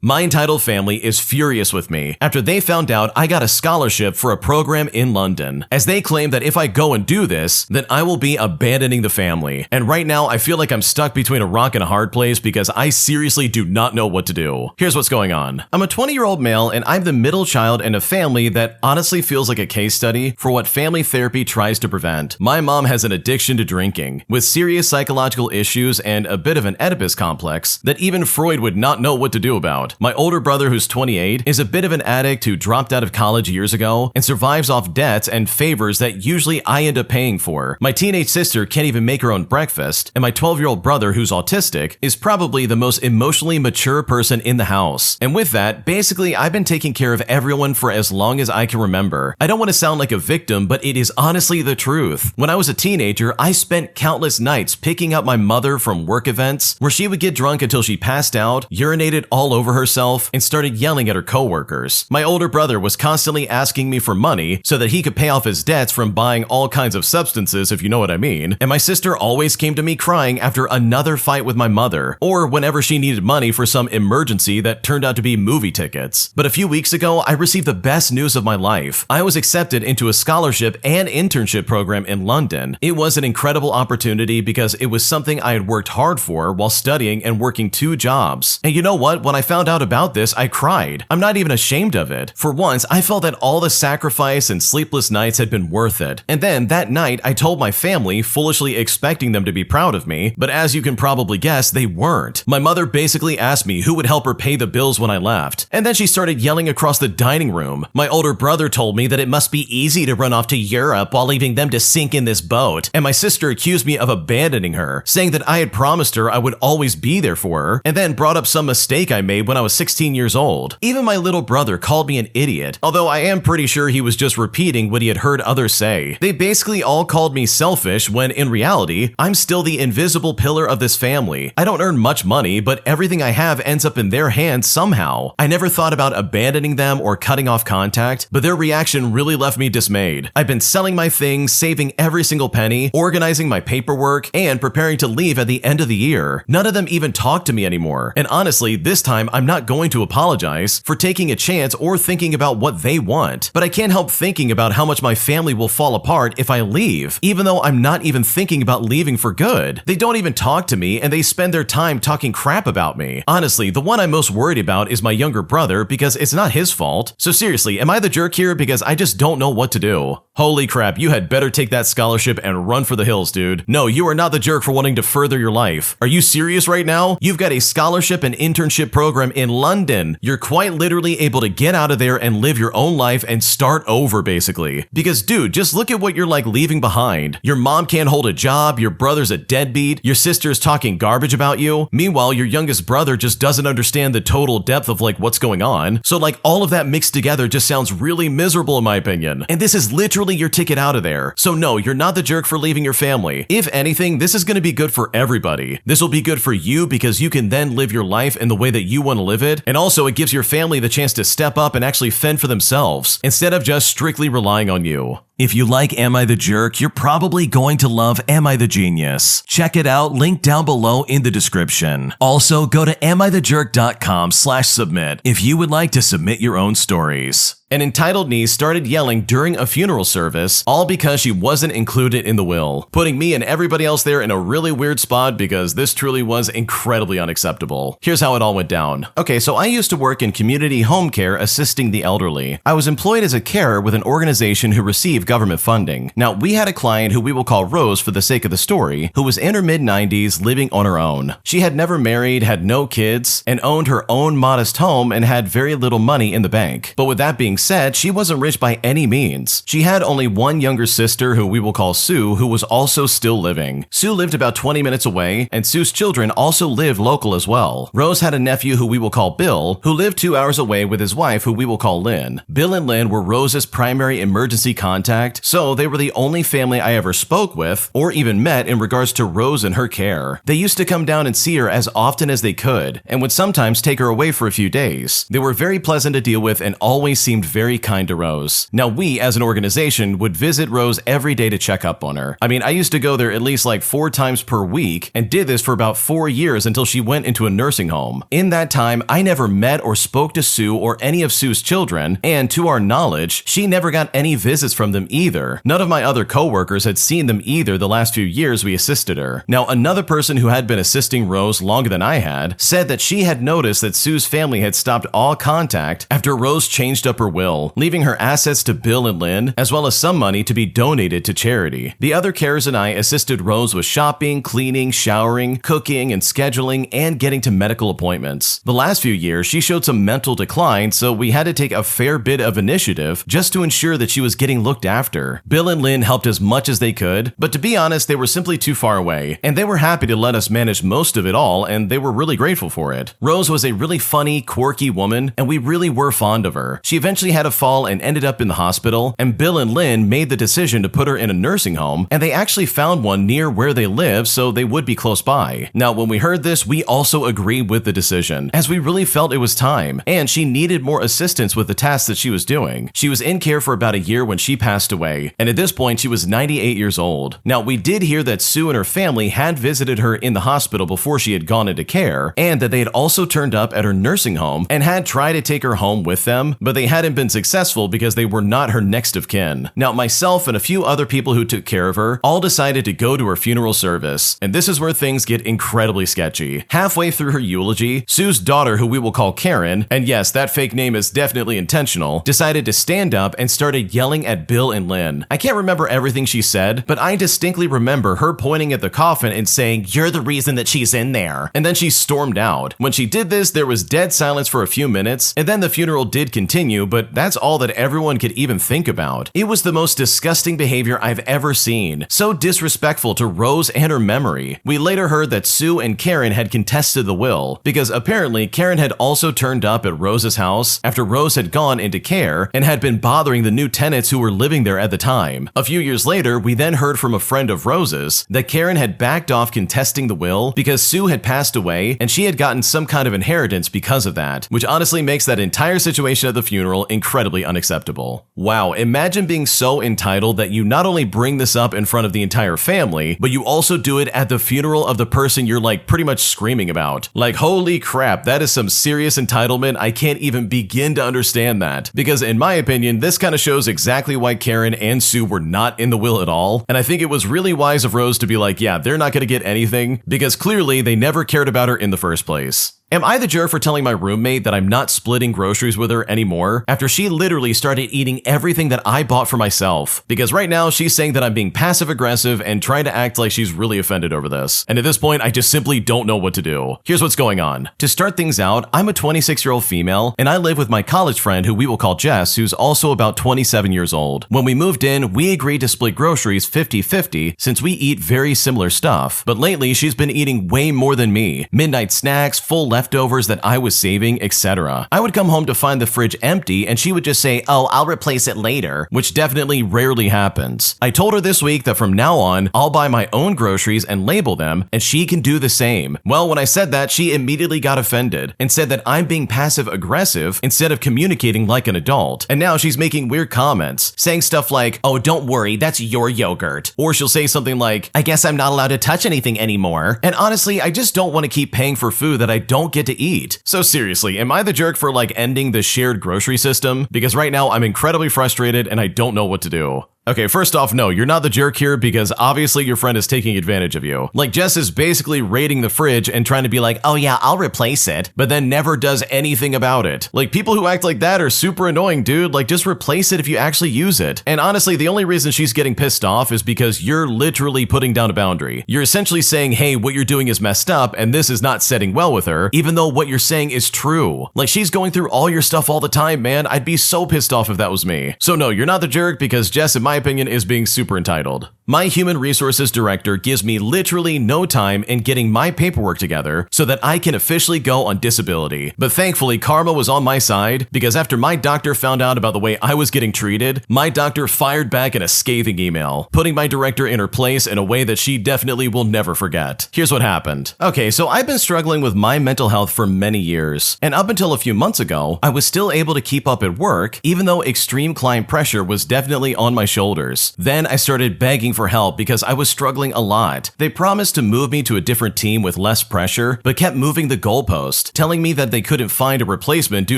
My entitled family is furious with me after they found out I got a scholarship for a program in London, as they claim that if I go and do this, then I will be abandoning the family. And right now, I feel like I'm stuck between a rock and a hard place because I seriously do not know what to do. Here's what's going on. I'm a 20-year-old male and I'm the middle child in a family that honestly feels like a case study for what family therapy tries to prevent. My mom has an addiction to drinking, with serious psychological issues and a bit of an Oedipus complex that even Freud would not know what to do about. My older brother, who's 28, is a bit of an addict who dropped out of college years ago and survives off debts and favors that usually I end up paying for. My teenage sister can't even make her own breakfast, and my 12-year-old brother, who's autistic, is probably the most emotionally mature person in the house. And with that, basically, I've been taking care of everyone for as long as I can remember. I don't want to sound like a victim, but it is honestly the truth. When I was a teenager, I spent countless nights picking up my mother from work events where she would get drunk until she passed out, urinated all over herself, and started yelling at her coworkers. My older brother was constantly asking me for money so that he could pay off his debts from buying all kinds of substances, if you know what I mean. And my sister always came to me crying after another fight with my mother, or whenever she needed money for some emergency that turned out to be movie tickets. But a few weeks ago, I received the best news of my life. I was accepted into a scholarship and internship program in London. It was an incredible opportunity because it was something I had worked hard for while studying and working 2 jobs. And you know what? When I found out about this, I cried. I'm not even ashamed of it. For once, I felt that all the sacrifice and sleepless nights had been worth it. And then that night, I told my family, foolishly expecting them to be proud of me, but as you can probably guess, they weren't. My mother basically asked me who would help her pay the bills when I left, and then she started yelling across the dining room. My older brother told me that it must be easy to run off to Europe while leaving them to sink in this boat, and my sister accused me of abandoning her, saying that I had promised her I would always be there for her, and then brought up some mistake I made when I was 16 years old. Even my little brother called me an idiot, although I am pretty sure he was just repeating what he had heard others say. They basically all called me selfish when in reality, I'm still the invisible pillar of this family. I don't earn much money, but everything I have ends up in their hands somehow. I never thought about abandoning them or cutting off contact, but their reaction really left me dismayed. I've been selling my things, saving every single penny, organizing my paperwork, and preparing to leave at the end of the year. None of them even talk to me anymore. And honestly, this time I'm not going to apologize for taking a chance or thinking about what they want. But I can't help thinking about how much my family will fall apart if I leave, even though I'm not even thinking about leaving for good. They don't even talk to me and they spend their time talking crap about me. Honestly, the one I'm most worried about is my younger brother because it's not his fault. So seriously, am I the jerk here because I just don't know what to do? Holy crap, you had better take that scholarship and run for the hills, dude. No, you are not the jerk for wanting to further your life. Are you serious right now? You've got a scholarship and internship program in London. You're quite literally able to get out of there and live your own life and start over, basically. Because dude, just look at what you're like leaving behind. Your mom can't hold a job, your brother's a deadbeat, your sister's talking garbage about you. Meanwhile, your youngest brother just doesn't understand the total depth of like what's going on. So like all of that mixed together just sounds really miserable in my opinion. And this is literally your ticket out of there. So no, you're not the jerk for leaving your family. If anything, this is going to be good for everybody. This will be good for you because you can then live your life in the way that you want to live it. And also it gives your family the chance to step up and actually fend for themselves instead of just strictly relying on you. If you like Am I the Jerk, you're probably going to love Am I the Genius. Check it out, link down below in the description. Also, go to amithejerk.com/submit if you would like to submit your own stories. An entitled niece started yelling during a funeral service, all because she wasn't included in the will, putting me and everybody else there in a really weird spot because this truly was incredibly unacceptable. Here's how it all went down. Okay, so I used to work in community home care assisting the elderly. I was employed as a carer with an organization who received government funding. Now, we had a client who we will call Rose for the sake of the story, who was in her mid-90s living on her own. She had never married, had no kids, and owned her own modest home and had very little money in the bank. But with that being said, she wasn't rich by any means. She had only one younger sister who we will call Sue, who was also still living. Sue lived about 20 minutes away, and Sue's children also lived local as well. Rose had a nephew who we will call Bill, who lived 2 hours away with his wife who we will call Lynn. Bill and Lynn were Rose's primary emergency contact contact, so they were the only family I ever spoke with or even met in regards to Rose and her care. They used to come down and see her as often as they could, and would sometimes take her away for a few days. They were very pleasant to deal with and always seemed very kind to Rose. Now we, as an organization, would visit Rose every day to check up on her. I mean, I used to go there at least like 4 times per week and did this for about 4 years until she went into a nursing home. In that time, I never met or spoke to Sue or any of Sue's children, and to our knowledge, she never got any visits from them either. None of my other coworkers had seen them either the last few years we assisted her. Now, another person who had been assisting Rose longer than I had said that she had noticed that Sue's family had stopped all contact after Rose changed up her will, leaving her assets to Bill and Lynn, as well as some money to be donated to charity. The other carers and I assisted Rose with shopping, cleaning, showering, cooking, and scheduling, and getting to medical appointments. The last few years, she showed some mental decline, so we had to take a fair bit of initiative just to ensure that she was getting looked after. Bill and Lynn helped as much as they could, but to be honest, they were simply too far away, and they were happy to let us manage most of it all, and they were really grateful for it. Rose was a really funny, quirky woman, and we really were fond of her. She eventually had a fall and ended up in the hospital, and Bill and Lynn made the decision to put her in a nursing home, and they actually found one near where they live, so they would be close by. Now, when we heard this, we also agreed with the decision, as we really felt it was time, and she needed more assistance with the tasks that she was doing. She was in care for about a year when she passed away, and at this point, she was 98 years old. Now, we did hear that Sue and her family had visited her in the hospital before she had gone into care, and that they had also turned up at her nursing home and had tried to take her home with them, but they hadn't been successful because they were not her next of kin. Now, myself and a few other people who took care of her all decided to go to her funeral service, and this is where things get incredibly sketchy. Halfway through her eulogy, Sue's daughter, who we will call Karen, and yes, that fake name is definitely intentional, decided to stand up and started yelling at Bill and Lynn. I can't remember everything she said, but I distinctly remember her pointing at the coffin and saying, "You're the reason that she's in there." And then she stormed out. When she did this, there was dead silence for a few minutes, and then the funeral did continue, but that's all that everyone could even think about. It was the most disgusting behavior I've ever seen. So disrespectful to Rose and her memory. We later heard that Sue and Karen had contested the will, because apparently Karen had also turned up at Rose's house after Rose had gone into care and had been bothering the new tenants who were living there at the time. A few years later, we then heard from a friend of Rose's that Karen had backed off contesting the will because Sue had passed away and she had gotten some kind of inheritance because of that, which honestly makes that entire situation at the funeral incredibly unacceptable. Wow, imagine being so entitled that you not only bring this up in front of the entire family, but you also do it at the funeral of the person you're like pretty much screaming about. Like, holy crap, that is some serious entitlement. I can't even begin to understand that, because in my opinion, this kind of shows exactly why Karen and Sue were not in the will at all, and I think it was really wise of Rose to be like, yeah, they're not going to get anything, because clearly they never cared about her in the first place. Am I the jerk for telling my roommate that I'm not splitting groceries with her anymore after she literally started eating everything that I bought for myself? Because right now she's saying that I'm being passive aggressive and trying to act like she's really offended over this. And at this point, I just simply don't know what to do. Here's what's going on. To start things out, I'm a 26-year-old female and I live with my college friend who we will call Jess, who's also about 27 years old. When we moved in, we agreed to split groceries 50-50 since we eat very similar stuff. But lately, she's been eating way more than me. Midnight snacks, full leftovers that I was saving, etc. I would come home to find the fridge empty and she would just say, "Oh, I'll replace it later," which definitely rarely happens. I told her this week that from now on, I'll buy my own groceries and label them and she can do the same. Well, when I said that, she immediately got offended and said that I'm being passive aggressive instead of communicating like an adult. And now she's making weird comments, saying stuff like, "Oh, don't worry, that's your yogurt." Or she'll say something like, "I guess I'm not allowed to touch anything anymore." And honestly, I just don't want to keep paying for food that I don't get to eat. So seriously, am I the jerk for like ending the shared grocery system? Because right now I'm incredibly frustrated and I don't know what to do. Okay, first off, no, you're not the jerk here because obviously your friend is taking advantage of you. Like, Jess is basically raiding the fridge and trying to be like, "Oh yeah, I'll replace it," but then never does anything about it. Like, people who act like that are super annoying, dude. Like, just replace it if you actually use it. And honestly, the only reason she's getting pissed off is because you're literally putting down a boundary. You're essentially saying, hey, what you're doing is messed up and this is not setting well with her, even though what you're saying is true. Like, she's going through all your stuff all the time, man. I'd be so pissed off if that was me. So no, you're not the jerk because Jess, in my opinion, is being super entitled. My human resources director gives me literally no time in getting my paperwork together so that I can officially go on disability. But thankfully, karma was on my side because after my doctor found out about the way I was getting treated, my doctor fired back in a scathing email, putting my director in her place in a way that she definitely will never forget. Here's what happened. Okay, so I've been struggling with my mental health for many years, and up until a few months ago, I was still able to keep up at work, even though extreme client pressure was definitely on my shoulders. Then I started begging for help because I was struggling a lot. They promised to move me to a different team with less pressure, but kept moving the goalpost, telling me that they couldn't find a replacement due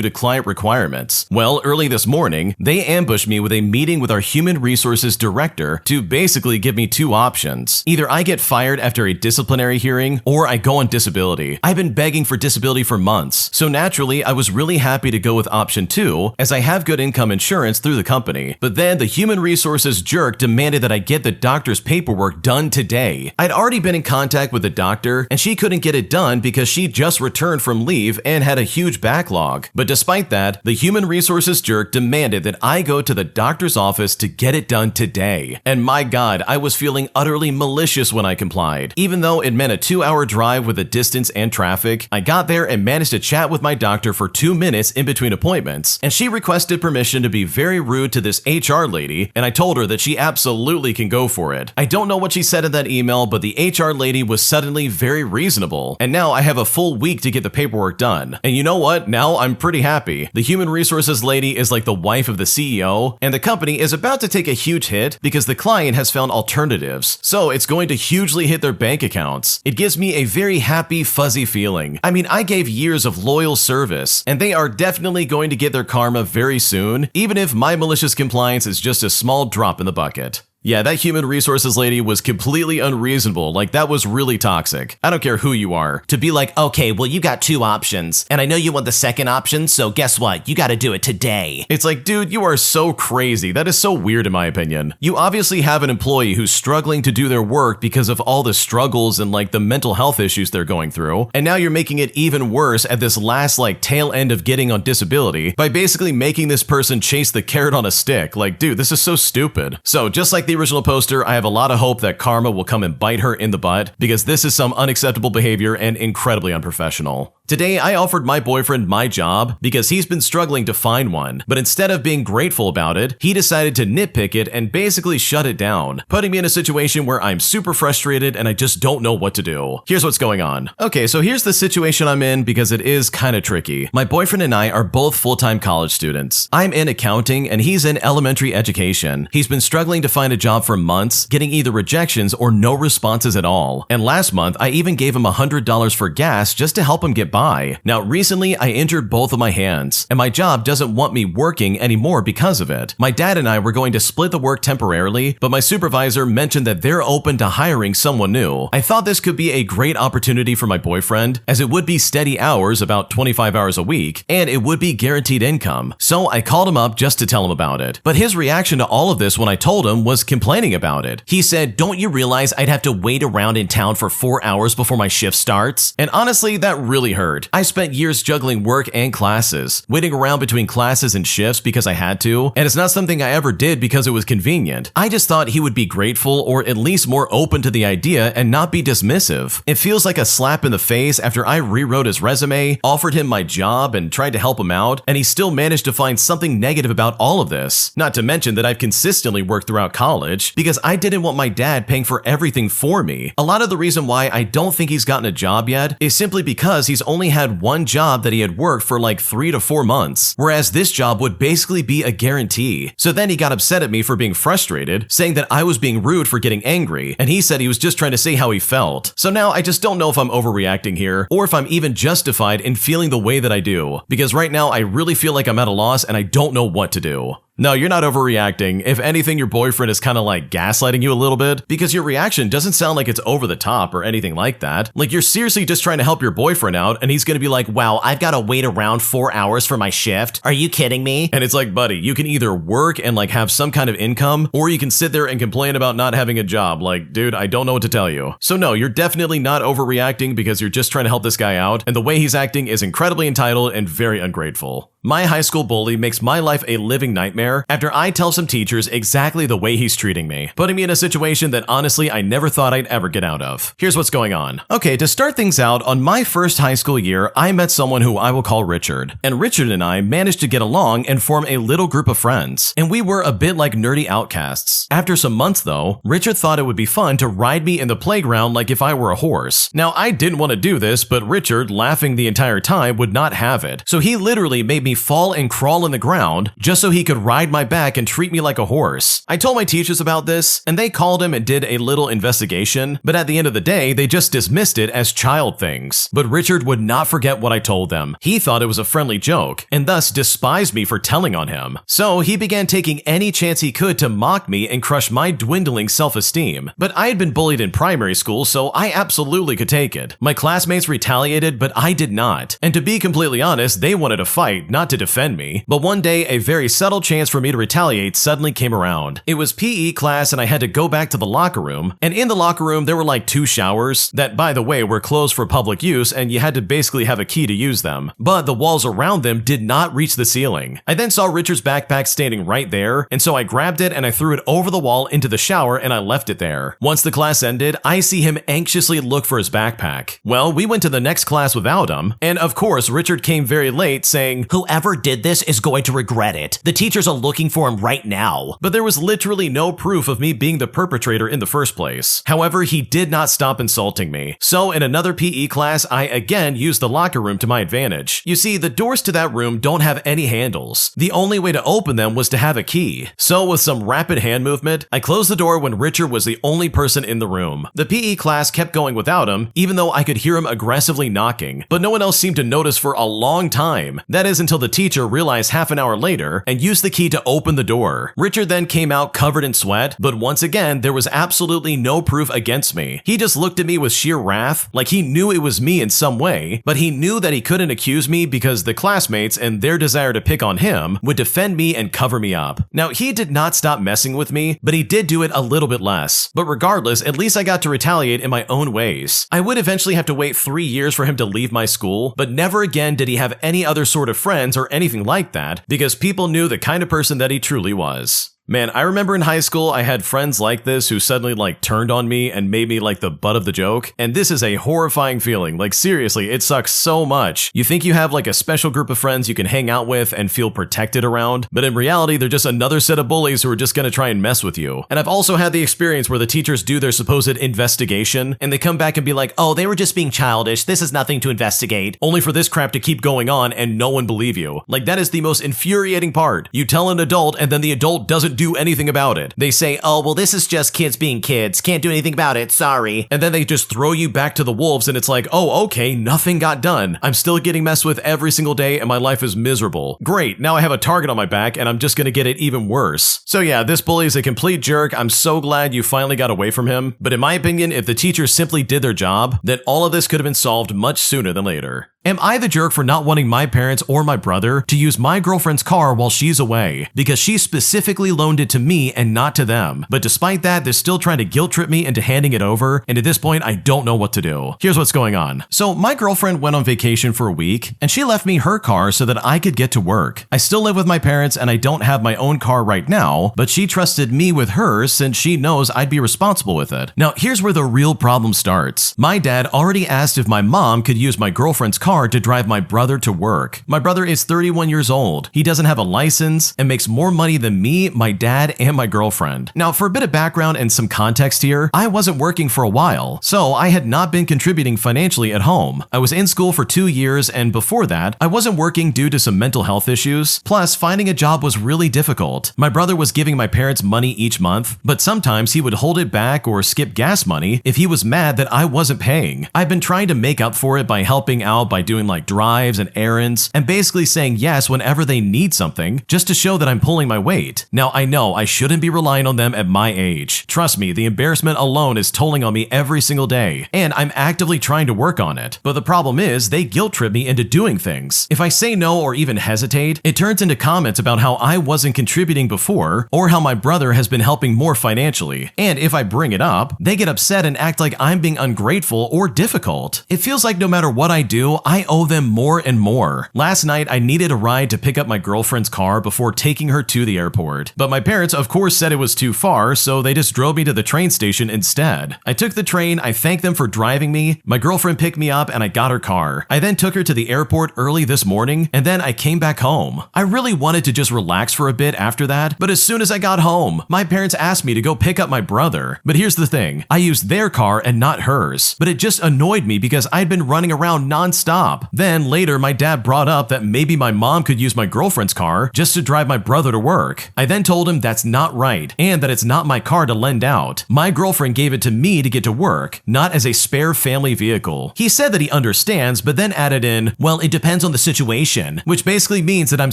to client requirements. Well, early this morning, they ambushed me with a meeting with our human resources director to basically give me two options. Either I get fired after a disciplinary hearing, or I go on disability. I've been begging for disability for months, so naturally I was really happy to go with option 2, as I have good income insurance through the company. But then the human resources jerk demanded that I get the doctor's paperwork done today. I'd already been in contact with the doctor, and she couldn't get it done because she just returned from leave and had a huge backlog. But despite that, the human resources jerk demanded that I go to the doctor's office to get it done today. And my God, I was feeling utterly malicious when I complied. Even though it meant a 2-hour drive with the distance and traffic, I got there and managed to chat with my doctor for 2 minutes in between appointments, and she requested permission to be very rude to this HR lady, and I told her that she absolutely can go for it. I don't know what she said in that email, but the HR lady was suddenly very reasonable, and now I have a full week to get the paperwork done. And you know what? Now I'm pretty happy. The human resources lady is like the wife of the CEO, and the company is about to take a huge hit because the client has found alternatives, so it's going to hugely hit their bank accounts. It gives me a very happy, fuzzy feeling. I mean, I gave years of loyal service, and they are definitely going to get their karma very soon, even if my malicious compliance is just a small drop in the bucket. Yeah, that human resources lady was completely unreasonable. Like, that was really toxic. I don't care who you are. To be like, okay, well, you got 2 options, and I know you want the second option, so guess what? You gotta do it today. It's like, dude, you are so crazy. That is so weird in my opinion. You obviously have an employee who's struggling to do their work because of all the struggles and like the mental health issues they're going through, and now you're making it even worse at this last like tail end of getting on disability by basically making this person chase the carrot on a stick. Like, dude, this is so stupid. So just like the original poster, I have a lot of hope that karma will come and bite her in the butt because this is some unacceptable behavior and incredibly unprofessional. Today, I offered my boyfriend my job because he's been struggling to find one, but instead of being grateful about it, he decided to nitpick it and basically shut it down, putting me in a situation where I'm super frustrated and I just don't know what to do. Here's what's going on. Okay, so here's the situation I'm in because it is kind of tricky. My boyfriend and I are both full-time college students. I'm in accounting and he's in elementary education. He's been struggling to find a job for months, getting either rejections or no responses at all. And last month, I even gave him $100 for gas just to help him get by. Now, recently, I injured both of my hands, and my job doesn't want me working anymore because of it. My dad and I were going to split the work temporarily, but my supervisor mentioned that they're open to hiring someone new. I thought this could be a great opportunity for my boyfriend, as it would be steady hours, about 25 hours a week, and it would be guaranteed income. So I called him up just to tell him about it. But his reaction to all of this when I told him was complaining about it. He said, "Don't you realize I'd have to wait around in town for 4 hours before my shift starts?" And honestly, that really hurt. I spent years juggling work and classes, waiting around between classes and shifts because I had to, and it's not something I ever did because it was convenient. I just thought he would be grateful or at least more open to the idea and not be dismissive. It feels like a slap in the face after I rewrote his resume, offered him my job, and tried to help him out, and he still managed to find something negative about all of this. Not to mention that I've consistently worked throughout college because I didn't want my dad paying for everything for me. A lot of the reason why I don't think he's gotten a job yet is simply because he's only had one job that he had worked for like 3 to 4 months, whereas this job would basically be a guarantee. So then he got upset at me for being frustrated, saying that I was being rude for getting angry, and he said he was just trying to say how he felt. So now I just don't know if I'm overreacting here, or if I'm even justified in feeling the way that I do, because right now I really feel like I'm at a loss and I don't know what to do. No, you're not overreacting. If anything, your boyfriend is kind of like gaslighting you a little bit because your reaction doesn't sound like it's over the top or anything like that. Like, you're seriously just trying to help your boyfriend out and he's going to be like, "Wow, I've got to wait around 4 hours for my shift. Are you kidding me?" And it's like, buddy, you can either work and like have some kind of income, or you can sit there and complain about not having a job. Like, dude, I don't know what to tell you. So no, you're definitely not overreacting because you're just trying to help this guy out, and the way he's acting is incredibly entitled and very ungrateful. My high school bully makes my life a living nightmare after I tell some teachers exactly the way he's treating me, putting me in a situation that honestly I never thought I'd ever get out of. Here's what's going on. Okay, to start things out, on my first high school year, I met someone who I will call Richard. And Richard and I managed to get along and form a little group of friends. And we were a bit like nerdy outcasts. After some months though, Richard thought it would be fun to ride me in the playground like if I were a horse. Now I didn't want to do this, but Richard, laughing the entire time, would not have it. So he literally made me fall and crawl in the ground just so he could ride my back and treat me like a horse. I told my teachers about this, and they called him and did a little investigation, but at the end of the day, they just dismissed it as child things. But Richard would not forget what I told them. He thought it was a friendly joke, and thus despised me for telling on him. So he began taking any chance he could to mock me and crush my dwindling self-esteem. But I had been bullied in primary school, so I absolutely could take it. My classmates retaliated, but I did not. And to be completely honest, they wanted to fight, not to defend me. But one day, a very subtle chance for me to retaliate suddenly came around. It was PE class and I had to go back to the locker room. And in the locker room, there were like 2 showers that, by the way, were closed for public use and you had to basically have a key to use them. But the walls around them did not reach the ceiling. I then saw Richard's backpack standing right there, and so I grabbed it and I threw it over the wall into the shower and I left it there. Once the class ended, I see him anxiously look for his backpack. Well, we went to the next class without him, and of course, Richard came very late saying, "Whoever did this is going to regret it. The teachers are looking for him right now." But there was literally no proof of me being the perpetrator in the first place. However, he did not stop insulting me. So in another PE class, I again used the locker room to my advantage. You see, the doors to that room don't have any handles. The only way to open them was to have a key. So with some rapid hand movement, I closed the door when Richard was the only person in the room. The PE class kept going without him, even though I could hear him aggressively knocking, but no one else seemed to notice for a long time. That is until the teacher realized half an hour later and used the key to open the door. Richard then came out covered in sweat, but once again, there was absolutely no proof against me. He just looked at me with sheer wrath, like he knew it was me in some way, but he knew that he couldn't accuse me because the classmates and their desire to pick on him would defend me and cover me up. Now, he did not stop messing with me, but he did do it a little bit less. But regardless, at least I got to retaliate in my own ways. I would eventually have to wait 3 years for him to leave my school, but never again did he have any other sort of friends or anything like that, because people knew the kind of person that he truly was. Man, I remember in high school, I had friends like this who suddenly turned on me and made me the butt of the joke. And this is a horrifying feeling. Seriously, it sucks so much. You think you have a special group of friends you can hang out with and feel protected around, but in reality, they're just another set of bullies who are just gonna try and mess with you. And I've also had the experience where the teachers do their supposed investigation and they come back and be like, "Oh, they were just being childish. This is nothing to investigate," only for this crap to keep going on and no one believe you. That is the most infuriating part. You tell an adult and then the adult doesn't do anything about it. They say, "Oh, well, this is just kids being kids. Can't do anything about it. Sorry." And then they just throw you back to the wolves and it's like, "Oh, okay, nothing got done. I'm still getting messed with every single day and my life is miserable. Great, now I have a target on my back and I'm just gonna get it even worse." So yeah, this bully is a complete jerk. I'm so glad you finally got away from him. But in my opinion, if the teachers simply did their job, then all of this could have been solved much sooner than later. Am I the jerk for not wanting my parents or my brother to use my girlfriend's car while she's away? Because she specifically loaned it to me and not to them. But despite that, they're still trying to guilt trip me into handing it over, and at this point, I don't know what to do. Here's what's going on. So my girlfriend went on vacation for a week, and she left me her car so that I could get to work. I still live with my parents and I don't have my own car right now, but she trusted me with hers since she knows I'd be responsible with it. Now, here's where the real problem starts. My dad already asked if my mom could use my girlfriend's car to drive my brother to work. My brother is 31 years old. He doesn't have a license and makes more money than me, my dad, and my girlfriend. Now, for a bit of background and some context here, I wasn't working for a while, so I had not been contributing financially at home. I was in school for 2 years, and before that, I wasn't working due to some mental health issues. Plus, finding a job was really difficult. My brother was giving my parents money each month, but sometimes he would hold it back or skip gas money if he was mad that I wasn't paying. I've been trying to make up for it by helping out by doing drives and errands and basically saying yes whenever they need something just to show that I'm pulling my weight. Now, I know I shouldn't be relying on them at my age. Trust me, the embarrassment alone is tolling on me every single day, and I'm actively trying to work on it. But the problem is they guilt trip me into doing things. If I say no or even hesitate, it turns into comments about how I wasn't contributing before or how my brother has been helping more financially. And if I bring it up, they get upset and act like I'm being ungrateful or difficult. It feels like no matter what I do, I owe them more and more. Last night, I needed a ride to pick up my girlfriend's car before taking her to the airport. But my parents, of course, said it was too far, so they just drove me to the train station instead. I took the train, I thanked them for driving me, my girlfriend picked me up, and I got her car. I then took her to the airport early this morning, and then I came back home. I really wanted to just relax for a bit after that, but as soon as I got home, my parents asked me to go pick up my brother. But here's the thing, I used their car and not hers, but it just annoyed me because I'd been running around non-stop. Then later, my dad brought up that maybe my mom could use my girlfriend's car just to drive my brother to work. I then told him that's not right, and that it's not my car to lend out. My girlfriend gave it to me to get to work, not as a spare family vehicle. He said that he understands, but then added in, well, it depends on the situation, which basically means that I'm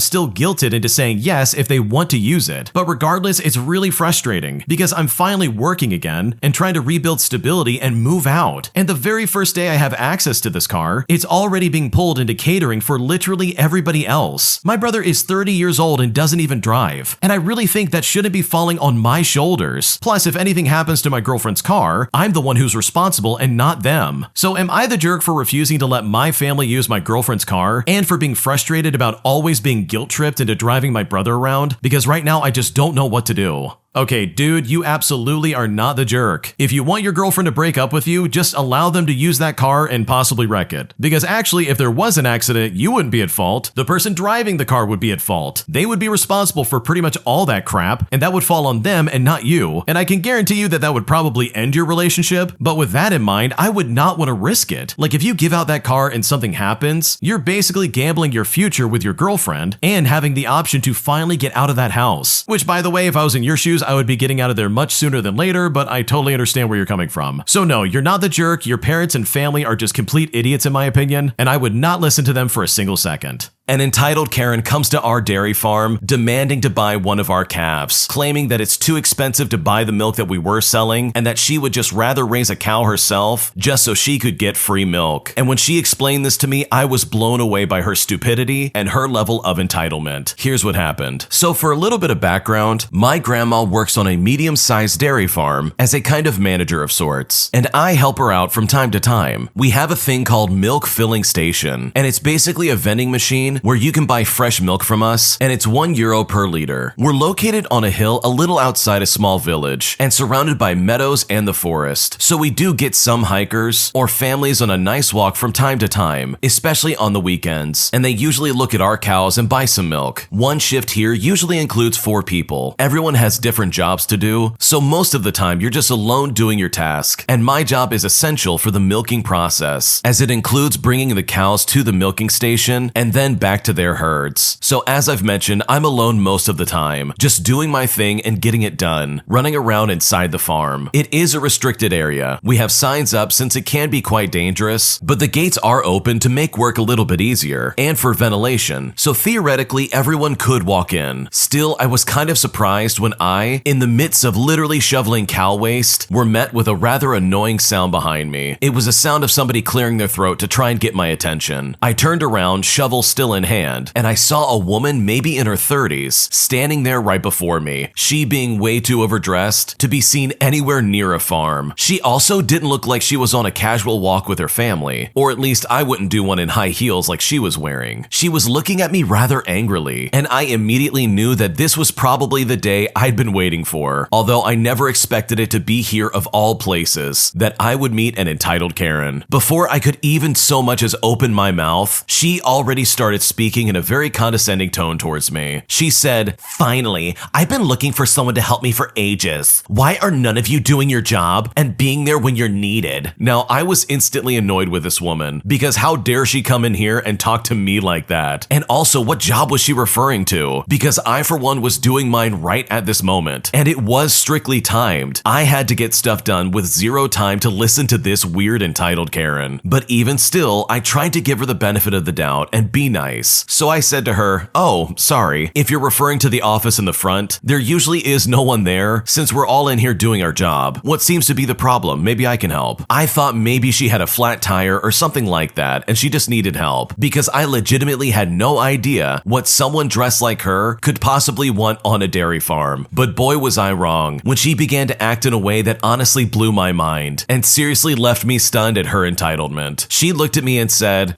still guilted into saying yes if they want to use it. But regardless, it's really frustrating because I'm finally working again and trying to rebuild stability and move out. And the very first day I have access to this car, it's already being pulled into catering for literally everybody else. My brother is 30 years old and doesn't even drive, and I really think that shouldn't be falling on my shoulders. Plus, if anything happens to my girlfriend's car, I'm the one who's responsible and not them. So am I the jerk for refusing to let my family use my girlfriend's car and for being frustrated about always being guilt-tripped into driving my brother around? Because right now I just don't know what to do. Okay, dude, you absolutely are not the jerk. If you want your girlfriend to break up with you, just allow them to use that car and possibly wreck it. Because actually, if there was an accident, you wouldn't be at fault. The person driving the car would be at fault. They would be responsible for pretty much all that crap, and that would fall on them and not you. And I can guarantee you that that would probably end your relationship, but with that in mind, I would not want to risk it. Like, if you give out that car and something happens, you're basically gambling your future with your girlfriend and having the option to finally get out of that house. Which, by the way, if I was in your shoes, I would be getting out of there much sooner than later, but I totally understand where you're coming from. So no, you're not the jerk. Your parents and family are just complete idiots in my opinion, and I would not listen to them for a single second. An entitled Karen comes to our dairy farm demanding to buy one of our calves, claiming that it's too expensive to buy the milk that we were selling and that she would just rather raise a cow herself just so she could get free milk. And when she explained this to me, I was blown away by her stupidity and her level of entitlement. Here's what happened. So for a little bit of background, my grandma works on a medium-sized dairy farm as a kind of manager of sorts, and I help her out from time to time. We have a thing called milk filling station, and it's basically a vending machine where you can buy fresh milk from us, and it's €1 per liter. We're located on a hill a little outside a small village and surrounded by meadows and the forest, so we do get some hikers or families on a nice walk from time to time, especially on the weekends, and they usually look at our cows and buy some milk. One shift here usually includes 4 people. Everyone has different jobs to do, so most of the time you're just alone doing your task, and my job is essential for the milking process, as it includes bringing the cows to the milking station and then back to their herds. So as I've mentioned, I'm alone most of the time, just doing my thing and getting it done, running around inside the farm. It is a restricted area. We have signs up since it can be quite dangerous, but the gates are open to make work a little bit easier and for ventilation, so theoretically everyone could walk in. Still, I was kind of surprised when I, in the midst of literally shoveling cow waste, were met with a rather annoying sound behind me. It was a sound of somebody clearing their throat to try and get my attention. I turned around, shovel still in hand, and I saw a woman maybe in her 30s standing there right before me, she being way too overdressed to be seen anywhere near a farm. She also didn't look like she was on a casual walk with her family, or at least I wouldn't do one in high heels like she was wearing. She was looking at me rather angrily, and I immediately knew that this was probably the day I'd been waiting for, although I never expected it to be here of all places, that I would meet an entitled Karen. Before I could even so much as open my mouth, she already started speaking in a very condescending tone towards me. She said, "Finally, I've been looking for someone to help me for ages. Why are none of you doing your job and being there when you're needed?" Now, I was instantly annoyed with this woman, because how dare she come in here and talk to me like that? And also, what job was she referring to? Because I, for one, was doing mine right at this moment, and it was strictly timed. I had to get stuff done with zero time to listen to this weird entitled Karen. But even still, I tried to give her the benefit of the doubt and be nice. nice. So I said to her, "Oh, sorry. If you're referring to the office in the front, there usually is no one there since we're all in here doing our job. What seems to be the problem? Maybe I can help." I thought maybe she had a flat tire or something like that and she just needed help, because I legitimately had no idea what someone dressed like her could possibly want on a dairy farm. But boy was I wrong when she began to act in a way that honestly blew my mind and seriously left me stunned at her entitlement. She looked at me and said,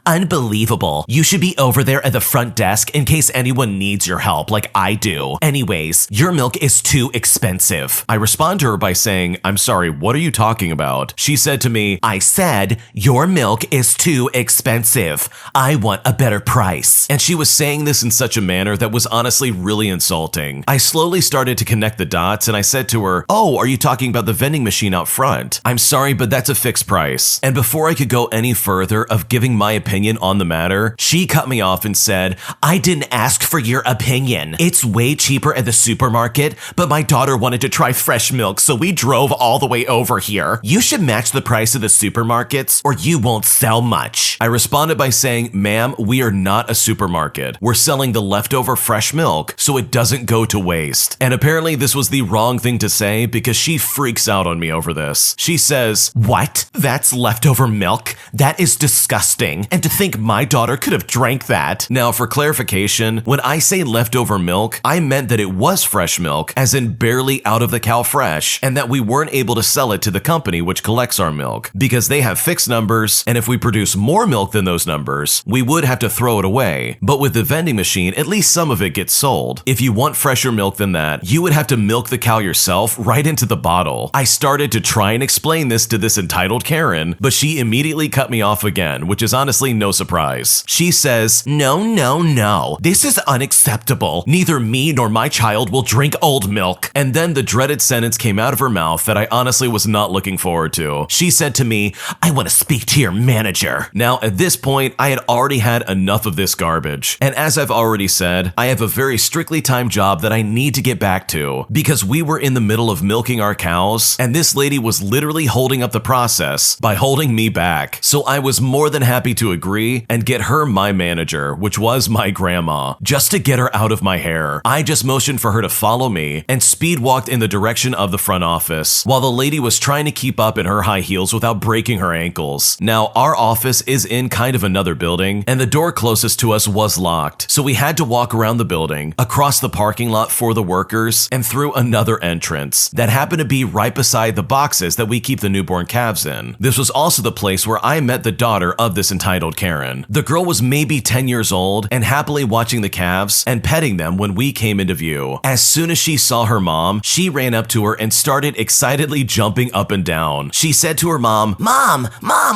"Unbelievable. You should be over there at the front desk in case anyone needs your help like I do. Anyways, your milk is too expensive." I respond to her by saying, "I'm sorry, what are you talking about?" She said to me, "I said your milk is too expensive. I want a better price." And she was saying this in such a manner that was honestly really insulting. I slowly started to connect the dots and I said to her, "Oh, are you talking about the vending machine out front? I'm sorry, but that's a fixed price." And before I could go any further of giving my opinion on the matter, she cut me off and said, "I didn't ask for your opinion. It's way cheaper at the supermarket, but my daughter wanted to try fresh milk, so we drove all the way over here. You should match the price of the supermarkets or you won't sell much." I responded by saying, "Ma'am, we are not a supermarket. We're selling the leftover fresh milk so it doesn't go to waste." And apparently this was the wrong thing to say because she freaks out on me over this. She says, "What? That's leftover milk? That is disgusting. And to think my daughter could have drank that." Now, for clarification, when I say leftover milk, I meant that it was fresh milk, as in barely out of the cow fresh, and that we weren't able to sell it to the company which collects our milk, because they have fixed numbers, and if we produce more milk than those numbers, we would have to throw it away. But with the vending machine, at least some of it gets sold. If you want fresher milk than that, you would have to milk the cow yourself right into the bottle. I started to try and explain this to this entitled Karen, but she immediately cut me off again, which is honestly no surprise. She says, "No, no, no. This is unacceptable. Neither me nor my child will drink old milk." And then the dreaded sentence came out of her mouth that I honestly was not looking forward to. She said to me, "I want to speak to your manager." Now, at this point, I had already had enough of this garbage. And as I've already said, I have a very strictly timed job that I need to get back to, because we were in the middle of milking our cows, and this lady was literally holding up the process by holding me back. So I was more than happy to agree and get her my manager, which was my grandma, just to get her out of my hair. I just motioned for her to follow me and speed walked in the direction of the front office, while the lady was trying to keep up in her high heels without breaking her ankles. Now, our office is in kind of another building, and the door closest to us was locked, so we had to walk around the building, across the parking lot for the workers, and through another entrance that happened to be right beside the boxes that we keep the newborn calves in. This was also the place where I met the daughter of this entitled Karen. The girl was maybe 10 years old and happily watching the calves and petting them when we came into view. As soon as she saw her mom, she ran up to her and started excitedly jumping up and down. She said to her mom, Mom,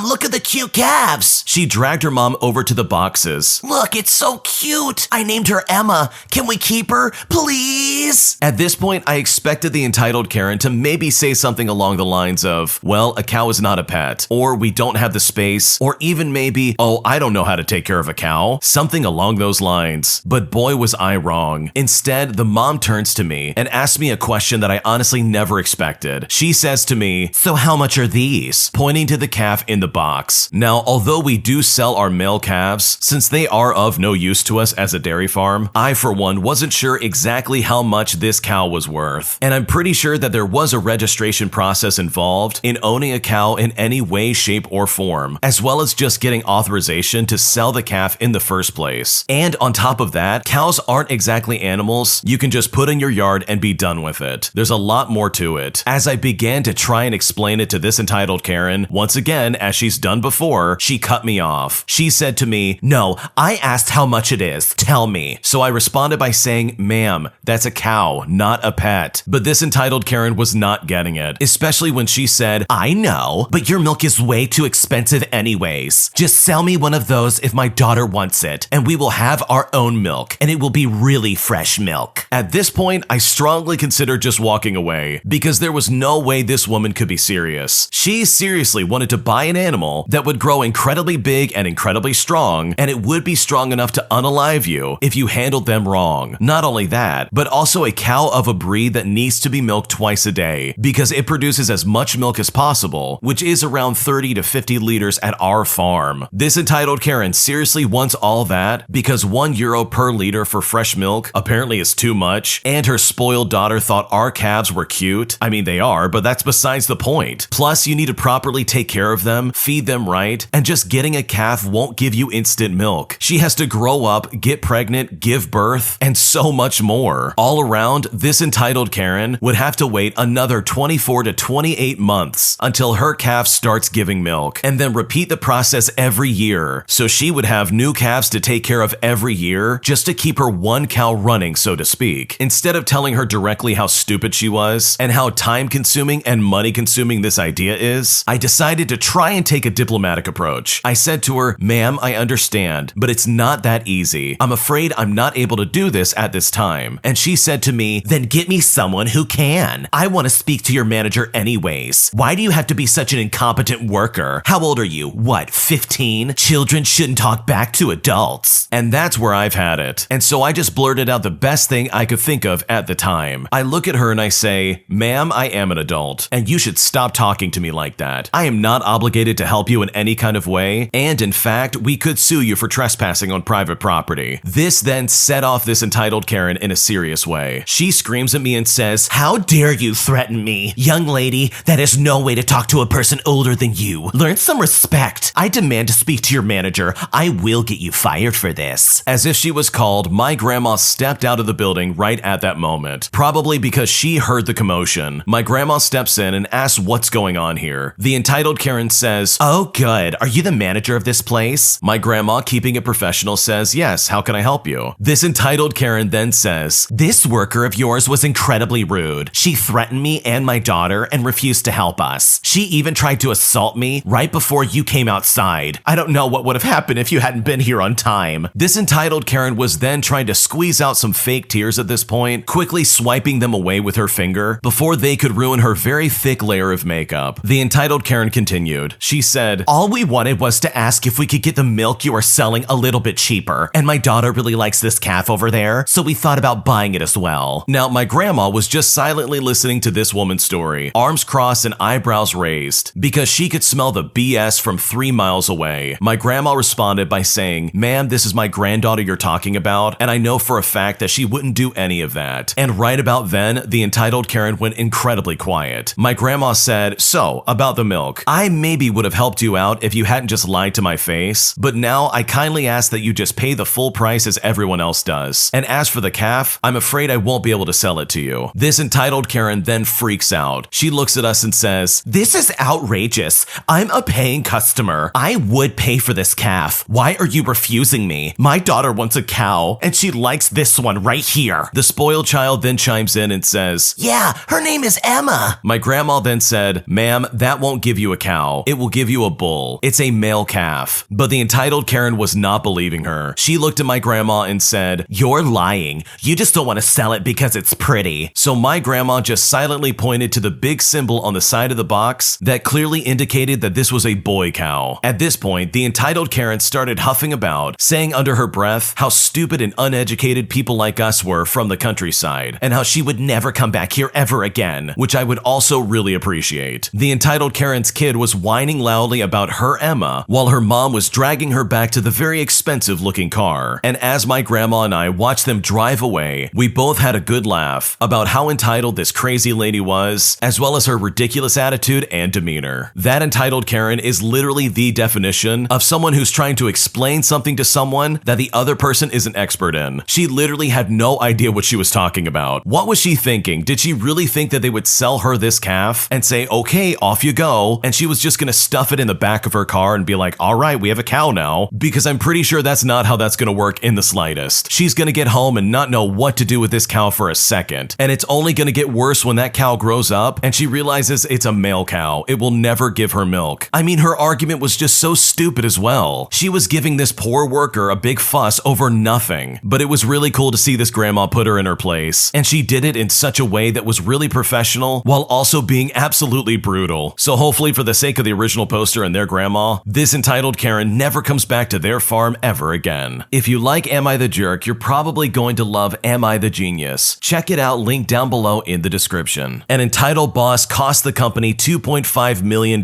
look at the cute calves." She dragged her mom over to the boxes. "Look, it's so cute. I named her Emma. Can we keep her, please?" At this point, I expected the entitled Karen to maybe say something along the lines of, "Well, a cow is not a pet," or "We don't have the space," or even maybe, "Oh, I don't know how to take care of a cow." Something along those lines. But boy was I wrong. Instead, the mom turns to me and asks me a question that I honestly never expected. She says to me, "So how much are these?" pointing to the calf in the box. Now, although we do sell our male calves, since they are of no use to us as a dairy farm, I for one wasn't sure exactly how much this cow was worth. And I'm pretty sure that there was a registration process involved in owning a cow in any way, shape, or form, as well as just getting authorization to sell the calf in the first place. And on top of that, cows aren't exactly animals you can just put in your yard and be done with it. There's a lot more to it. As I began to try and explain it to this entitled Karen, once again, as she's done before, she cut me off. She said to me, "No, I asked how much it is. Tell me." So I responded by saying, "Ma'am, that's a cow, not a pet." But this entitled Karen was not getting it, especially when she said, "I know, but your milk is way too expensive anyways. Just sell me one of those if my daughter wants it, and we will have our own milk, and it will be really fresh milk." At this point, I strongly considered just walking away, because there was no way this woman could be serious. She seriously wanted to buy an animal that would grow incredibly big and incredibly strong, and it would be strong enough to unalive you if you handled them wrong. Not only that, but also a cow of a breed that needs to be milked twice a day, because it produces as much milk as possible, which is around 30 to 50 liters at our farm. This entitled Karen seriously seriously wants all that because €1 per liter for fresh milk apparently is too much, and her spoiled daughter thought our calves were cute? I mean, they are, but that's besides the point. Plus, you need to properly take care of them, feed them right, and just getting a calf won't give you instant milk. She has to grow up, get pregnant, give birth, and so much more. All around, this entitled Karen would have to wait another 24 to 28 months until her calf starts giving milk, and then repeat the process every year. So she would have new calves to take care of every year just to keep her one cow running, so to speak. Instead of telling her directly how stupid she was and how time-consuming and money-consuming this idea is, I decided to try and take a diplomatic approach. I said to her, "Ma'am, I understand, but it's not that easy. I'm afraid I'm not able to do this at this time." And she said to me, "Then get me someone who can. I want to speak to your manager anyways. Why do you have to be such an incompetent worker? How old are you? What, 15? Children shouldn't talk back to adults." And that's where I've had it. And so I just blurted out the best thing I could think of at the time. I look at her and I say, "Ma'am, I am an adult, and you should stop talking to me like that. I am not obligated to help you in any kind of way, and in fact, we could sue you for trespassing on private property." This then set off this entitled Karen in a serious way. She screams at me and says, "How dare you threaten me? Young lady, that is no way to talk to a person older than you. Learn some respect. I demand to speak to your manager. I will get you fired for this." As if she was called, my grandma stepped out of the building right at that moment, probably because she heard the commotion. My grandma steps in and asks what's going on here. The entitled Karen says, "Oh good, are you the manager of this place?" My grandma, keeping it professional, says, "Yes, how can I help you?" This entitled Karen then says, "This worker of yours was incredibly rude. She threatened me and my daughter and refused to help us. She even tried to assault me right before you came outside. I don't know what would have happened if you hadn't been here on time." This entitled Karen was then trying to squeeze out some fake tears at this point, quickly swiping them away with her finger before they could ruin her very thick layer of makeup. The entitled Karen continued. She said, "All we wanted was to ask if we could get the milk you are selling a little bit cheaper, and my daughter really likes this calf over there, so we thought about buying it as well." Now, my grandma was just silently listening to this woman's story, arms crossed and eyebrows raised, because she could smell the BS from 3 miles away. My grandma responded by saying, "Ma'am, this is my granddaughter you're talking about, and I know for a fact that she wouldn't do any of that." And right about then, the entitled Karen went incredibly quiet. My grandma said, "So, about the milk, I maybe would have helped you out if you hadn't just lied to my face, but now I kindly ask that you just pay the full price as everyone else does. And as for the calf, I'm afraid I won't be able to sell it to you." This entitled Karen then freaks out. She looks at us and says, "This is outrageous. I'm a paying customer. I would pay for this calf. Why are you refusing me? My daughter wants a cow, and she likes this one right here." The spoiled child then chimes in and says, "Yeah, her name is Emma." My grandma then said, "Ma'am, that won't give you a cow. It will give you a bull. It's a male calf." But the entitled Karen was not believing her. She looked at my grandma and said, "You're lying. You just don't want to sell it because it's pretty." So my grandma just silently pointed to the big symbol on the side of the box that clearly indicated that this was a boy cow. At this point, the entitled Karen started huffing about, saying under her breath how stupid and uneducated people like us were from the countryside, and how she would never come back here ever again, which I would also really appreciate. The entitled Karen's kid was whining loudly about her Emma, while her mom was dragging her back to the very expensive looking car. And as my grandma and I watched them drive away, we both had a good laugh about how entitled this crazy lady was, as well as her ridiculous attitude and demeanor. That entitled Karen is literally the definition of someone who's trying to explain something to someone that the other person is an expert in. She literally had no idea what she was talking about. What was she thinking? Did she really think that they would sell her this calf and say, "Okay, off you go," and she was just gonna stuff it in the back of her car and be like, "All right, we have a cow now"? Because I'm pretty sure that's not how that's gonna work in the slightest. She's gonna get home and not know what to do with this cow for a second, and it's only gonna get worse when that cow grows up and she realizes it's a male cow. It will never give her milk. I mean, her argument was just so stupid as well. She was giving this poor worker a big fuss over nothing, but it was really cool to see this grandma put her in her place, and she did it in such a way that was really professional while also being absolutely brutal. So hopefully, for the sake of the original poster and their grandma, this entitled Karen never comes back to their farm ever again. If you like Am I the Jerk, you're probably going to love Am I the Genius. Check it out, linked down below in the description. An entitled boss cost the company $2.5 million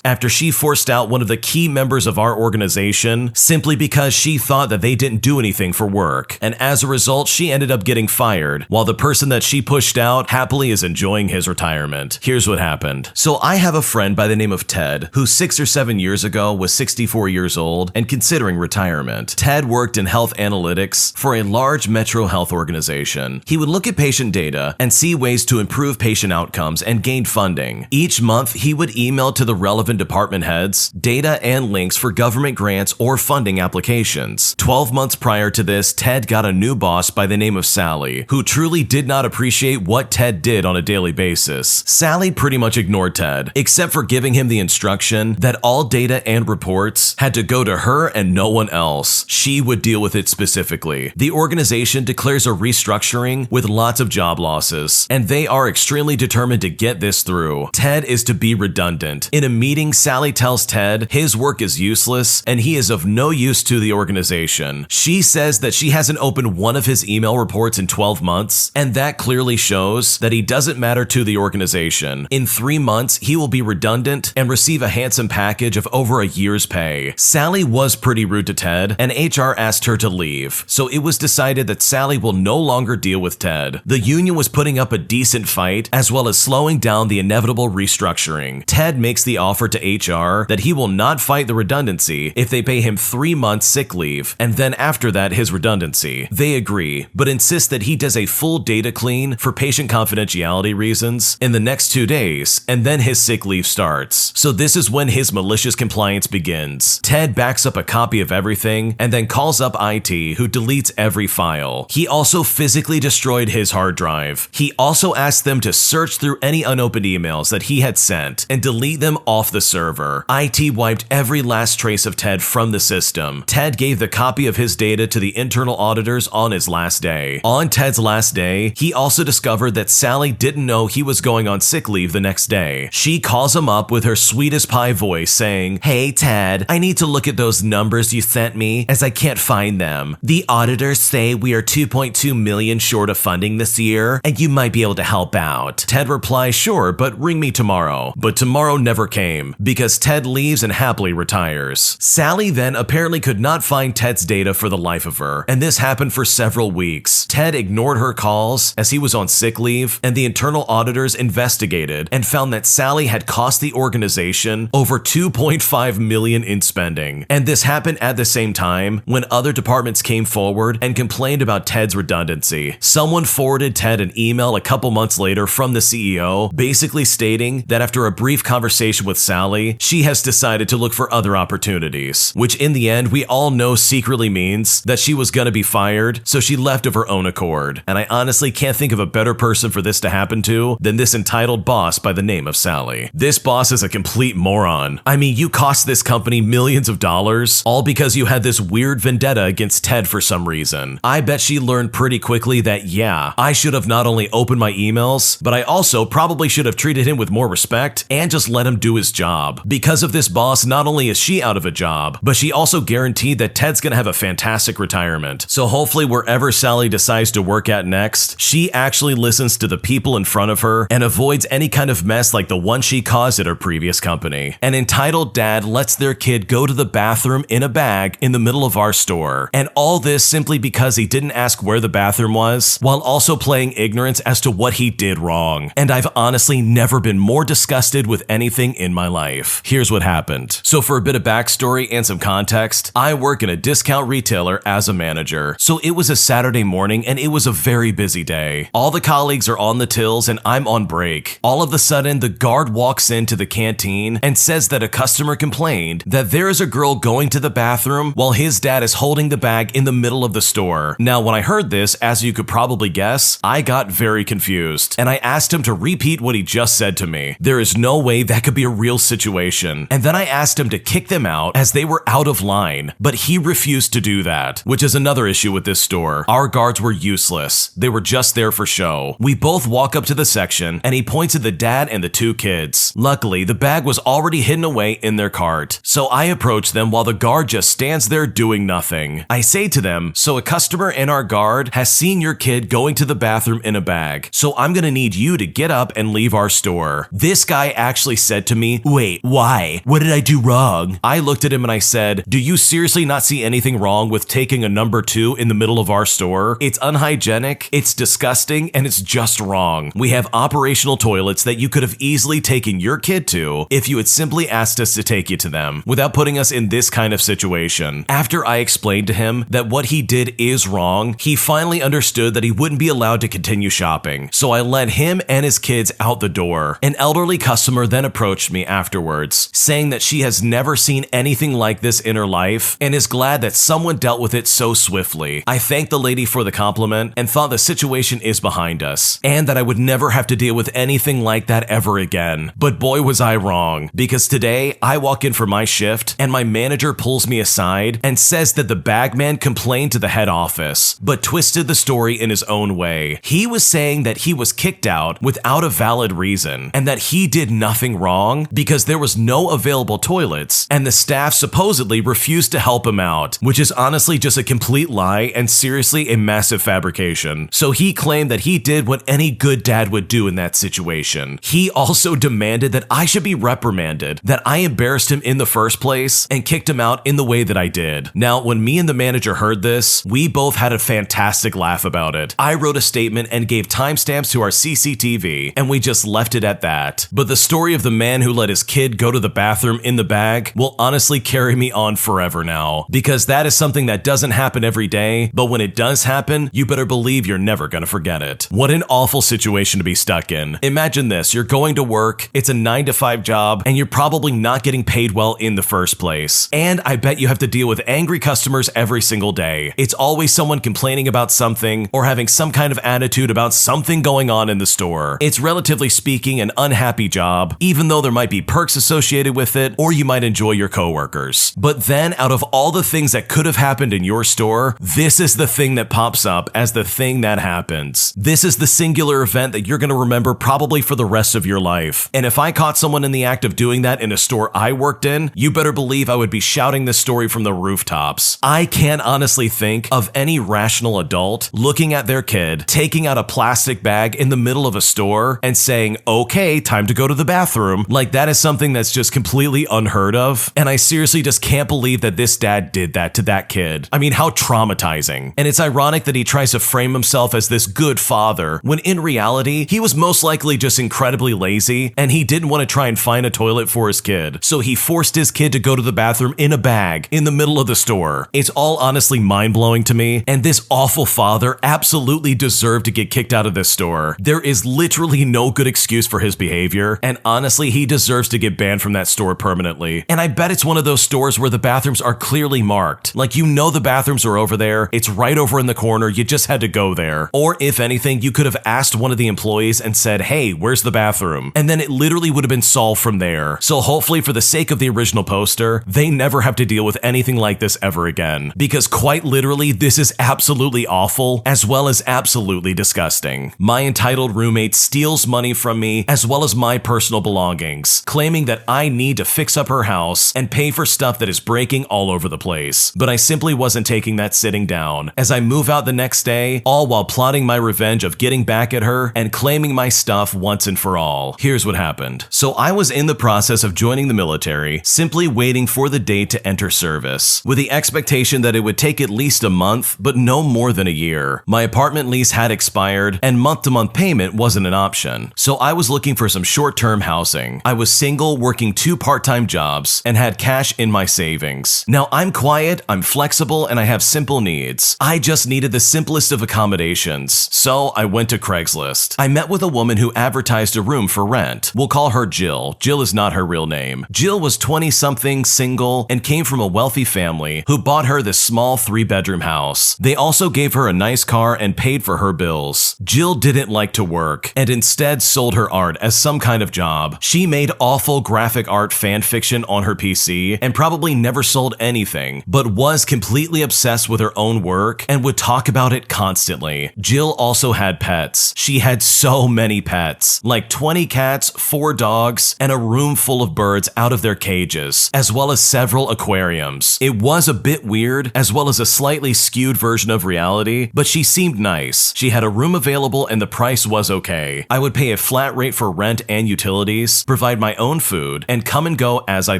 after she forced out one of the key members of our organization promotion simply because she thought that they didn't do anything for work. And as a result, she ended up getting fired, while the person that she pushed out happily is enjoying his retirement. Here's what happened. So I have a friend by the name of Ted, who 6 or 7 years ago was 64 years old and considering retirement. Ted worked in health analytics for a large metro health organization. He would look at patient data and see ways to improve patient outcomes and gain funding. Each month, he would email to the relevant department heads data and links for government grants or funding applications. 12 months prior to this, Ted got a new boss by the name of Sally, who truly did not appreciate what Ted did on a daily basis. Sally pretty much ignored Ted, except for giving him the instruction that all data and reports had to go to her and no one else. She would deal with it specifically. The organization declares a restructuring with lots of job losses, and they are extremely determined to get this through. Ted is to be redundant. In a meeting, Sally tells Ted his work is useless and he is of no use to the organization. She says that she hasn't opened one of his email reports in 12 months, and that clearly shows that he doesn't matter to the organization. In 3 months, he will be redundant and receive a handsome package of over a year's pay. Sally was pretty rude to Ted, and HR asked her to leave, so it was decided that Sally will no longer deal with Ted. The union was putting up a decent fight, as well as slowing down the inevitable restructuring. Ted makes the offer to HR that he will not fight the redundancy if they pay him 3 months sick leave, and then after that his redundancy. They agree, but insist that he does a full data clean for patient confidentiality reasons in the next 2 days, and then his sick leave starts. So this is when his malicious compliance begins. Ted backs up a copy of everything and then calls up IT, who deletes every file. He also physically destroyed his hard drive. He also asked them to search through any unopened emails that he had sent and delete them off the server. IT wiped every last trace of Ted from the system. Ted gave the copy of his data to the internal auditors on his last day. On Ted's last day, he also discovered that Sally didn't know he was going on sick leave the next day. She calls him up with her sweetest pie voice saying, "Hey Ted, I need to look at those numbers you sent me as I can't find them. The auditors say we are 2.2 million short of funding this year and you might be able to help out." Ted replies, "Sure, but ring me tomorrow." But tomorrow never came because Ted leaves and happily retires. Sally then apparently could not find Ted's data for the life of her, and this happened for several weeks. Ted ignored her calls as he was on sick leave, and the internal auditors investigated and found that Sally had cost the organization over $2.5 million in spending. And this happened at the same time when other departments came forward and complained about Ted's redundancy. Someone forwarded Ted an email a couple months later from the CEO, basically stating that after a brief conversation with Sally, she has decided to look for other opportunities, which in the end we all know secretly means that she was gonna be fired, so she left of her own accord. And I honestly can't think of a better person for this to happen to than this entitled boss by the name of Sally. This boss is a complete moron. I mean, you cost this company millions of dollars, all because you had this weird vendetta against Ted for some reason. I bet she learned pretty quickly that, yeah, I should have not only opened my emails, but I also probably should have treated him with more respect and just let him do his job. Because of this boss, not only is she out of a job, but she also guaranteed that Ted's gonna have a fantastic retirement. So hopefully wherever Sally decides to work at next, she actually listens to the people in front of her and avoids any kind of mess like the one she caused at her previous company. An entitled dad lets their kid go to the bathroom in a bag in the middle of our store. And all this simply because he didn't ask where the bathroom was, while also playing ignorance as to what he did wrong. And I've honestly never been more disgusted with anything in my life. Here's what happened. So for a bit of backstory and some context, I work in a discount retailer as a manager. So it was a Saturday morning and it was a very busy day. All the colleagues are on the tills and I'm on break. All of a sudden, the guard walks into the canteen and says that a customer complained that there is a girl going to the bathroom while his dad is holding the bag in the middle of the store. Now, when I heard this, as you could probably guess, I got very confused and I asked him to repeat what he just said to me. There is no way that could be a real situation. And then I asked him to kick them out as they were out of line, but he refused to do that, which is another issue with this store. Our guards were useless. They were just there for show. We both walk up to the section and he points at the dad and the 2 kids. Luckily, the bag was already hidden away in their cart. So I approach them while the guard just stands there doing nothing. I say to them, "So a customer and our guard has seen your kid going to the bathroom in a bag. So I'm gonna need you to get up and leave our store." This guy actually said to me, "Wait, why? What did I do wrong?" I looked at him and I said, "Do you seriously not see anything wrong with taking a number 2 in the middle of our store? It's unhygienic, it's disgusting, and it's just wrong. We have operational toilets that you could have easily taken your kid to if you had simply asked us to take you to them without putting us in this kind of situation." After I explained to him that what he did is wrong, he finally understood that he wouldn't be allowed to continue shopping. So I led him and his kids out the door. An elderly customer then approached me afterwards, saying that she has never seen anything like this in her life and is glad that someone dealt with it so swiftly. I thanked the lady for the compliment and thought the situation is behind us, and that I would never have to deal with anything like that ever again. But boy was I wrong, because today I walk in for my shift and my manager pulls me aside and says that the bagman complained to the head office, but twisted the story in his own way. He was saying that he was kicked out without a valid reason and that he did nothing wrong because there was no available toilets and the staff supposedly refused to help him out, which is honestly just a complete lie and seriously a massive fabrication. So he claimed that he did what any good dad would do in that situation. He also demanded that I should be reprimanded, that I embarrassed him in the first place and kicked him out in the way that I did. Now, when me and the manager heard this, we both had a fantastic laugh about it. I wrote a statement and gave timestamps to our CCTV, and we just left it at that. But the story of the man who let his kid go to the bathroom in the bag will honestly carry me on forever now, because that is something that doesn't happen every day, but when it does happen, you better believe you're never gonna forget it. What an awful situation to be stuck in. Imagine this, you're going to work, it's a 9-to-5 job, and you're probably not getting paid well in the first place. And I bet you have to deal with angry customers every single day. It's always someone complaining about something or having some kind of attitude about something going on in the store. It's relatively speaking an unhappy job, even though there might be perks associated with it, or you might enjoy your coworkers. But then out of all the things that could have happened in your store, this is the thing that pops up as the thing that happens. This is the singular event that you're going to remember probably for the rest of your life. And if I caught someone in the act of doing that in a store I worked in, you better believe I would be shouting this story from the rooftops. I can't honestly think of any rational adult looking at their kid, taking out a plastic bag in the middle of a store and saying, "Okay, time to go to the bathroom." Like, that is something that's just completely unheard of. And I seriously just can't believe that this dad did that to that kid. I mean, how traumatizing. And it's ironic that he tries to frame himself as this good father, when in reality, he was most likely just incredibly lazy and he didn't want to try and find a toilet for his kid. So he forced his kid to go to the bathroom in a bag in the middle of the store. It's all honestly mind-blowing to me, and this awful father absolutely deserved to get kicked out of this store. There is literally no good excuse for his behavior, and honestly, he deserves to get banned from that store permanently. And I bet it's one of those stores where the bathrooms are clearly marked. Like, you know the bathrooms are over there, it's right over in the corner, you just had to go there. Or if anything, you could have asked one of the employees and said, "Hey, where's the bathroom?" And then it literally would have been solved from there. So hopefully, for the sake of the original poster, they never have to deal with anything like this ever again. Because quite literally, this is absolutely awful, as well as absolutely disgusting. My entitled roommate steals money from me, as well as my personal belongings, claiming that I need to fix up her house and pay for stuff that is breaking all over the place. But I simply wasn't taking that sitting down, as I move out the next day, all while plotting my revenge of getting back at her and claiming my stuff once and for all. Here's what happened. So I was in the process of joining the military, simply waiting for the date to enter service, with the expectation that it would take at least a month, but no more than a year. My apartment lease had expired, and month-to-month payment wasn't an option. So I was looking for some short-term housing. I was single, working 2 part-time jobs, and had cash in my savings. Now, I'm quiet, I'm flexible, and I have simple needs. I just needed the simplest of accommodations, so I went to Craigslist. I met with a woman who advertised a room for rent. We'll call her Jill. Jill is not her real name. Jill was 20-something, single, and came from a wealthy family who bought her this small 3-bedroom house. They also gave her a nice car and paid for her bills. Jill didn't like to work, and instead sold her art as some kind of job. She made awful graphic art fan fiction on her PC and probably never sold anything, but was completely obsessed with her own work and would talk about it constantly. Jill also had pets. She had so many pets, like 20 cats, 4 dogs, and a room full of birds out of their cages, as well as several aquariums. It was a bit weird, as well as a slightly skewed version of reality, but she seemed nice. She had a room available and the price was okay. I would pay a flat rate for rent and utilities, provide my own food, and come and go as I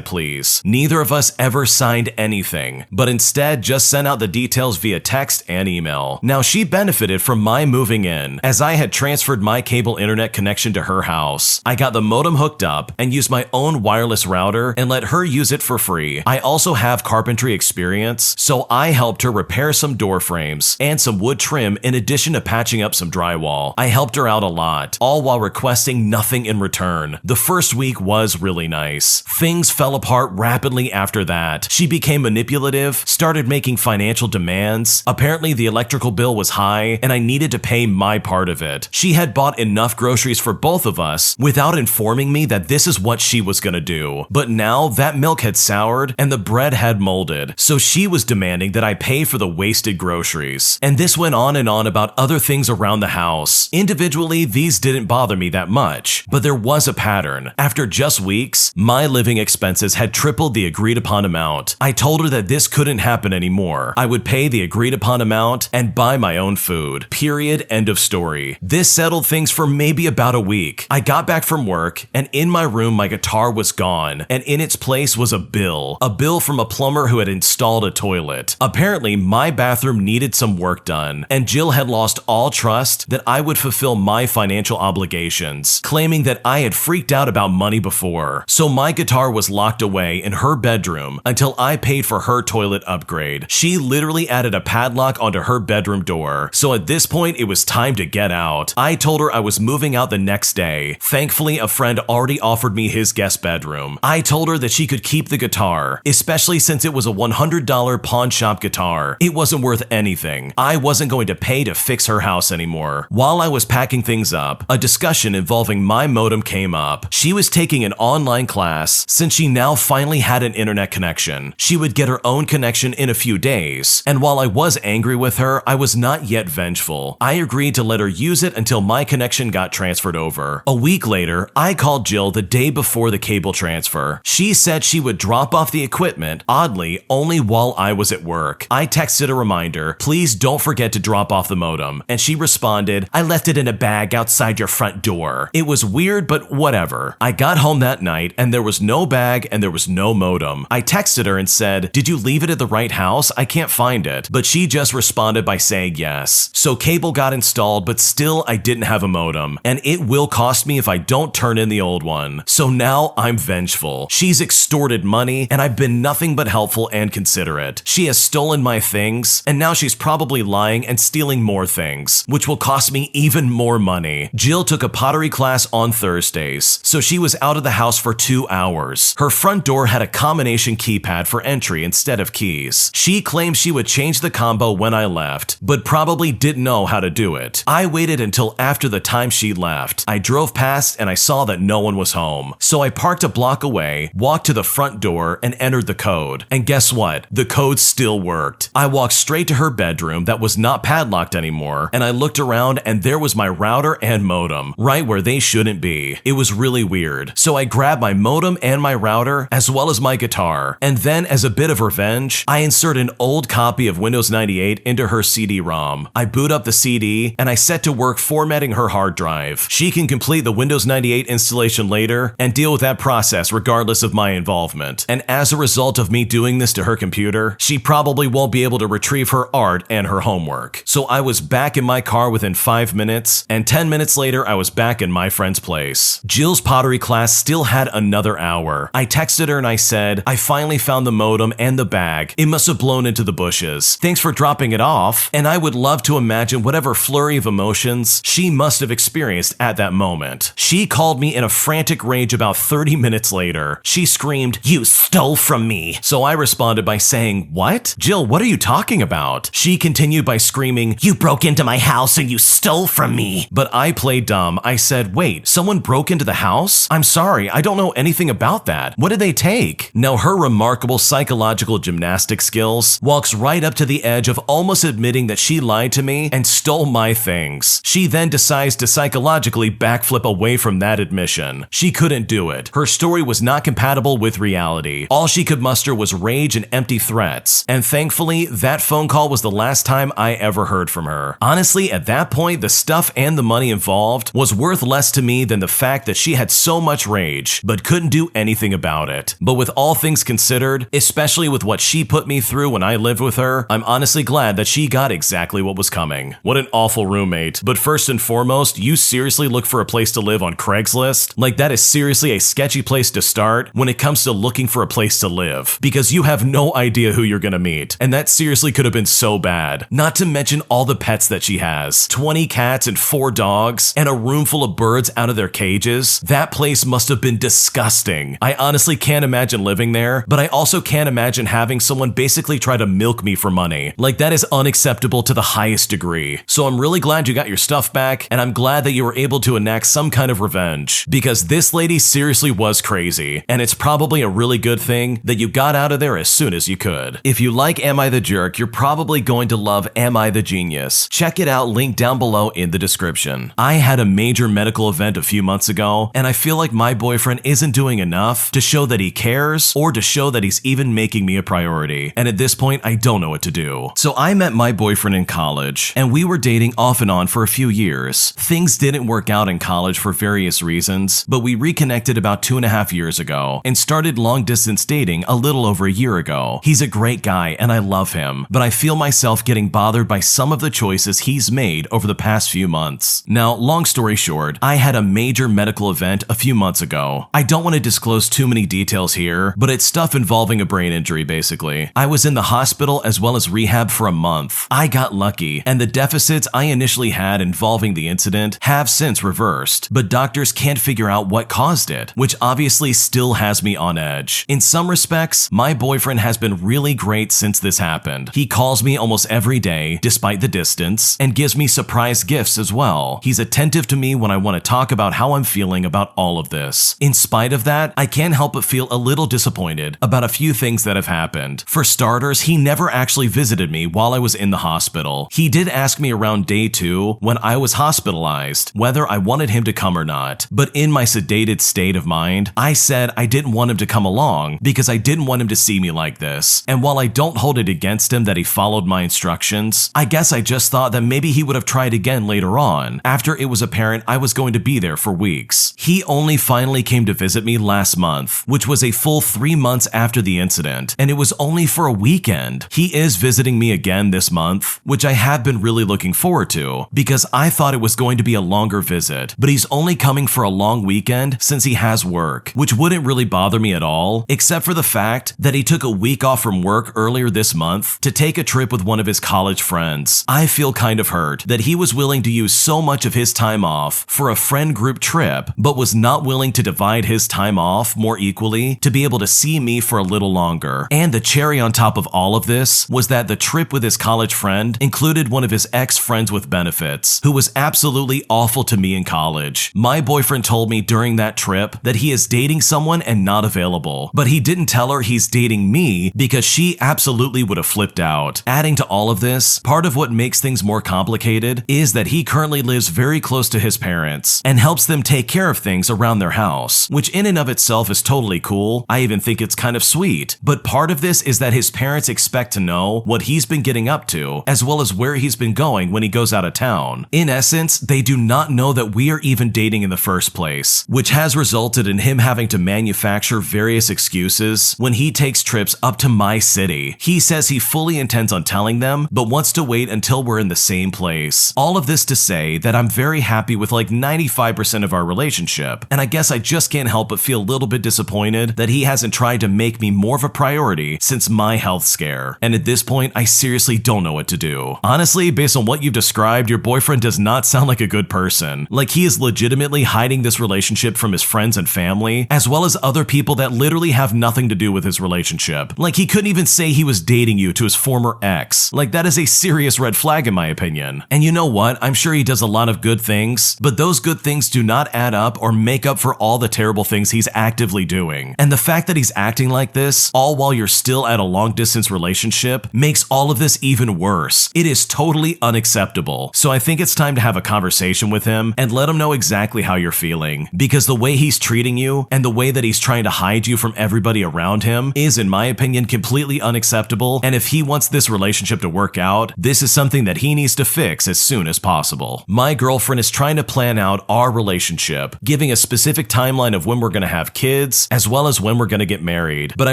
please. Neither of us ever signed anything, but instead just sent out the details via text and email. Now, she benefited from my moving in, as I had transferred my cable internet connection to her house. I got the modem hooked up and used my own wireless router and let her use it for free. I also have carpentry experience, so I helped her repair some door frames and some wood trim in addition to patching up some drywall. I helped her out a lot, all while requesting nothing in return. The first week was really nice. Things fell apart rapidly after that. She became manipulative, started making financial demands. Apparently the electrical bill was high and I needed to pay my part of it. She had bought enough groceries for both of us without informing me that this is what she was gonna do. But now that milk had soured and the bread had molded, so she was demanding that I pay for the wasted groceries. And this went on and on about other things around the house. Individually, these didn't bother me that much, but there was a pattern. After just weeks, my living expenses had tripled the agreed upon amount. I told her that this couldn't happen anymore. I would pay the agreed upon amount and buy my own food. Period. End of story. This settled things for maybe about a week. I got back from work, and in my room my guitar was gone, and in its place was a bill from a plumber who had installed a toilet. Apparently, my bathroom needed some work done, and Jill had lost all trust that I would fulfill my financial obligations, claiming that I had freaked out about money before. So my guitar was locked away in her bedroom until I paid for her toilet upgrade. She literally added a padlock onto her bedroom door, so at this point it was time to get out. I told her I was moving out the next day. Thankfully, a friend already offered me his guest bedroom. I told her that she could keep the guitar, especially since it was a $100 pawn shop guitar. It wasn't worth anything. I wasn't going to pay to fix her house anymore. While I was packing things up, a discussion involving my modem came up. She was taking an online class since she now finally had an internet connection. She would get her own connection in a few days, and while I was angry with her, I was not yet vengeful. I agreed to let her use it until my connection got transferred over. A week later, I called Jill the day before the cable transfer. She said she would drop off the equipment, oddly, only while I was at work. I texted a reminder, "Please don't forget to drop off the modem," and she responded, "I left it in a bag outside your front door." It was weird, but whatever. I got home that night and there was no bag and there was no modem. I texted her and said, "Did you leave it at the right house? I can't find it." But she just responded by saying yes. So cable got installed, but still I didn't have a modem, and it will cost me if I don't turn in the old one. So now I'm vengeful. She's extorted money and I've been nothing but helpful and considerate. She has stolen my things, and now she's probably lying and stealing more things, which will cost me even more money. Jill took a pottery class on Thursdays, so she was out of the house for 2 hours. Her front door had a combination keypad for entry instead of keys. She claimed she would change the combo when I left, but probably didn't know how to do it. I waited until after the time she left. I drove past and I saw that no one was home, so I parked a block away, walked to the front door, and entered the code. And guess what? The code still worked. I walked straight to her bedroom that was not padlocked anymore, and I looked around and there was my router and modem, right where they shouldn't be. It was really weird. So I grabbed my modem and my router, as well as my guitar, and then as a bit of revenge, I insert an old copy of Windows 98 into her CD-ROM. I boot up the CD, and I set to work formatting her hard drive. She can complete the Windows 98 installation later and deal with that process regardless of my involvement. And as a result of me doing this to her computer, she probably won't be able to retrieve her art and her homework. So I was back in my car within 5 minutes, and 10 minutes later I was back in my friend's place. Jill's pottery class still had another hour. I texted her and I said, "I finally found the modem and the bag. It must have blown into the bushes. Thanks for dropping it off." And I would love to imagine whatever flurry of emotions she must have experienced at that moment. She called me in a frantic rage about 30 minutes later. She screamed, "You stole from me." So I responded by saying, "What? Jill, what are you talking about?" She continued by screaming, "You broke into my house and you stole from me." But I played dumb. I said, "Wait, someone broke into the house? I'm sorry, I don't know anything about that. What did they take?" Now her remarkable psychological gymnastic skills walks right up to the edge of almost admitting that she lied to me and stole my things. She then decides to psychologically backflip away from that admission. She couldn't do it. Her story was not compatible with reality. All she could muster was rage and empty threats, and thankfully, that phone call was the last time I ever heard from her. Honestly, at that point, the stuff and the money involved was worth less to me than the fact that she had so much rage, but couldn't do anything about it. But with all things considered, especially with what she put me through when I lived with her, I'm honestly glad that she got exactly what was coming. What an awful roommate. But first and foremost, you seriously look for a place to live on Craigslist? Like, that is seriously a sketchy place to start when it comes to looking for a place to live, because you have no idea who you're gonna meet, and that seriously could have been so bad. Not to mention all the pets that she has. 20 cats and 4 dogs, and a room full of birds out of their cages. That place must have been disgusting. I honestly can't imagine living there, but I also can't imagine having someone basically try to milk me for money. Like, that is unacceptable to the highest degree. So I'm really glad you got your stuff back, and I'm glad that you were able to enact some kind of revenge, because this lady seriously was crazy, and it's probably a really good thing that you got out of there as soon as you could. If you like Am I the Jerk, you're probably going to love Am I the Genius. Check it out, link down below in the description. I had a major medical event a few months ago, and I feel like my boyfriend isn't doing enough to show that he cares or to show that he's even making me a priority. And at this point, I don't know what to do. So I met my boyfriend in college, and we were dating off and on for a few years. Things didn't work out in college for various reasons, but we reconnected about 2.5 years ago and started long distance dating a little over a year ago. He's a great guy and I love him, but I feel myself getting bothered by some of the choices he's made over the past few months. Now, long story short, I had a major medical event a few months ago. I don't want to disclose too many details here, but it's stuff involving a brain injury basically. I was in the hospital as well as rehab for a month. I got lucky, and the deficits I initially had involving the incident have since reversed, but doctors can't figure out what caused it, which obviously still has me on edge. In some respects, my boyfriend has been really great since this happened. He calls me almost every day, despite the distance, and gives me surprise gifts as well. He's attentive to me when I want to talk about how I'm feeling about all of this. In spite of that, I can't help but feel a little disappointed about a few things that have happened. For starters, he never actually visited me while I was in the hospital. He did ask me around day 2, when I was hospitalized, whether I wanted him to come or not, but in my sedated state of mind, I said I didn't want him to come along because I didn't want him to see me like this. And while I don't hold it against him that he followed my instructions, I guess I just thought that maybe he would have tried again later on, after it was apparent I was going to be there for weeks. He only finally came to visit me last month, which was a full 3 months after the incident, and it was only for a weekend. He is visiting me again this month, which I have been really looking forward to, because I thought it was going to be a longer visit, but he's only coming for a long weekend since he has work, which wouldn't really bother me at all, except for the fact that he took a week off from work earlier this month to take a trip with one of his college friends. I feel kind of hurt that he was willing to use so much of his time off for a friend group trip, but was not willing to divide his time off more equally to be able to see me for a little longer. And the cherry on top of all of this was that the trip with his college friend included one of his ex-friends with benefits, who was absolutely awful to me in college. My boyfriend told me during that trip that he is dating someone and not available, but he didn't tell her he's dating me because she absolutely would have flipped out. Adding to all of this, part of what makes things more complicated is that he currently lives very close to his parents and helps them take care of things around their house, which in and of itself is totally cool. I even think it's kind of sweet. But part of this is that his parents expect to know what he's been getting up to, as well as where he's been going when he goes out of town. In essence, they do not know that we are even dating in the first place, which has resulted in him having to manufacture various excuses when he takes trips up to my city. He says he fully intends on telling them, but wants to wait until we're in the same place. All of this to say that I'm very happy with like 95% of our relationship, and I guess I just can't help but feel a little bit disappointed that he hasn't tried to make me more of a priority since my health scare. And at this point, I seriously don't know what to do. Honestly, based on what you've described, your boyfriend does not sound like a good person. Like, he is legitimately hiding this relationship from his friends and family, as well as other people that literally have nothing to do with his relationship. Like, he couldn't even say he was dating you to his former ex. Like, that is a serious red flag in my opinion. And you know what? I'm sure he does a lot of good things, but those good things do not add up or make up for all the terrible things he's actively doing. And the fact that he's acting like this, all while you're still at a long distance relationship, makes all of this even worse. It is totally unacceptable. So I think it's time to have a conversation with him and let him know exactly how you're feeling, because the way he's treating you and the way that he's trying to hide you from everybody around him is, in my opinion, completely unacceptable. And if he wants this relationship to work out, this is something that he needs to fix as soon as possible. My girlfriend is trying to plan out our relationship, giving a specific timeline of when we're going to have kids, as well as when we're going to get get married, but I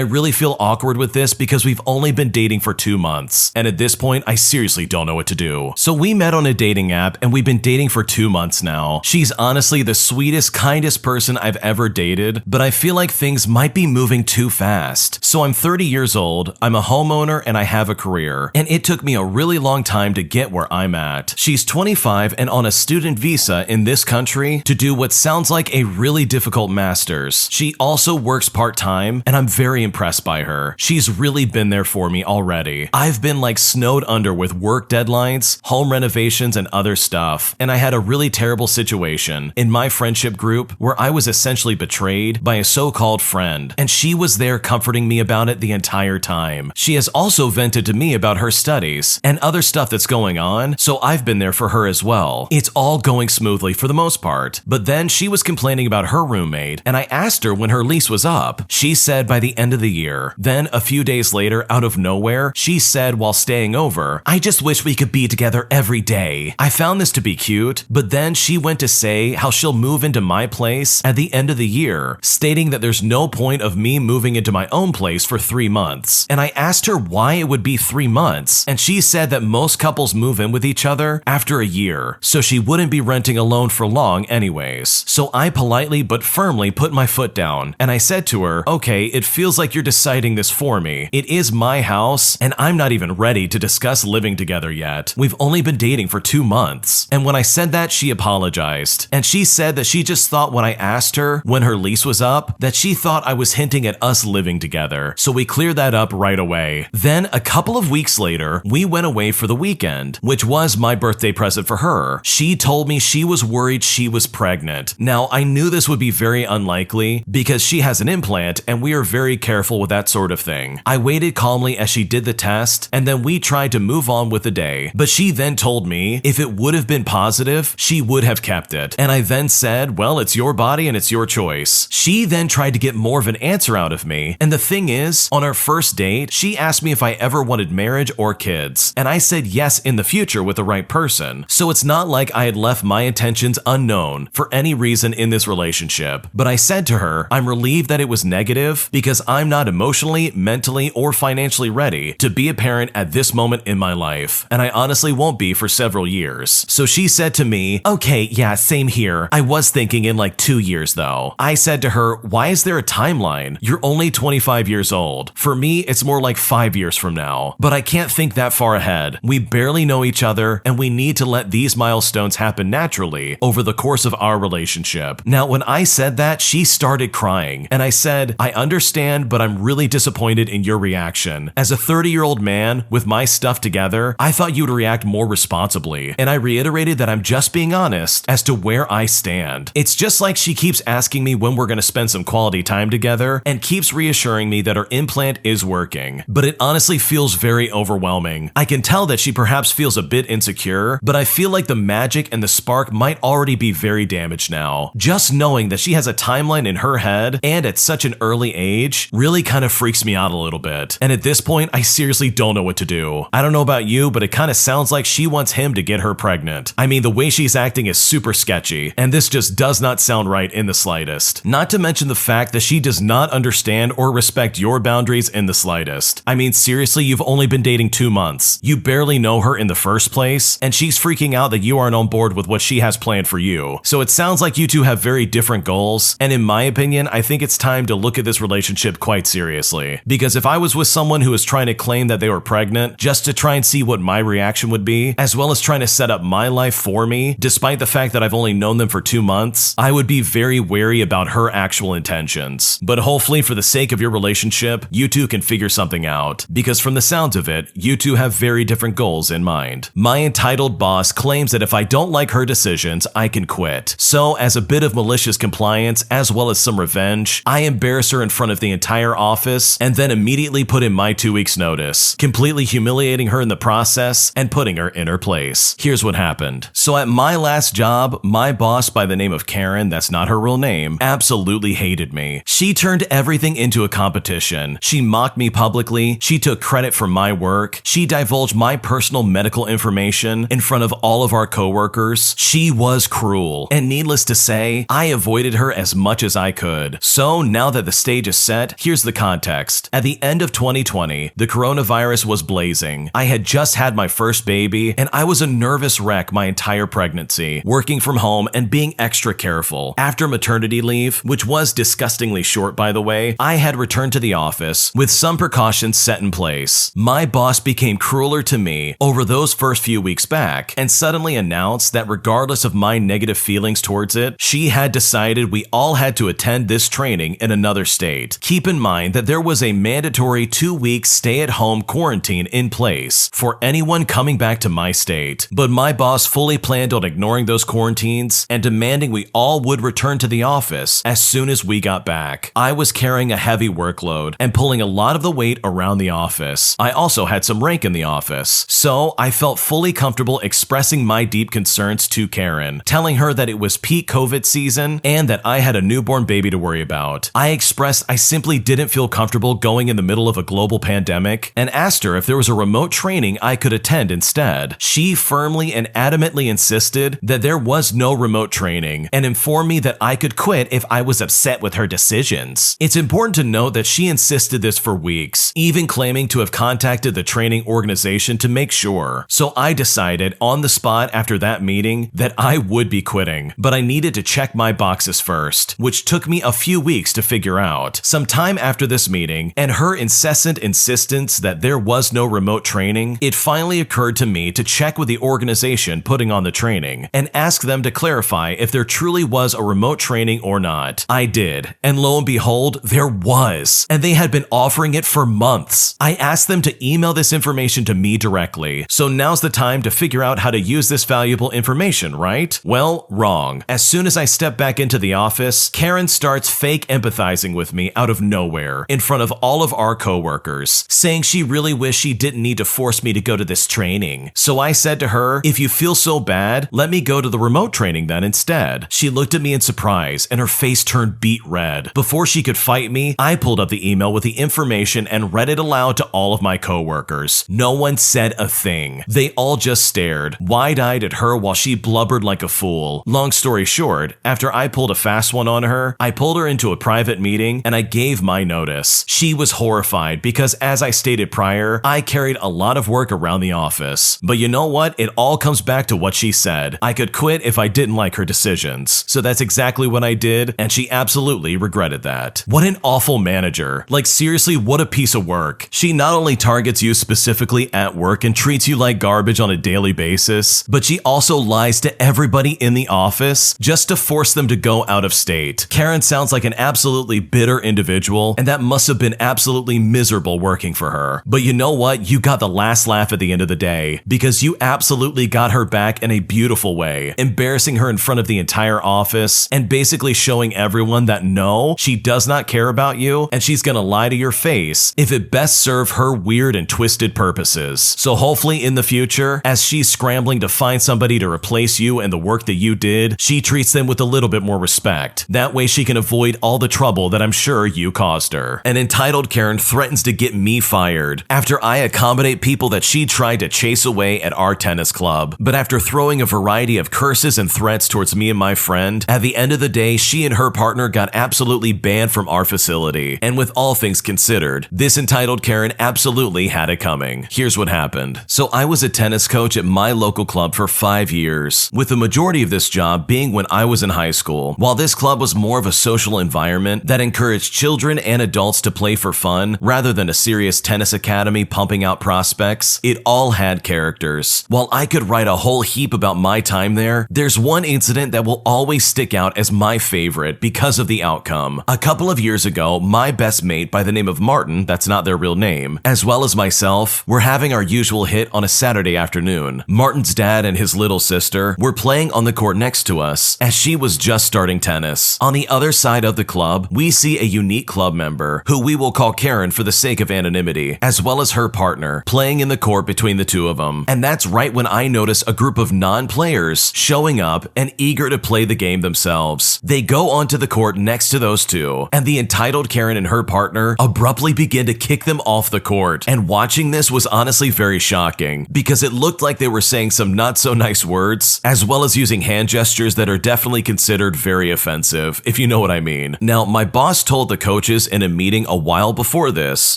really feel awkward with this because we've only been dating for 2 months, and at this point, I seriously don't know what to do. So we met on a dating app, and we've been dating for 2 months now. She's honestly the sweetest, kindest person I've ever dated, but I feel like things might be moving too fast. So I'm 30 years old, I'm a homeowner, and I have a career, and it took me a really long time to get where I'm at. She's 25 and on a student visa in this country to do what sounds like a really difficult master's. She also works part-time, and I'm very impressed by her. She's really been there for me already. I've been like snowed under with work deadlines, home renovations, and other stuff, and I had a really terrible situation in my friendship group where I was essentially betrayed by a so-called friend, and she was there comforting me about it the entire time. She has also vented to me about her studies and other stuff that's going on, so I've been there for her as well. It's all going smoothly for the most part, but then she was complaining about her roommate, and I asked her when her lease was up. She said by the end of the year. Then a few days later, out of nowhere, she said while staying over, "I just wish we could be together every day." I found this to be cute, but then she went to say how she'll move into my place at the end of the year, stating that there's no point of me moving into my own place for 3 months. And I asked her why it would be 3 months, and she said that most couples move in with each other after a year, so she wouldn't be renting alone for long anyways. So I politely but firmly put my foot down, and I said to her, "Okay, it feels like you're deciding this for me. It is my house, and I'm not even ready to discuss living together yet. We've only been dating for 2 months." And when I said that, she apologized, and she said that she just thought when I asked her when her lease was up, that she thought I was hinting at us living together, so we cleared that up right away. Then a couple of weeks later, we went away for the weekend, which was my birthday present for her. She told me she was worried she was pregnant. Now, I knew this would be very unlikely because she has an implant and we are very careful with that sort of thing. I waited calmly as she did the test, and then we tried to move on with the day, but she then told me if it would have been positive, she would have kept it. And I then said, "Well, it's your body and it's your choice." She then tried to get more of an answer out of me, and the thing is, on our first date, she asked me if I ever wanted marriage or kids, and I said yes in the future with the right person. So it's not like I had left my intentions unknown for any reason in this relationship. But I said to her, I'm relieved that it was negative because I'm not emotionally, mentally, or financially ready to be a parent at this moment in my life, and I honestly won't be for several years. So she said to me, "Okay, yeah, same here. I was thinking in like 2 years though." I said to her, "Why is there a timeline? You're only 25 years old. For me, it's more like 5 years from now. But I can't think that far ahead. We barely know each other, and we need to let these milestones happen naturally over the course of our relationship." Now, when I said that, she started crying, and I said, "I understand, but I'm really disappointed in your reaction. As a 30-year-old man with my stuff together, I thought you'd react more responsibly." And I reiterated that I'm just being honest as to where I stand. It's just like she keeps asking me when we're going to spend some quality time together and keeps reassuring me that her implant is working. But it honestly feels very overwhelming. I can tell that she perhaps feels a bit insecure, but I feel like the magic and the spark might already be very damaged now. Just knowing that she has a timeline in her head and at such an early age really kind of freaks me out a little bit. And at this point, I seriously don't know what to do. I don't know about you, but it kind of sounds like she wants him to get her pregnant. I mean, the way she's acting is super sketchy, and this just does not sound right in the slightest. Not to mention the fact that she does not understand or respect your boundaries in the slightest. I mean, seriously, you've only been dating 2 months. You barely know her in the first place, and she's freaking out that you aren't on board with what she has planned for you. So it sounds like you two have very different goals, and in my opinion, I think it's time to look at this relationship quite seriously. Because if I was with someone who was trying to claim that they were pregnant just to try and see what my reaction would be, as well as trying to set up my life for me, despite the fact that I've only known them for 2 months, I would be very wary about her actual intentions. But hopefully, for the sake of your relationship, you two can figure something out. Because from the sounds of it, you two have very different goals in mind. My entitled boss claims that if I don't like her decisions, I can quit. So, as a bit of malicious compliance, as well as some revenge, I embarrass her in front of the entire office and then immediately put in my 2 weeks notice, completely humiliating her in the process and putting her in her place. Here's what happened. So at my last job, my boss by the name of Karen, that's not her real name, absolutely hated me. She turned everything into a competition. She mocked me publicly, she took credit for my work, she divulged my personal medical information in front of all of our coworkers. She was cruel, and needless to say, I avoided her as much as I could. So now that the state stage is set, here's the context. At the end of 2020, the coronavirus was blazing. I had just had my first baby, and I was a nervous wreck my entire pregnancy, working from home and being extra careful. After maternity leave, which was disgustingly short by the way, I had returned to the office with some precautions set in place. My boss became crueler to me over those first few weeks back and suddenly announced that regardless of my negative feelings towards it, she had decided we all had to attend this training in another state. Keep in mind that there was a mandatory 2-week stay-at-home quarantine in place for anyone coming back to my state, but my boss fully planned on ignoring those quarantines and demanding we all would return to the office as soon as we got back. I was carrying a heavy workload and pulling a lot of the weight around the office. I also had some rank in the office, so I felt fully comfortable expressing my deep concerns to Karen, telling her that it was peak COVID season and that I had a newborn baby to worry about. I expressed I simply didn't feel comfortable going in the middle of a global pandemic and asked her if there was a remote training I could attend instead. She firmly and adamantly insisted that there was no remote training and informed me that I could quit if I was upset with her decisions. It's important to note that she insisted this for weeks, even claiming to have contacted the training organization to make sure. So I decided on the spot after that meeting that I would be quitting, but I needed to check my boxes first, which took me a few weeks to figure out. Some time after this meeting and her incessant insistence that there was no remote training, it finally occurred to me to check with the organization putting on the training and ask them to clarify if there truly was a remote training or not. I did, and lo and behold, there was, and they had been offering it for months. I asked them to email this information to me directly, so now's the time to figure out how to use this valuable information, right? Well, wrong. As soon as I step back into the office, Karen starts fake empathizing with me out of nowhere in front of all of our coworkers, saying she really wished she didn't need to force me to go to this training. So I said to her, if you feel so bad, let me go to the remote training then instead. She looked at me in surprise and her face turned beet red. Before she could fight me, I pulled up the email with the information and read it aloud to all of my coworkers. No one said a thing. They all just stared, wide-eyed at her while she blubbered like a fool. Long story short, after I pulled a fast one on her, I pulled her into a private meeting and I gave my notice. She was horrified because, as I stated prior, I carried a lot of work around the office. But you know what? It all comes back to what she said. I could quit if I didn't like her decisions. So that's exactly what I did, and she absolutely regretted that. What an awful manager. Like seriously, what a piece of work. She not only targets you specifically at work and treats you like garbage on a daily basis, but she also lies to everybody in the office just to force them to go out of state. Karen sounds like an absolutely bitter individual, and that must have been absolutely miserable working for her. But you know what? You got the last laugh at the end of the day, because you absolutely got her back in a beautiful way, embarrassing her in front of the entire office and basically showing everyone that no, she does not care about you and she's gonna lie to your face if it best serve her weird and twisted purposes. So hopefully in the future, as she's scrambling to find somebody to replace you and the work that you did, she treats them with a little bit more respect. That way she can avoid all the trouble that I'm sure you caused her. An entitled Karen threatens to get me fired after I accommodate people that she tried to chase away at our tennis club. But after throwing a variety of curses and threats towards me and my friend, at the end of the day, she and her partner got absolutely banned from our facility. And with all things considered, this entitled Karen absolutely had it coming. Here's what happened. So I was a tennis coach at my local club for 5 years, with the majority of this job being when I was in high school. While this club was more of a social environment that encouraged children and adults to play for fun rather than a serious tennis academy pumping out prospects, it all had characters. While I could write a whole heap about my time there, there's one incident that will always stick out as my favorite because of the outcome. A couple of years ago, my best mate by the name of Martin, that's not their real name, as well as myself, were having our usual hit on a Saturday afternoon. Martin's dad and his little sister were playing on the court next to us as she was just starting tennis. On the other side of the club, we see a unique club member, who we will call Karen for the sake of anonymity, as well as her partner, playing in the court between the two of them. And that's right when I notice a group of non-players showing up and eager to play the game themselves. They go onto the court next to those two, and the entitled Karen and her partner abruptly begin to kick them off the court. And watching this was honestly very shocking, because it looked like they were saying some not so nice words, as well as using hand gestures that are definitely considered very offensive, if you know what I mean. Now, my boss boss told the coaches in a meeting a while before this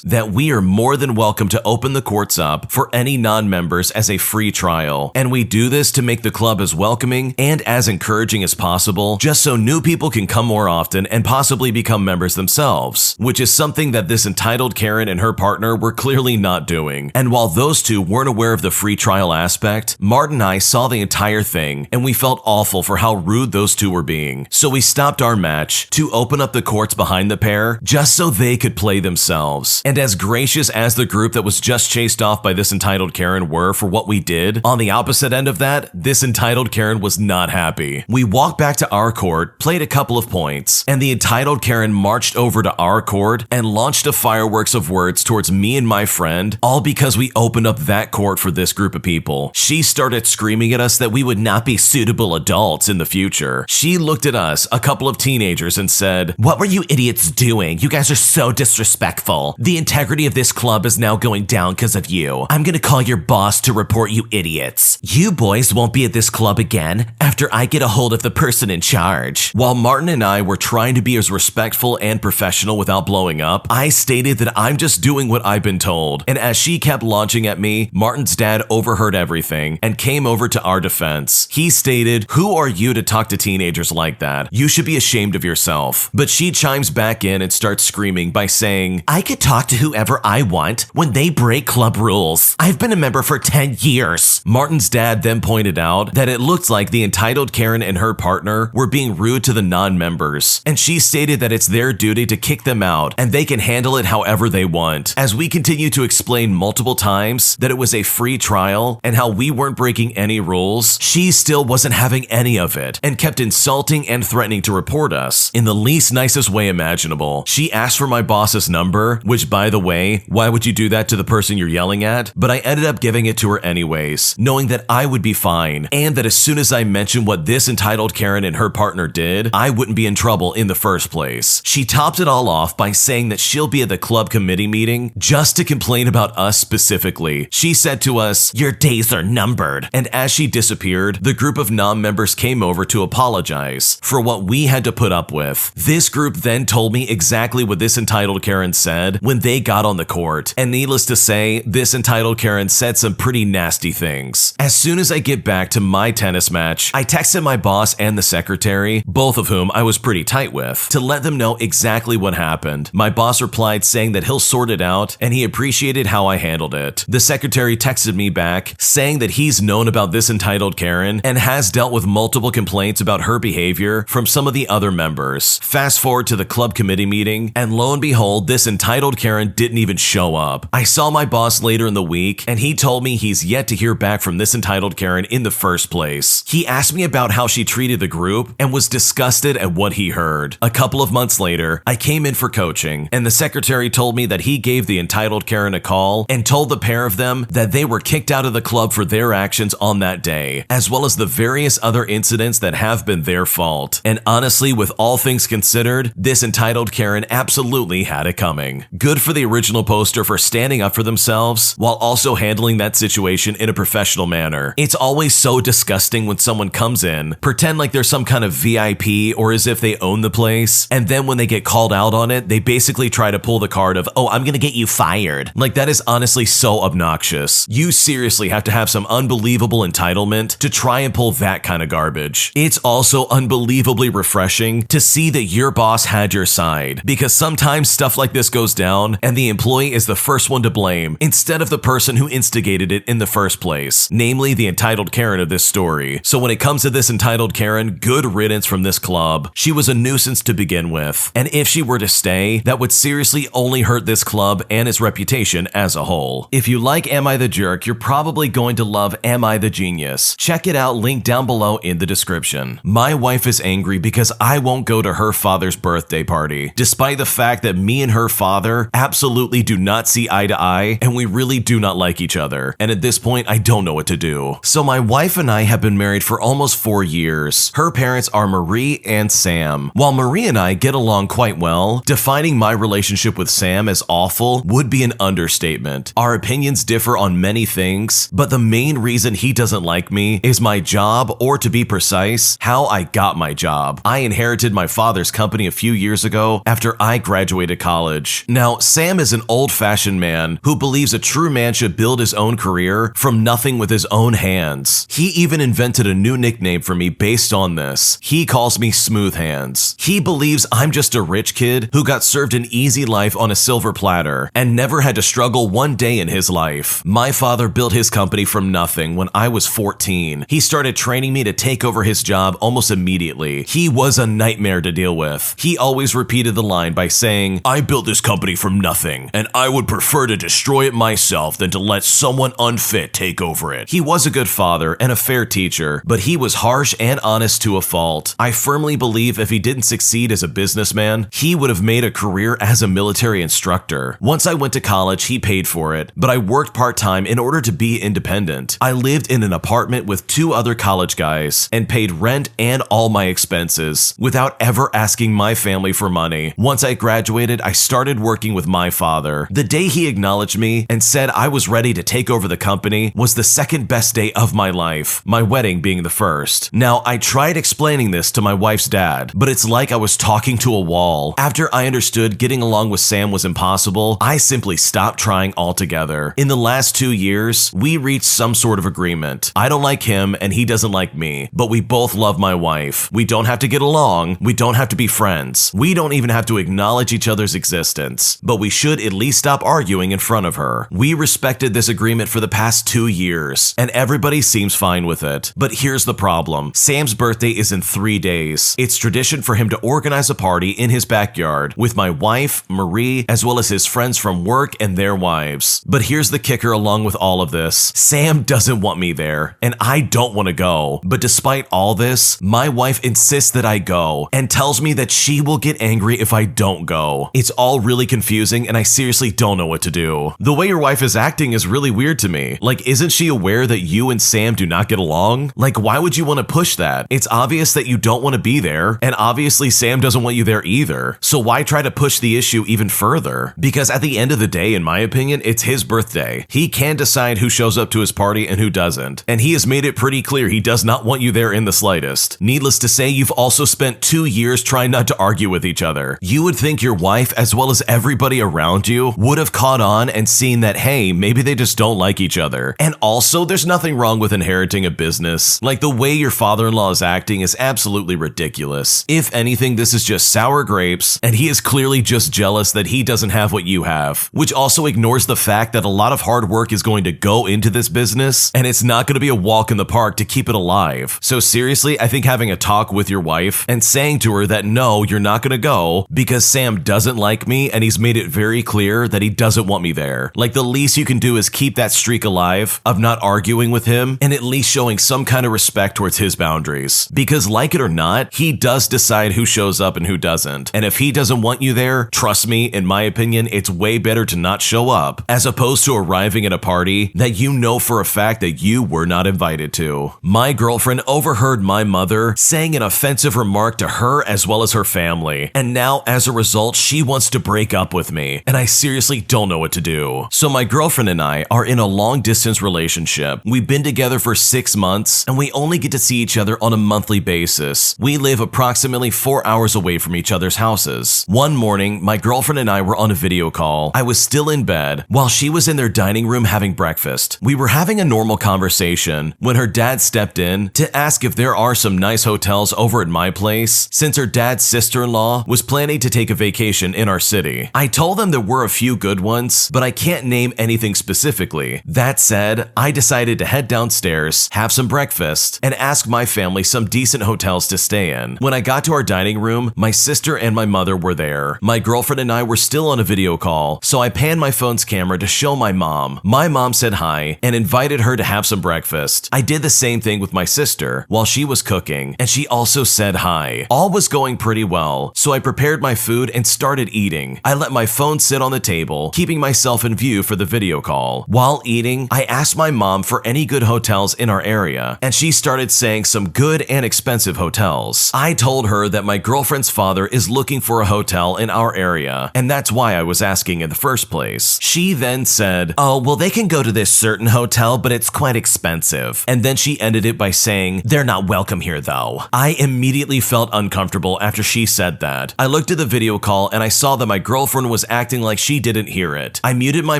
that we are more than welcome to open the courts up for any non-members as a free trial, and we do this to make the club as welcoming and as encouraging as possible, just so new people can come more often and possibly become members themselves, which is something that this entitled Karen and her partner were clearly not doing. And while those two weren't aware of the free trial aspect, Martin and I saw the entire thing, and we felt awful for how rude those two were being. So we stopped our match to open up the courts behind the pair just so they could play themselves. And as gracious as the group that was just chased off by this entitled Karen were for what we did, on the opposite end of that, this entitled Karen was not happy. We walked back to our court, played a couple of points, and the entitled Karen marched over to our court and launched a fireworks of words towards me and my friend, all because we opened up that court for this group of people. She started screaming at us that we would not be suitable adults in the future. She looked at us, a couple of teenagers, and said, "What were you idiots doing? You guys are so disrespectful. The integrity of this club is now going down because of you. I'm gonna call your boss to report you idiots. You boys won't be at this club again after I get a hold of the person in charge." While Martin and I were trying to be as respectful and professional without blowing up, I stated that I'm just doing what I've been told. And as she kept launching at me, Martin's dad overheard everything and came over to our defense. He stated, "Who are you to talk to teenagers like that? You should be ashamed of yourself." But she chimes back in and starts screaming by saying, "I could talk to whoever I want when they break club rules. I've been a member for 10 years. Martin's dad then pointed out that it looked like the entitled Karen and her partner were being rude to the non-members, and she stated that it's their duty to kick them out and they can handle it however they want. As we continue to explain multiple times that it was a free trial and how we weren't breaking any rules, she still wasn't having any of it and kept insulting and threatening to report us in the least nicest way imaginable. She asked for my boss's number, which, by the way, why would you do that to the person you're yelling at? But I ended up giving it to her anyways, knowing that I would be fine and that as soon as I mentioned what this entitled Karen and her partner did, I wouldn't be in trouble in the first place. She topped it all off by saying that she'll be at the club committee meeting just to complain about us specifically. She said to us, "Your days are numbered." And as she disappeared, the group of non-members came over to apologize for what we had to put up with. This group then told me exactly what this entitled Karen said when they got on the court. And needless to say, this entitled Karen said some pretty nasty things. As soon as I get back to my tennis match, I texted my boss and the secretary, both of whom I was pretty tight with, to let them know exactly what happened. My boss replied saying that he'll sort it out and he appreciated how I handled it. The secretary texted me back saying that he's known about this entitled Karen and has dealt with multiple complaints about her behavior from some of the other members. Fast forward to the club committee meeting, and lo and behold, this entitled Karen didn't even show up. I saw my boss later in the week and he told me he's yet to hear back from this entitled Karen in the first place. He asked me about how she treated the group and was disgusted at what he heard. A couple of months later, I came in for coaching and the secretary told me that he gave the entitled Karen a call and told the pair of them that they were kicked out of the club for their actions on that day, as well as the various other incidents that have been their fault. And honestly, with all things considered, this entitled Karen absolutely had it coming. Good for the original poster for standing up for themselves while also handling that situation in a professional manner. It's always so disgusting when someone comes in, pretend like they're some kind of VIP or as if they own the place, and then when they get called out on it, they basically try to pull the card of, "Oh, I'm gonna get you fired." Like, that is honestly so obnoxious. You seriously have to have some unbelievable entitlement to try and pull that kind of garbage. It's also unbelievably refreshing to see that your boss had your side, because sometimes stuff like this goes down and the employee is the first one to blame instead of the person who instigated it in the first place, namely the entitled Karen of this story. So when it comes to this entitled Karen, good riddance from this club. She was a nuisance to begin with, and if she were to stay, that would seriously only hurt this club and its reputation as a whole. If you like Am I the Jerk, you're probably going to love Am I the Genius. Check it out, link down below in the description. My wife is angry because I won't go to her father's birthday party, despite the fact that me and her father absolutely do not see eye to eye and we really do not like each other. And at this point, I don't know what to do. So my wife and I have been married for almost 4 years. Her parents are Marie and Sam. While Marie and I get along quite well, defining my relationship with Sam as awful would be an understatement. Our opinions differ on many things, but the main reason he doesn't like me is my job, or to be precise, how I got my job. I inherited my father's company a few years ago after I graduated college. Now, Sam is an old-fashioned man who believes a true man should build his own career from nothing with his own hands. He even invented a new nickname for me based on this. He calls me Smooth Hands. He believes I'm just a rich kid who got served an easy life on a silver platter and never had to struggle one day in his life. My father built his company from nothing when I was 14. He started training me to take over his job almost immediately. He was a nightmare to deal with. He always repeated the line by saying, "I built this company from nothing, and I would prefer to destroy it myself than to let someone unfit take over it." He was a good father and a fair teacher, but he was harsh and honest to a fault. I firmly believe if he didn't succeed as a businessman, he would have made a career as a military instructor. Once I went to college, he paid for it, but I worked part-time in order to be independent. I lived in an apartment with 2 other college guys and paid rent and all my expenses without ever asking my family for money. Once I graduated, I started working with my father. The day he acknowledged me and said I was ready to take over the company was the second best day of my life, my wedding being the first. Now, I tried explaining this to my wife's dad, but it's like I was talking to a wall. After I understood getting along with Sam was impossible, I simply stopped trying altogether. In the last 2 years, we reached some sort of agreement. I don't like him and he doesn't like me, but we both love my wife. We don't have to get along. We don't have to be friends. We don't even have to acknowledge each other's existence, but we should at least stop arguing in front of her. We respected this agreement for the past 2 years, and everybody seems fine with it. But here's the problem. Sam's birthday is in 3 days. It's tradition for him to organize a party in his backyard with my wife, Marie, as well as his friends from work and their wives. But here's the kicker along with all of this. Sam doesn't want me there, and I don't want to go. But despite all this, my wife insists that I go and tells me that she will get angry if I don't go. It's all really confusing, and I seriously don't know what to do. The way your wife is acting is really weird to me. Like, isn't she aware that you and Sam do not get along? Like, why would you want to push that? It's obvious that you don't want to be there, and obviously Sam doesn't want you there either. So why try to push the issue even further? Because at the end of the day, in my opinion, it's his birthday. He can decide who shows up to his party and who doesn't. And he has made it pretty clear he does not want you there in the slightest. Needless to say, you've also spent 2 years trying not to argue with each other. You would think your wife, as well as everybody around you, would have caught on and seen that, hey, maybe they just don't like each other. And also, there's nothing wrong with inheriting a business. Like, the way your father-in-law is acting is absolutely ridiculous. If anything, this is just sour grapes, and he is clearly just jealous that he doesn't have what you have, which also ignores the fact that a lot of hard work is going to go into this business, and it's not going to be a walk in the park to keep it alive. So seriously, I think having a talk with your wife and saying to her that no, you're not going to go because Sam doesn't like me and he's made it very clear that he doesn't want me there. Like, the least you can do is keep that streak alive of not arguing with him and at least showing some kind of respect towards his boundaries. Because like it or not, he does decide who shows up and who doesn't. And if he doesn't want you there, trust me, in my opinion, it's way better to not show up as opposed to arriving at a party that you know for a fact that you were not invited to. My girlfriend overheard my mother saying an offensive remark to her as well as her family, and now as a result, she wants to break up with me, and I seriously don't know what to do. So my girlfriend and I are in a long-distance relationship. We've been together for 6 months, and we only get to see each other on a monthly basis. We live approximately 4 hours away from each other's houses. One morning, my girlfriend and I were on a video call. I was still in bed while she was in their dining room having breakfast. We were having a normal conversation when her dad stepped in to ask if there are some nice hotels over at my place, since her dad's sister-in-law was planning to take a vacation in our city. I told them there were a few good ones, but I can't name anything specifically. That said, I decided to head downstairs, have some breakfast, and ask my family some decent hotels to stay in. When I got to our dining room, my sister and my mother were there. My girlfriend and I were still on a video call, so I panned my phone's camera to show my mom. My mom said hi and invited her to have some breakfast. I did the same thing with my sister while she was cooking, and she also said hi. All was going pretty well, so I prepared my food and started eating. I let my phone sit on the table, keeping myself in view for the video call. While eating, I asked my mom for any good hotels in our area, and she started saying some good and expensive hotels. I told her that my girlfriend's father is looking for a hotel in our area, and that's why I was asking in the first place. She then said, "Oh, well, they can go to this certain hotel, but it's quite expensive." And then she ended it by saying, "They're not welcome here though." I immediately felt uncomfortable after she said said that. I looked at the video call and I saw that my girlfriend was acting like she didn't hear it. I muted my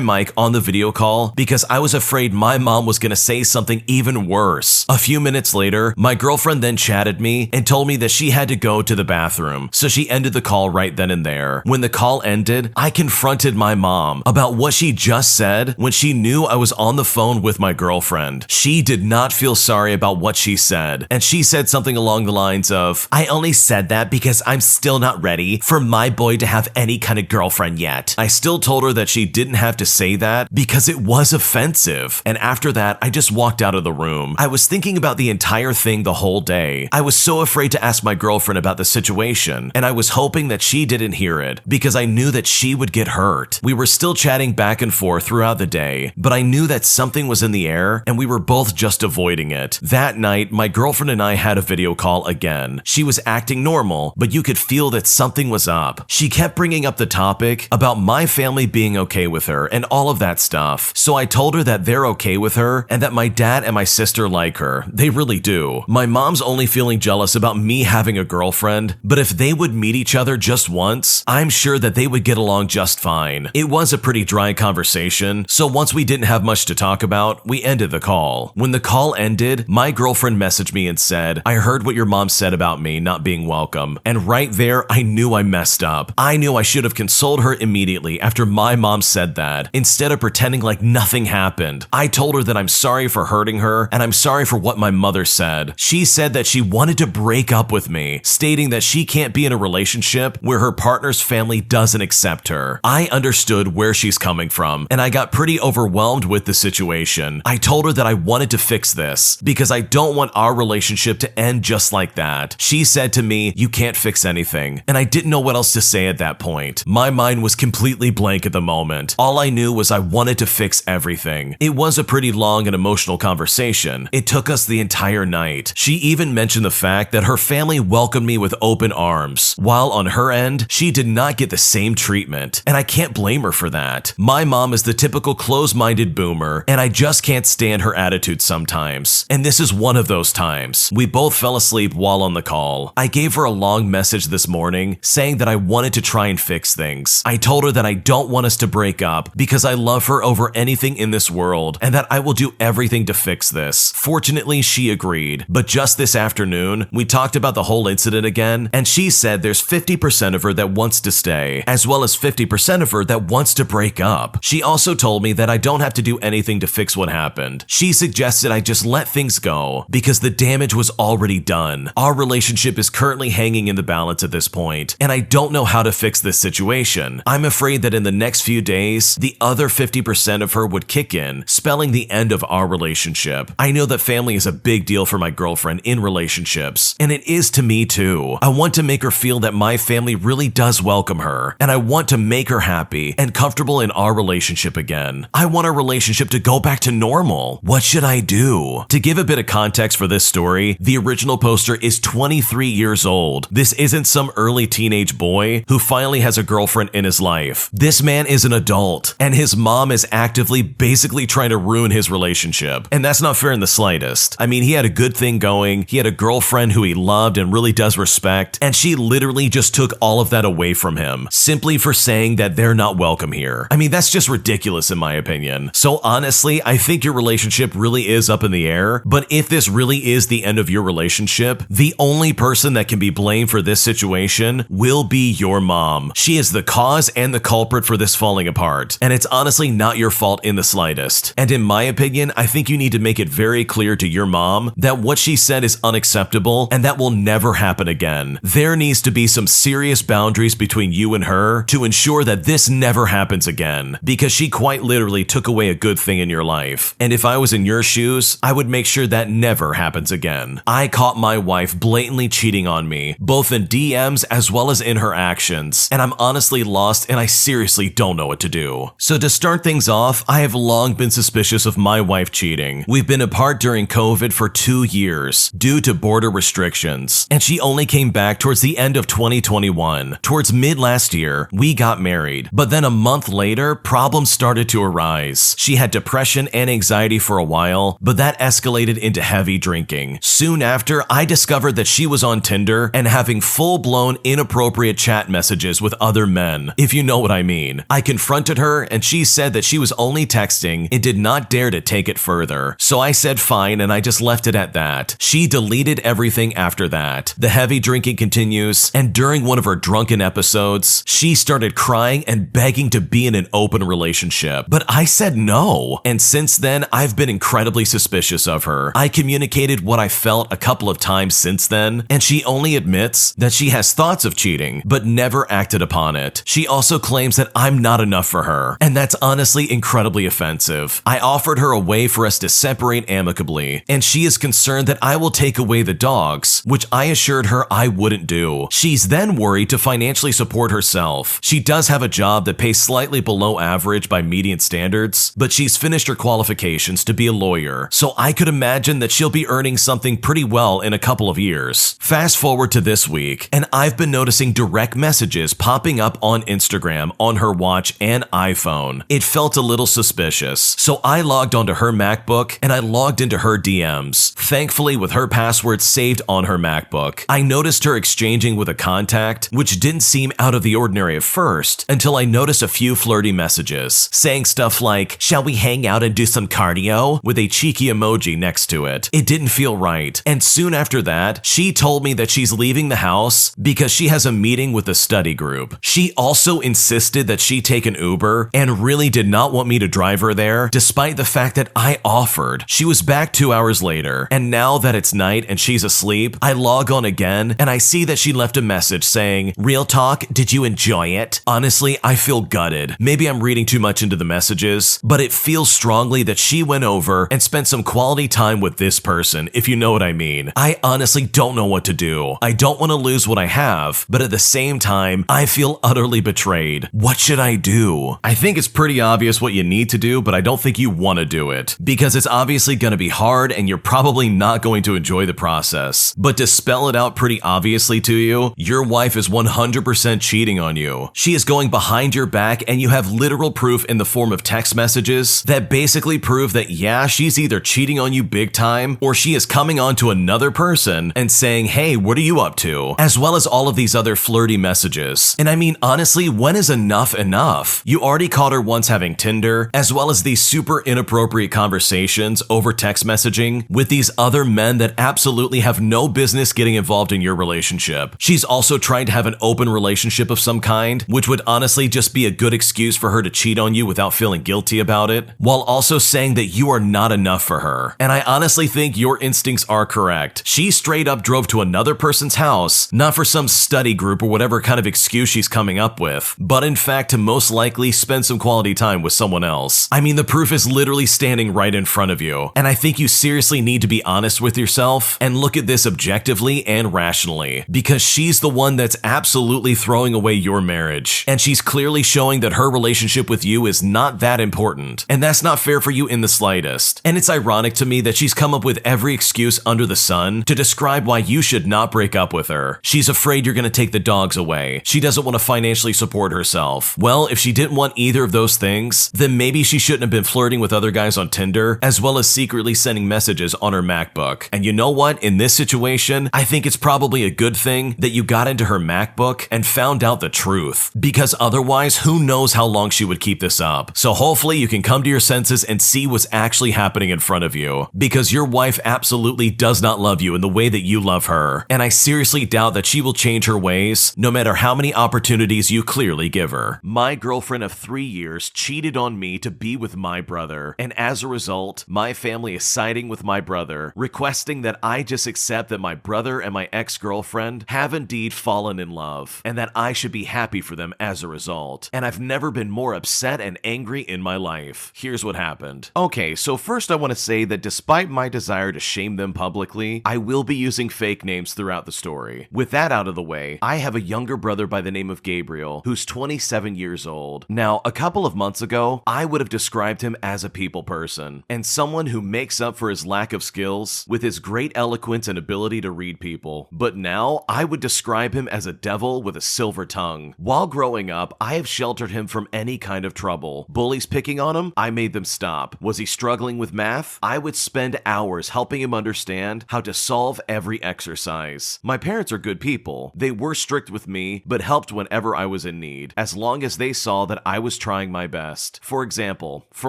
mic on the video call because I was afraid my mom was gonna say something even worse. A few minutes later, my girlfriend then chatted me and told me that she had to go to the bathroom, so she ended the call right then and there. When the call ended, I confronted my mom about what she just said when she knew I was on the phone with my girlfriend. She did not feel sorry about what she said, and she said something along the lines of, "I only said that because I'm still not ready for my boy to have any kind of girlfriend yet." I still told her that she didn't have to say that because it was offensive, and after that, I just walked out of the room. I was thinking about the entire thing the whole day. I was so afraid to ask my girlfriend about the situation, and I was hoping that she didn't hear it because I knew that she would get hurt. We were still chatting back and forth throughout the day, but I knew that something was in the air and we were both just avoiding it. That night, my girlfriend and I had a video call again. She was acting normal, but you could feel that something was up. She kept bringing up the topic about my family being okay with her and all of that stuff. So I told her that they're okay with her and that my dad and my sister like her. They really do. My mom's only feeling jealous about me having a girlfriend, but if they would meet each other just once, I'm sure that they would get along just fine. It was a pretty dry conversation, so once we didn't have much to talk about, we ended the call. When the call ended, my girlfriend messaged me and said, "I heard what your mom said about me not being welcome." And right there, I knew I messed up. I knew I should have consoled her immediately after my mom said that, instead of pretending like nothing happened. I told her that I'm sorry for hurting her and I'm sorry for what my mother said. She said that she wanted to break up with me, stating that she can't be in a relationship where her partner's family doesn't accept her. I understood where she's coming from, and I got pretty overwhelmed with the situation. I told her that I wanted to fix this because I don't want our relationship to end just like that. She said to me, "You can't fix anything," and I didn't know what else to say at that point. My mind was completely blank at the moment. All I knew was I wanted to fix everything. It was a pretty long and emotional conversation. It took us the entire night. She even mentioned the fact that her family welcomed me with open arms, while on her end, she did not get the same treatment, and I can't blame her for that. My mom is the typical close-minded boomer, and I just can't stand her attitude sometimes, and this is one of those times. We both fell asleep while on the call. I gave her a long message this morning saying that I wanted to try and fix things. I told her that I don't want us to break up because I love her over anything in this world, and that I will do everything to fix this. Fortunately, she agreed, but just this afternoon, we talked about the whole incident again, and she said there's 50% of her that wants to stay, as well as 50% of her that wants to break up. She also told me that I don't have to do anything to fix what happened. She suggested I just let things go because the damage was already done. Our relationship is currently hanging in the balance at this point, and I don't know how to fix this situation. I'm afraid that in the next few days, the other 50% of her would kick in, spelling the end of our relationship. I know that family is a big deal for my girlfriend in relationships, and it is to me too. I want to make her feel that my family really does welcome her, and I want to make her happy and comfortable in our relationship again. I want our relationship to go back to normal. What should I do? To give a bit of context for this story, the original poster is 23 years old. This isn't some early teenage boy who finally has a girlfriend in his life. This man is an adult, and his mom is actively basically trying to ruin his relationship. And that's not fair in the slightest. I mean, he had a good thing going, he had a girlfriend who he loved and really does respect, and she literally just took all of that away from him, simply for saying that they're not welcome here. I mean, that's just ridiculous in my opinion. So honestly, I think your relationship really is up in the air, but if this really is the end of your relationship, the only person that can be blamed for this situation will be your mom. She is the cause and the culprit for this falling apart, and it's honestly not your fault in the slightest. And in my opinion, I think you need to make it very clear to your mom that what she said is unacceptable and that will never happen again. There needs to be some serious boundaries between you and her to ensure that this never happens again, because she quite literally took away a good thing in your life. And if I was in your shoes, I would make sure that never happens again. I caught my wife blatantly cheating on me, both in DMs as well as in her actions, and I'm honestly lost and I seriously don't know what to do. So to start things off, I have long been suspicious of my wife cheating. We've been apart during COVID for 2 years due to border restrictions, and she only came back towards the end of 2021. Towards mid last year, we got married, but then a month later, problems started to arise. She had depression and anxiety for a while, but that escalated into heavy drinking. Soon after, I discovered that she was on Tinder and having full-blown full-blown inappropriate chat messages with other men, if you know what I mean. I confronted her and she said that she was only texting and did not dare to take it further. So I said fine and I just left it at that. She deleted everything after that. The heavy drinking continues, and during one of her drunken episodes, she started crying and begging to be in an open relationship. But I said no. And since then, I've been incredibly suspicious of her. I communicated what I felt a couple of times since then, and she only admits that she has thoughts of cheating, but never acted upon it. She also claims that I'm not enough for her, and that's honestly incredibly offensive. I offered her a way for us to separate amicably, and she is concerned that I will take away the dogs, which I assured her I wouldn't do. She's then worried to financially support herself. She does have a job that pays slightly below average by median standards, but she's finished her qualifications to be a lawyer, so I could imagine that she'll be earning something pretty well in a couple of years. Fast forward to this week, and I've been noticing direct messages popping up on Instagram on her watch and iPhone. It felt a little suspicious, so I logged onto her MacBook and I logged into her DMs. Thankfully, with her password saved on her MacBook, I noticed her exchanging with a contact, which didn't seem out of the ordinary at first, until I noticed a few flirty messages, saying stuff like, "Shall we hang out and do some cardio?" with a cheeky emoji next to it. It didn't feel right, and soon after that, she told me that she's leaving the house because she has a meeting with the study group. She also insisted that she take an Uber and really did not want me to drive her there, despite the fact that I offered. She was back 2 hours later, and now that it's night and she's asleep, I log on again and I see that she left a message saying, "Real talk, did you enjoy it?" Honestly, I feel gutted. Maybe I'm reading too much into the messages, but it feels strongly that she went over and spent some quality time with this person, if you know what I mean. I honestly don't know what to do. I don't want to lose what I have, but at the same time, I feel utterly betrayed. What should I do? I think it's pretty obvious what you need to do, but I don't think you want to do it, because it's obviously going to be hard and you're probably not going to enjoy the process. But to spell it out pretty obviously to you, your wife is 100% cheating on you. She is going behind your back, and you have literal proof in the form of text messages that basically prove that yeah, she's either cheating on you big time, or she is coming on to another person and saying, "Hey, what are you up to?" As well as all of these other flirty messages. And I mean, honestly, when is enough enough? You already caught her once having Tinder, as well as these super inappropriate conversations over text messaging with these other men that absolutely have no business getting involved in your relationship. She's also trying to have an open relationship of some kind, which would honestly just be a good excuse for her to cheat on you without feeling guilty about it, while also saying that you are not enough for her. And I honestly think your instincts are correct. She straight up drove to another person's house, not for some study group or whatever kind of excuse she's coming up with, but in fact to most likely spend some quality time with someone else. I mean, the proof is literally standing right in front of you, and I think you seriously need to be honest with yourself and look at this objectively and rationally, because she's the one that's absolutely throwing away your marriage, and she's clearly showing that her relationship with you is not that important, and that's not fair for you in the slightest. And it's ironic to me that she's come up with every excuse under the sun to describe why you should not break up with her. She's afraid you're going to take the dogs away. She doesn't want to financially support herself. Well, if she didn't want either of those things, then maybe she shouldn't have been flirting with other guys on Tinder, as well as secretly sending messages on her MacBook. And you know what? In this situation, I think it's probably a good thing that you got into her MacBook and found out the truth, because otherwise, who knows how long she would keep this up. So hopefully you can come to your senses and see what's actually happening in front of you, because your wife absolutely does not love you in the way that you love her. And I seriously doubt that she will change her ways, no matter how many opportunities you clearly give her. My girlfriend of 3 years cheated on me to be with my brother, and as a result, my family is siding with my brother, requesting that I just accept that my brother and my ex-girlfriend have indeed fallen in love, and that I should be happy for them as a result. And I've never been more upset and angry in my life. Here's what happened. Okay, so first I want to say that despite my desire to shame them publicly, I will be using fake names throughout the story. With that out of the way, I have a younger brother by the name of Gabriel, who's 27 years old. Now, a couple of months ago, I would have described him as a people person, and someone who makes up for his lack of skills with his great eloquence and ability to read people. But now, I would describe him as a devil with a silver tongue. While growing up, I have sheltered him from any kind of trouble. Bullies picking on him, I made them stop. Was he struggling with math? I would spend hours helping him understand how to solve every exercise. My parents are good people, people. They were strict with me, but helped whenever I was in need, as long as they saw that I was trying my best. For example, for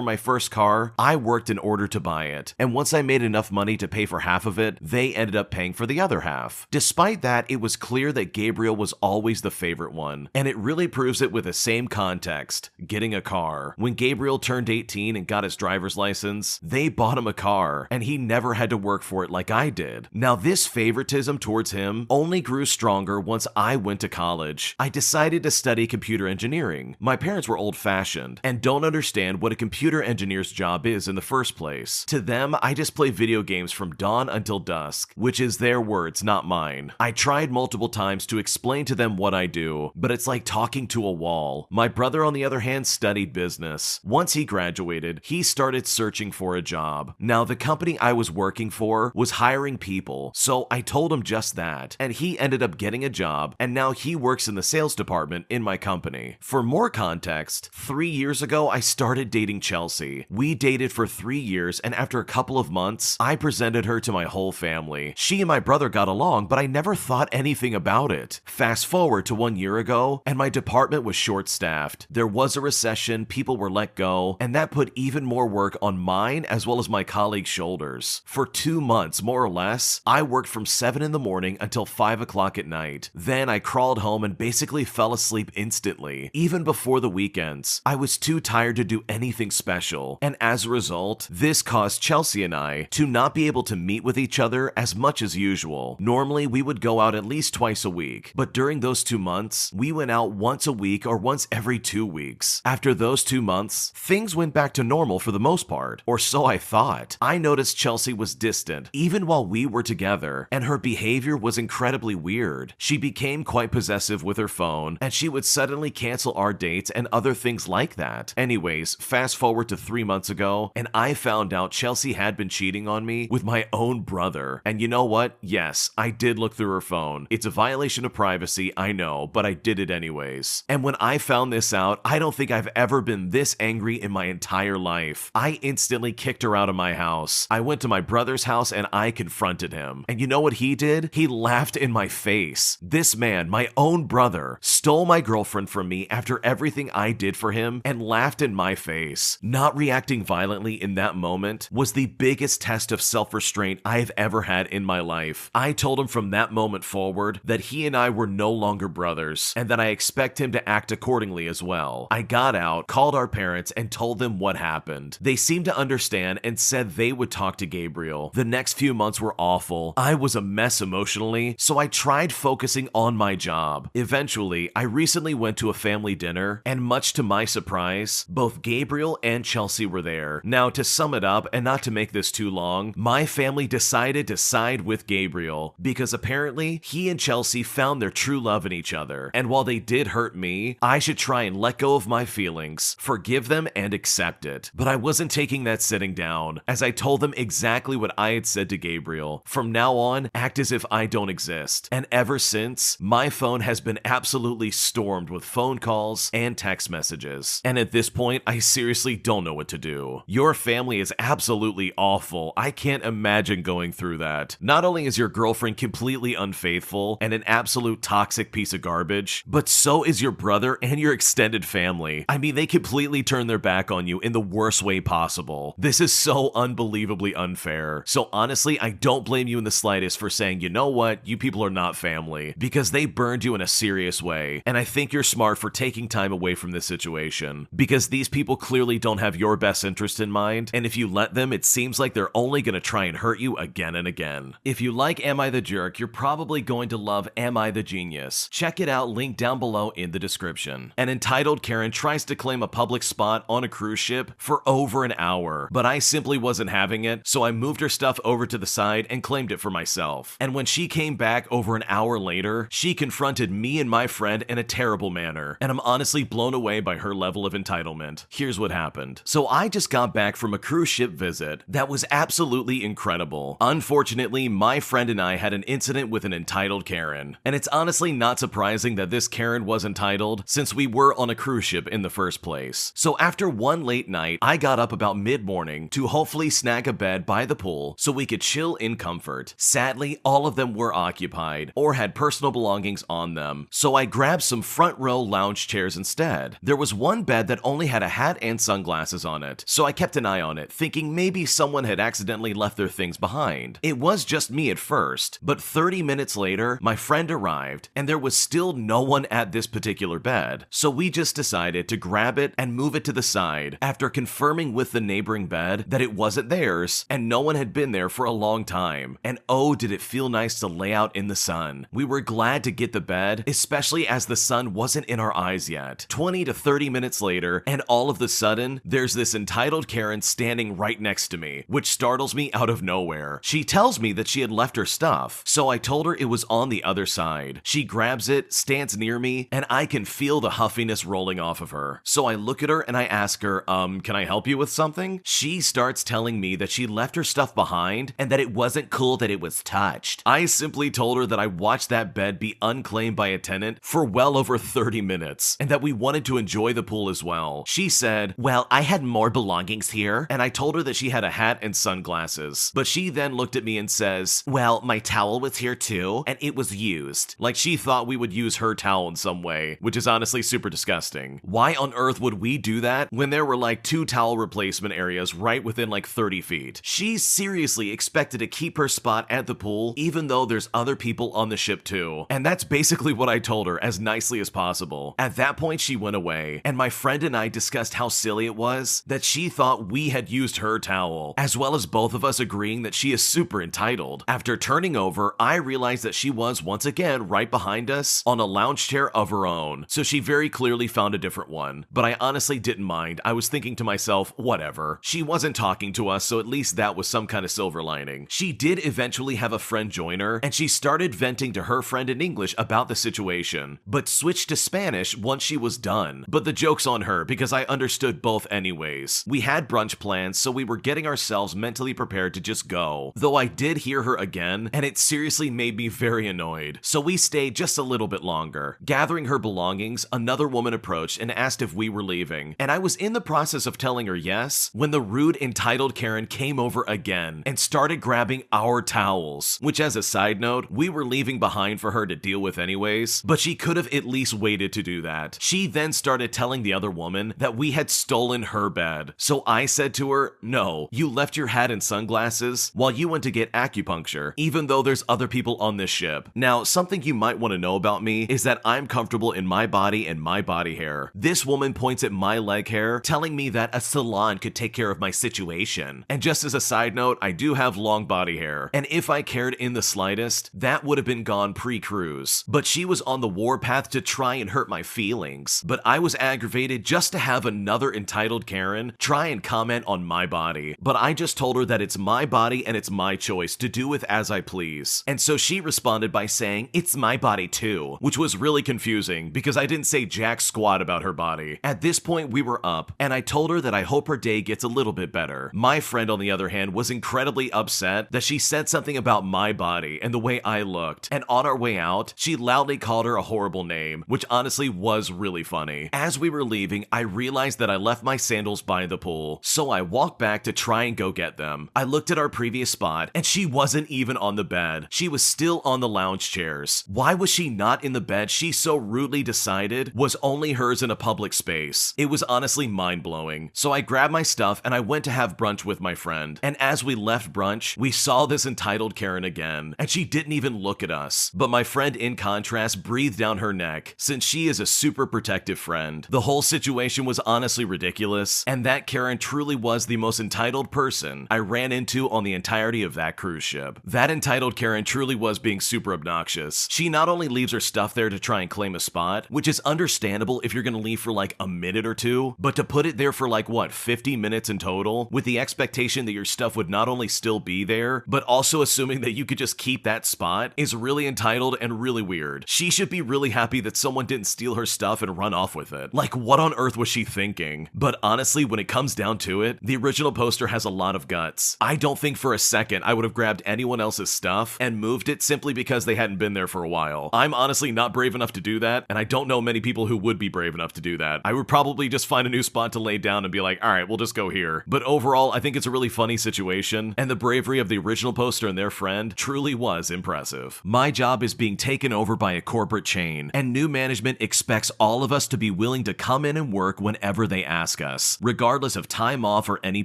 my first car, I worked in order to buy it, and once I made enough money to pay for half of it, they ended up paying for the other half. Despite that, it was clear that Gabriel was always the favorite one, and it really proves it with the same context, getting a car. When Gabriel turned 18 and got his driver's license, they bought him a car, and he never had to work for it like I did. Now, this favoritism towards him only grew stronger once I went to college. I decided to study computer engineering. My parents were old-fashioned and don't understand what a computer engineer's job is in the first place. To them, I just play video games from dawn until dusk, which is their words, not mine. I tried multiple times to explain to them what I do, but it's like talking to a wall. My brother, on the other hand, studied business. Once he graduated, he started searching for a job. Now, the company I was working for was hiring people, so I told him just that, and he ended up getting a job, and now he works in the sales department in my company. For more context, 3 years ago, I started dating Chelsea. We dated for 3 years, and after a couple of months, I presented her to my whole family. She and my brother got along, but I never thought anything about it. Fast forward to 1 year ago, and my department was short-staffed. There was a recession, people were let go, and that put even more work on mine as well as my colleagues' shoulders. For 2 months, more or less, I worked from 7 in the morning until 5 o'clock at night. Then I crawled home and basically fell asleep instantly. Even before the weekends, I was too tired to do anything special, and as a result, this caused Chelsea and I to not be able to meet with each other as much as usual. Normally, we would go out at least twice a week, but during those 2 months, we went out once a week or once every 2 weeks. After those 2 months, things went back to normal for the most part, or so I thought. I noticed Chelsea was distant, even while we were together, and her behavior was incredibly weird. She became quite possessive with her phone, and she would suddenly cancel our dates and other things like that. Anyways, fast forward to 3 months ago, and I found out Chelsea had been cheating on me with my own brother. And you know what? Yes, I did look through her phone. It's a violation of privacy, I know, but I did it anyways. And when I found this out, I don't think I've ever been this angry in my entire life. I instantly kicked her out of my house. I went to my brother's house and I confronted him. And you know what he did? He laughed in my face. This man, my own brother, stole my girlfriend from me after everything I did for him and laughed in my face. Not reacting violently in that moment was the biggest test of self-restraint I've ever had in my life. I told him from that moment forward that he and I were no longer brothers and that I expect him to act accordingly as well. I got out, called our parents, and told them what happened. They seemed to understand and said they would talk to Gabriel. The next few months were awful. I was a mess emotionally, so I tried focusing on my job. Eventually, I recently went to a family dinner, and much to my surprise, both Gabriel and Chelsea were there. Now, to sum it up, and not to make this too long, my family decided to side with Gabriel because apparently he and Chelsea found their true love in each other. And while they did hurt me, I should try and let go of my feelings, forgive them, and accept it. But I wasn't taking that sitting down, as I told them exactly what I had said to Gabriel. From now on, act as if I don't exist. And ever since, my phone has been absolutely stormed with phone calls and text messages. And at this point, I seriously don't know what to do. Your family is absolutely awful. I can't imagine going through that. Not only is your girlfriend completely unfaithful and an absolute toxic piece of garbage, but so is your brother and your extended family. I mean, they completely turned their back on you in the worst way possible. This is so unbelievably unfair. So honestly, I don't blame you in the slightest for saying, you know what, you people are not family, because they burned you in a serious way. And I think you're smart for taking time away from this situation, because these people clearly don't have your best interest in mind, and if you let them, it seems like they're only gonna try and hurt you again and again. If you like Am I the Jerk, you're probably going to love Am I the Genius. Check it out, link down below in the description. An entitled Karen tries to claim a public spot on a cruise ship for over an hour, but I simply wasn't having it, so I moved her stuff over to the side and claimed it for myself. And when she came back over an hour later, she confronted me and my friend in a terrible manner, and I'm honestly blown away by her level of entitlement. Here's what happened. So I just got back from a cruise ship visit that was absolutely incredible. Unfortunately, my friend and I had an incident with an entitled Karen, and it's honestly not surprising that this Karen was entitled since we were on a cruise ship in the first place. So after one late night, I got up about mid-morning to hopefully snag a bed by the pool so we could chill in comfort. Sadly, all of them were occupied, or had personal belongings on them, so I grabbed some front row lounge chairs instead. There was one bed that only had a hat and sunglasses on it, so I kept an eye on it, thinking maybe someone had accidentally left their things behind. It was just me at first, but 30 minutes later, my friend arrived, and there was still no one at this particular bed, so we just decided to grab it and move it to the side after confirming with the neighboring bed that it wasn't theirs and no one had been there for a long time. And oh, did it feel nice to lay out in the sun. We were glad to get the bed, especially as the sun wasn't in our eyes yet. 20 to 30 minutes later, and all of a sudden, there's this entitled Karen standing right next to me, which startles me out of nowhere. She tells me that she had left her stuff, so I told her it was on the other side. She grabs it, stands near me, and I can feel the huffiness rolling off of her. So I look at her and I ask her, can I help you with something? She starts telling me that she left her stuff behind and that it wasn't cool that it was touched. I simply told her that I watched that bed be unclaimed by a tenant for well over 30 minutes and that we wanted to enjoy the pool as well. She said, well, I had more belongings here, and I told her that she had a hat and sunglasses. But she then looked at me and says, well, my towel was here too, and it was used. Like she thought we would use her towel in some way, which is honestly super disgusting. Why on earth would we do that when there were like 2 towel replacement areas right within like 30 feet? She seriously expected to keep her spot at the pool even though there's other people on the ship too. And that's basically what I told her as nicely as possible. At that point, she went away, and my friend and I discussed how silly it was that she thought we had used her towel, as well as both of us agreeing that she is super entitled. After turning over, I realized that she was once again right behind us on a lounge chair of her own, so she very clearly found a different one. But I honestly didn't mind. I was thinking to myself, whatever. She wasn't talking to us, so at least that was some kind of silver lining. She did eventually have a friend join her, and she started venting to her friend in English about the situation, but switched to Spanish once she was done. But the joke's on her because I understood both anyways. We had brunch plans, so we were getting ourselves mentally prepared to just go. Though I did hear her again, and it seriously made me very annoyed. So we stayed just a little bit longer. Gathering her belongings, another woman approached and asked if we were leaving, and I was in the process of telling her yes when the rude entitled Karen came over again and started grabbing our towels, which as a side note, we were leaving behind for her to deal with anyways, but she could have at least waited to do that. She then started telling the other woman that we had stolen her bed. So I said to her, no, you left your hat and sunglasses while you went to get acupuncture, even though there's other people on this ship. Now, something you might want to know about me is that I'm comfortable in my body and my body hair. This woman points at my leg hair, telling me that a salon could take care of my situation. And just as a side note, I do have long body hair, and if I cared in the slightest, that would have been gone pre-cruise. But she was on the warpath to try and hurt my feelings. But I was aggravated just to have another entitled Karen try and comment on my body. But I just told her that it's my body and it's my choice to do with as I please. And so she responded by saying, it's my body too, which was really confusing because I didn't say jack squat about her body. At this point, we were up, and I told her that I hope her day gets a little bit better. My friend, on the other hand, was incredibly upset that she said something about my body and the way I looked, and on our way out, she loudly called her a horrible name, which honestly was really funny. As we were leaving, I realized that I left my sandals by the pool, so I walked back to try and go get them. I looked at our previous spot, and she wasn't even on the bed. She was still on the lounge chairs. Why was she not in the bed she so rudely decided was only hers in a public space? It was honestly mind-blowing. So I grabbed my stuff and I went to have brunch with my friend. And as we left brunch, we saw this entitled Karen again, and she didn't even look at us. But my friend, in contrast, breathed down her neck, since she is a super protective friend. The whole situation was honestly ridiculous, and that Karen truly was the most entitled person I ran into on the entirety of that cruise ship. That entitled Karen truly was being super obnoxious. She not only leaves her stuff there to try and claim a spot, which is understandable if you're gonna leave for like a minute or two, but to put it there for like what, 50 minutes in total, with the expectation that your stuff would not only still be there, but also assuming that you could just keep that spot, is really entitled and really weird. She should be really happy that someone didn't steal her stuff and run off with it. Like, what on earth was she thinking? But honestly, when it comes down to it, the original poster has a lot of guts. I don't think for a second I would have grabbed anyone else's stuff and moved it simply because they hadn't been there for a while. I'm honestly not brave enough to do that, and I don't know many people who would be brave enough to do that. I would probably just find a new spot to lay down and be like, all right, we'll just go here. But overall, I think it's a really funny situation, and the bravery of the original poster and their friend truly was impressive. live. My job is being taken over by a corporate chain, and new management expects all of us to be willing to come in and work whenever they ask us, regardless of time off or any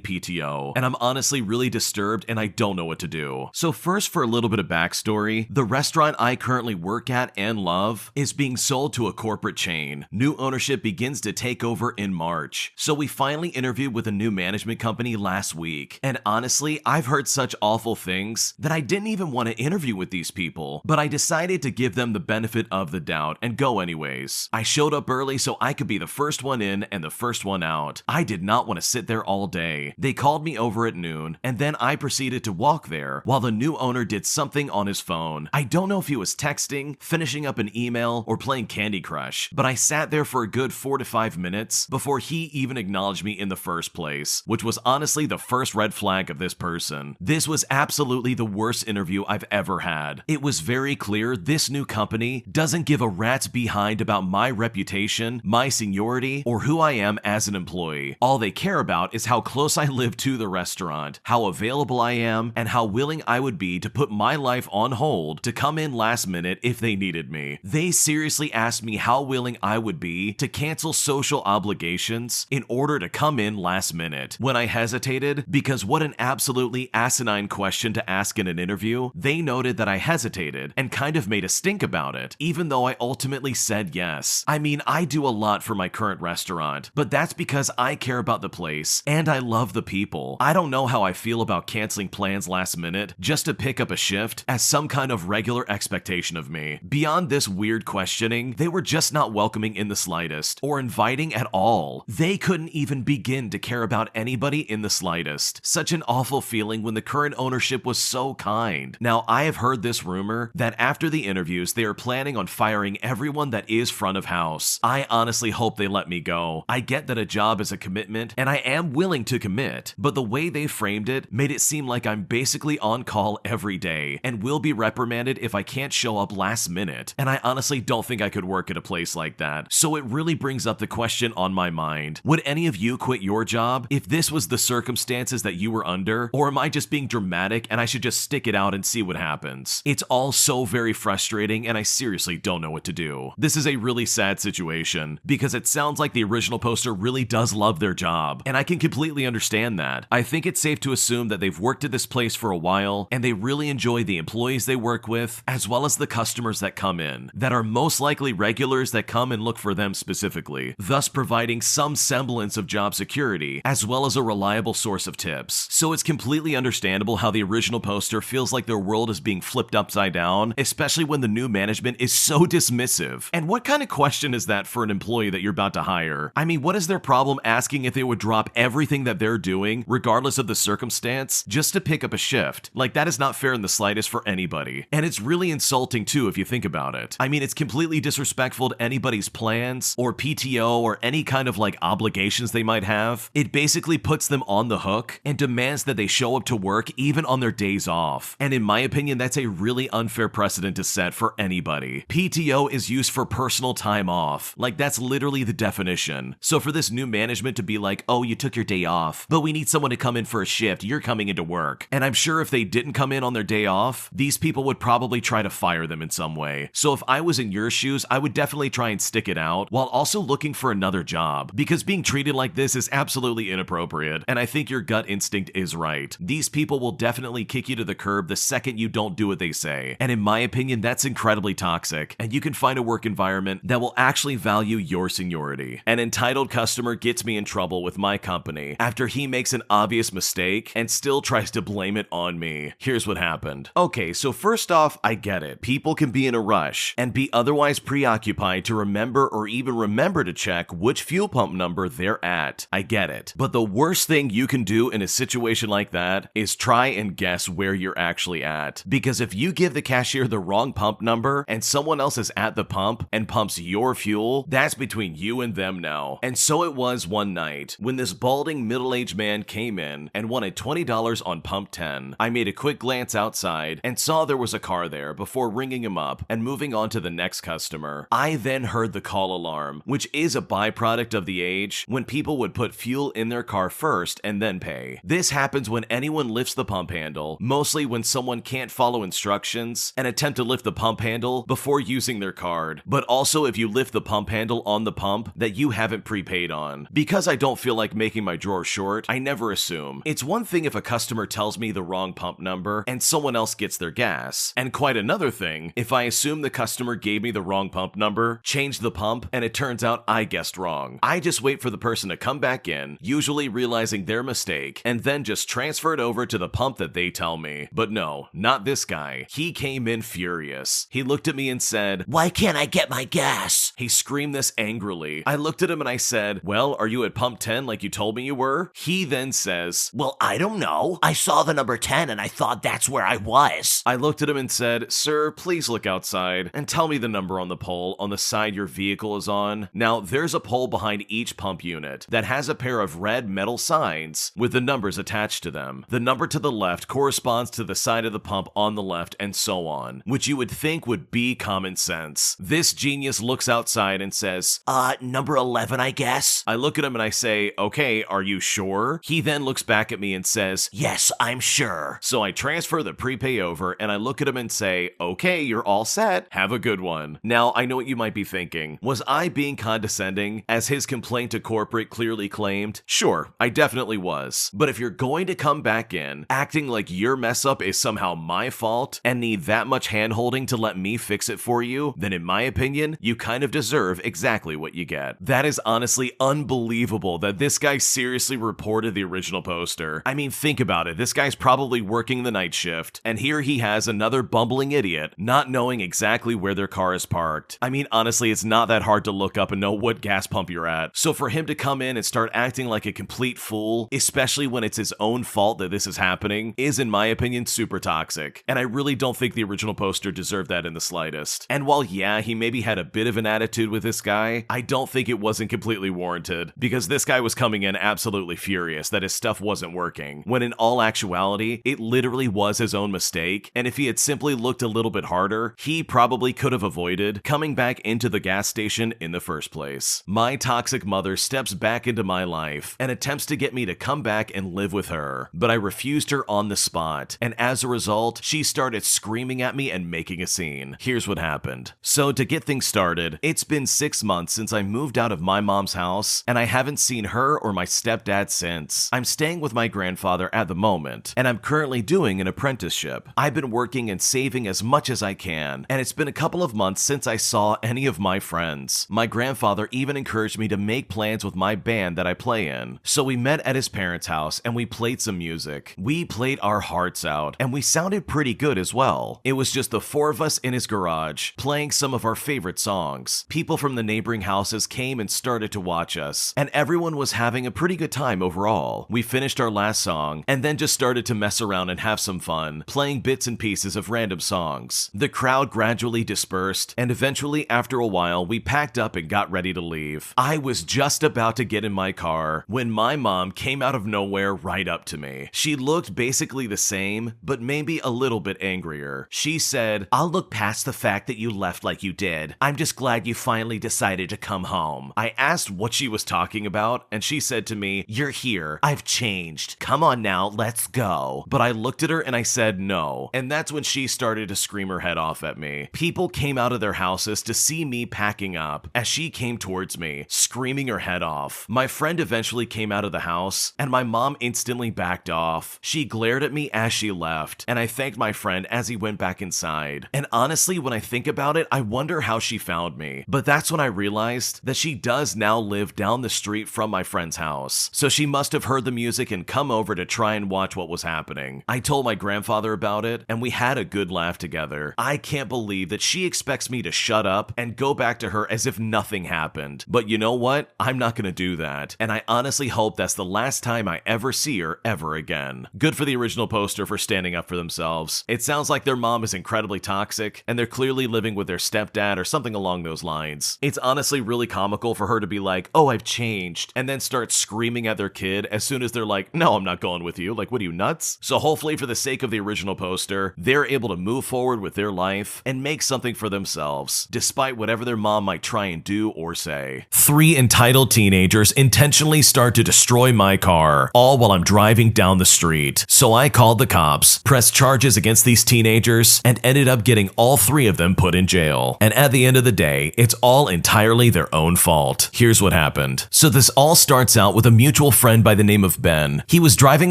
PTO. And I'm honestly really disturbed and I don't know what to do. So first, for a little bit of backstory, the restaurant I currently work at and love is being sold to a corporate chain. New ownership begins to take over in March. So we finally interviewed with a new management company last week. And honestly, I've heard such awful things that I didn't even want to interview with these people, but I decided to give them the benefit of the doubt and go anyways. I showed up early so I could be the first one in and the first one out. I did not want to sit there all day. They called me over at noon, and then I proceeded to walk there while the new owner did something on his phone. I don't know if he was texting, finishing up an email, or playing Candy Crush, but I sat there for a good 4 to 5 minutes before he even acknowledged me in the first place, which was honestly the first red flag of this person. This was absolutely the worst interview I've ever had. It was very clear this new company doesn't give a rat's behind about my reputation, my seniority, or who I am as an employee. All they care about is how close I live to the restaurant, how available I am, and how willing I would be to put my life on hold to come in last minute if they needed me. They seriously asked me how willing I would be to cancel social obligations in order to come in last minute. When I hesitated, because what an absolutely asinine question to ask in an interview, they noted that I hesitated and kind of made a stink about it, even though I ultimately said yes. I mean, I do a lot for my current restaurant, but that's because I care about the place and I love the people. I don't know how I feel about canceling plans last minute just to pick up a shift as some kind of regular expectation of me. Beyond this weird questioning, they were just not welcoming in the slightest or inviting at all. They couldn't even begin to care about anybody in the slightest. Such an awful feeling when the current ownership was so kind. Now, I have heard this rumor that after the interviews, they are planning on firing everyone that is front of house. I honestly hope they let me go. I get that a job is a commitment, and I am willing to commit, but the way they framed it made it seem like I'm basically on call every day and will be reprimanded if I can't show up last minute. And I honestly don't think I could work at a place like that. So it really brings up the question on my mind. Would any of you quit your job if this was the circumstances that you were under? Or am I just being dramatic and I should just stick it out and see what happens? It's all so very frustrating and I seriously don't know what to do. This is a really sad situation because it sounds like the original poster really does love their job, and I can completely understand that. I think it's safe to assume that they've worked at this place for a while and they really enjoy the employees they work with as well as the customers that come in, that are most likely regulars that come and look for them specifically, thus providing some semblance of job security as well as a reliable source of tips. So it's completely understandable how the original poster feels like their world is being flipped upside down, especially when the new management is so dismissive. And what kind of question is that for an employee that you're about to hire? I mean, what is their problem asking if they would drop everything that they're doing, regardless of the circumstance, just to pick up a shift? Like, that is not fair in the slightest for anybody. And it's really insulting too if you think about it. I mean, it's completely disrespectful to anybody's plans or PTO or any kind of like obligations they might have. It basically puts them on the hook and demands that they show up to work even on their days off. And in my opinion, that's a really unfair precedent to set for anybody. PTO is used for personal time off. Like, that's literally the definition. So for this new management to be like, oh, you took your day off, but we need someone to come in for a shift, you're coming into work. And I'm sure if they didn't come in on their day off, these people would probably try to fire them in some way. So if I was in your shoes, I would definitely try and stick it out while also looking for another job, because being treated like this is absolutely inappropriate. And I think your gut instinct is right. These people will definitely kick you to the curb the second you don't do what they say. And in my opinion, that's incredibly toxic. And you can find a work environment that will actually value your seniority. An entitled customer gets me in trouble with my company after he makes an obvious mistake and still tries to blame it on me. Here's what happened. Okay, so first off, I get it. People can be in a rush and be otherwise preoccupied to remember or even remember to check which fuel pump number they're at. I get it. But the worst thing you can do in a situation like that is try and guess where you're actually at. Because if you give the cashier the wrong pump number and someone else is at the pump and pumps your fuel, that's between you and them now. And so it was one night when this balding middle-aged man came in and wanted $20 on pump 10. I made a quick glance outside and saw there was a car there before ringing him up and moving on to the next customer. I then heard the call alarm, which is a byproduct of the age when people would put fuel in their car first and then pay. This happens when anyone lifts the pump handle, mostly when someone can't follow instructions directions and attempt to lift the pump handle before using their card, but also if you lift the pump handle on the pump that you haven't prepaid on. Because I don't feel like making my drawer short, I never assume. It's one thing if a customer tells me the wrong pump number and someone else gets their gas, and quite another thing if I assume the customer gave me the wrong pump number, changed the pump, and it turns out I guessed wrong. I just wait for the person to come back in, usually realizing their mistake, and then just transfer it over to the pump that they tell me. But no, not this guy. He came in furious. He looked at me and said, "Why can't I get my gas?" He screamed this angrily. I looked at him and I said, "Well, are you at pump 10 like you told me you were?" He then says, "Well, I don't know. I saw the number 10 and I thought that's where I was." I looked at him and said, "Sir, please look outside and tell me the number on the pole on the side your vehicle is on." Now, there's a pole behind each pump unit that has a pair of red metal signs with the numbers attached to them. The number to the left corresponds to the side of the pump on the left, and so on, which you would think would be common sense. This genius looks outside and says, number 11, I guess." I look at him and I say, "Okay, are you sure?" He then looks back at me and says, "Yes, I'm sure." So I transfer the prepay over and I look at him and say, "Okay, you're all set. Have a good one." Now, I know what you might be thinking. Was I being condescending, as his complaint to corporate clearly claimed? Sure, I definitely was. But if you're going to come back in, acting like your mess up is somehow my fault and need that much hand-holding to let me fix it for you, then in my opinion, you kind of deserve exactly what you get. That is honestly unbelievable that this guy seriously reported the original poster. I mean, think about it. This guy's probably working the night shift, and here he has another bumbling idiot not knowing exactly where their car is parked. I mean, honestly, it's not that hard to look up and know what gas pump you're at. So for him to come in and start acting like a complete fool, especially when it's his own fault that this is happening, is in my opinion super toxic. And I really don't think the original poster deserved that in the slightest. And while yeah, he maybe had a bit of an attitude with this guy, I don't think it wasn't completely warranted, because this guy was coming in absolutely furious that his stuff wasn't working, when in all actuality, it literally was his own mistake, and if he had simply looked a little bit harder, he probably could have avoided coming back into the gas station in the first place. My toxic mother steps back into my life and attempts to get me to come back and live with her, but I refused her on the spot, and as a result, she started screaming at me and making a scene. Here's what happened. So to get things started, it's been 6 months since I moved out of my mom's house, and I haven't seen her or my stepdad since. I'm staying with my grandfather at the moment, and I'm currently doing an apprenticeship. I've been working and saving as much as I can, and it's been a couple of months since I saw any of my friends. My grandfather even encouraged me to make plans with my band that I play in. So we met at his parents' house and we played some music. We played our hearts out, and we sounded pretty good as well. It was just the four of us in his garage, playing some of our favorite songs. People from the neighboring houses came and started to watch us, and everyone was having a pretty good time overall. We finished our last song, and then just started to mess around and have some fun, playing bits and pieces of random songs. The crowd gradually dispersed, and eventually after a while, we packed up and got ready to leave. I was just about to get in my car when my mom came out of nowhere right up to me. She looked basically the same, but maybe a little bit angrier. She said, "I'll look past the fact that you left like you did. I'm just glad you finally decided to come home." I asked what she was talking about, and she said to me, "You're here. I've changed. Come on now, let's go." But I looked at her and I said no, and that's when she started to scream her head off at me. People came out of their houses to see me packing up as she came towards me, screaming her head off. My friend eventually came out of the house, and my mom instantly backed off. She glared at me as she left, and I thanked my friend as he went back inside. And honestly, when I think about it, I wonder how she found me. But that's when I realized that she does now live down the street from my friend's house. So she must have heard the music and come over to try and watch what was happening. I told my grandfather about it, and we had a good laugh together. I can't believe that she expects me to shut up and go back to her as if nothing happened. But you know what? I'm not gonna do that. And I honestly hope that's the last time I ever see her ever again. Good for the original poster for standing up for themselves. It sounds like their mom is incredibly toxic, and they're clearly living with their stepdad or something along those lines. It's honestly really comical for her to be like, "Oh, I've changed," and then start screaming at their kid as soon as they're like, "No, I'm not going with you. Like, what are you, nuts?" So hopefully for the sake of the original poster, they're able to move forward with their life and make something for themselves, despite whatever their mom might try and do or say. 3 entitled teenagers intentionally start to destroy my car, all while I'm driving down the street. So I called the cops, pressed charges against these teenagers, teenagers and ended up getting all 3 of them put in jail. And at the end of the day, it's all entirely their own fault. Here's what happened. So this all starts out with a mutual friend by the name of Ben. He was driving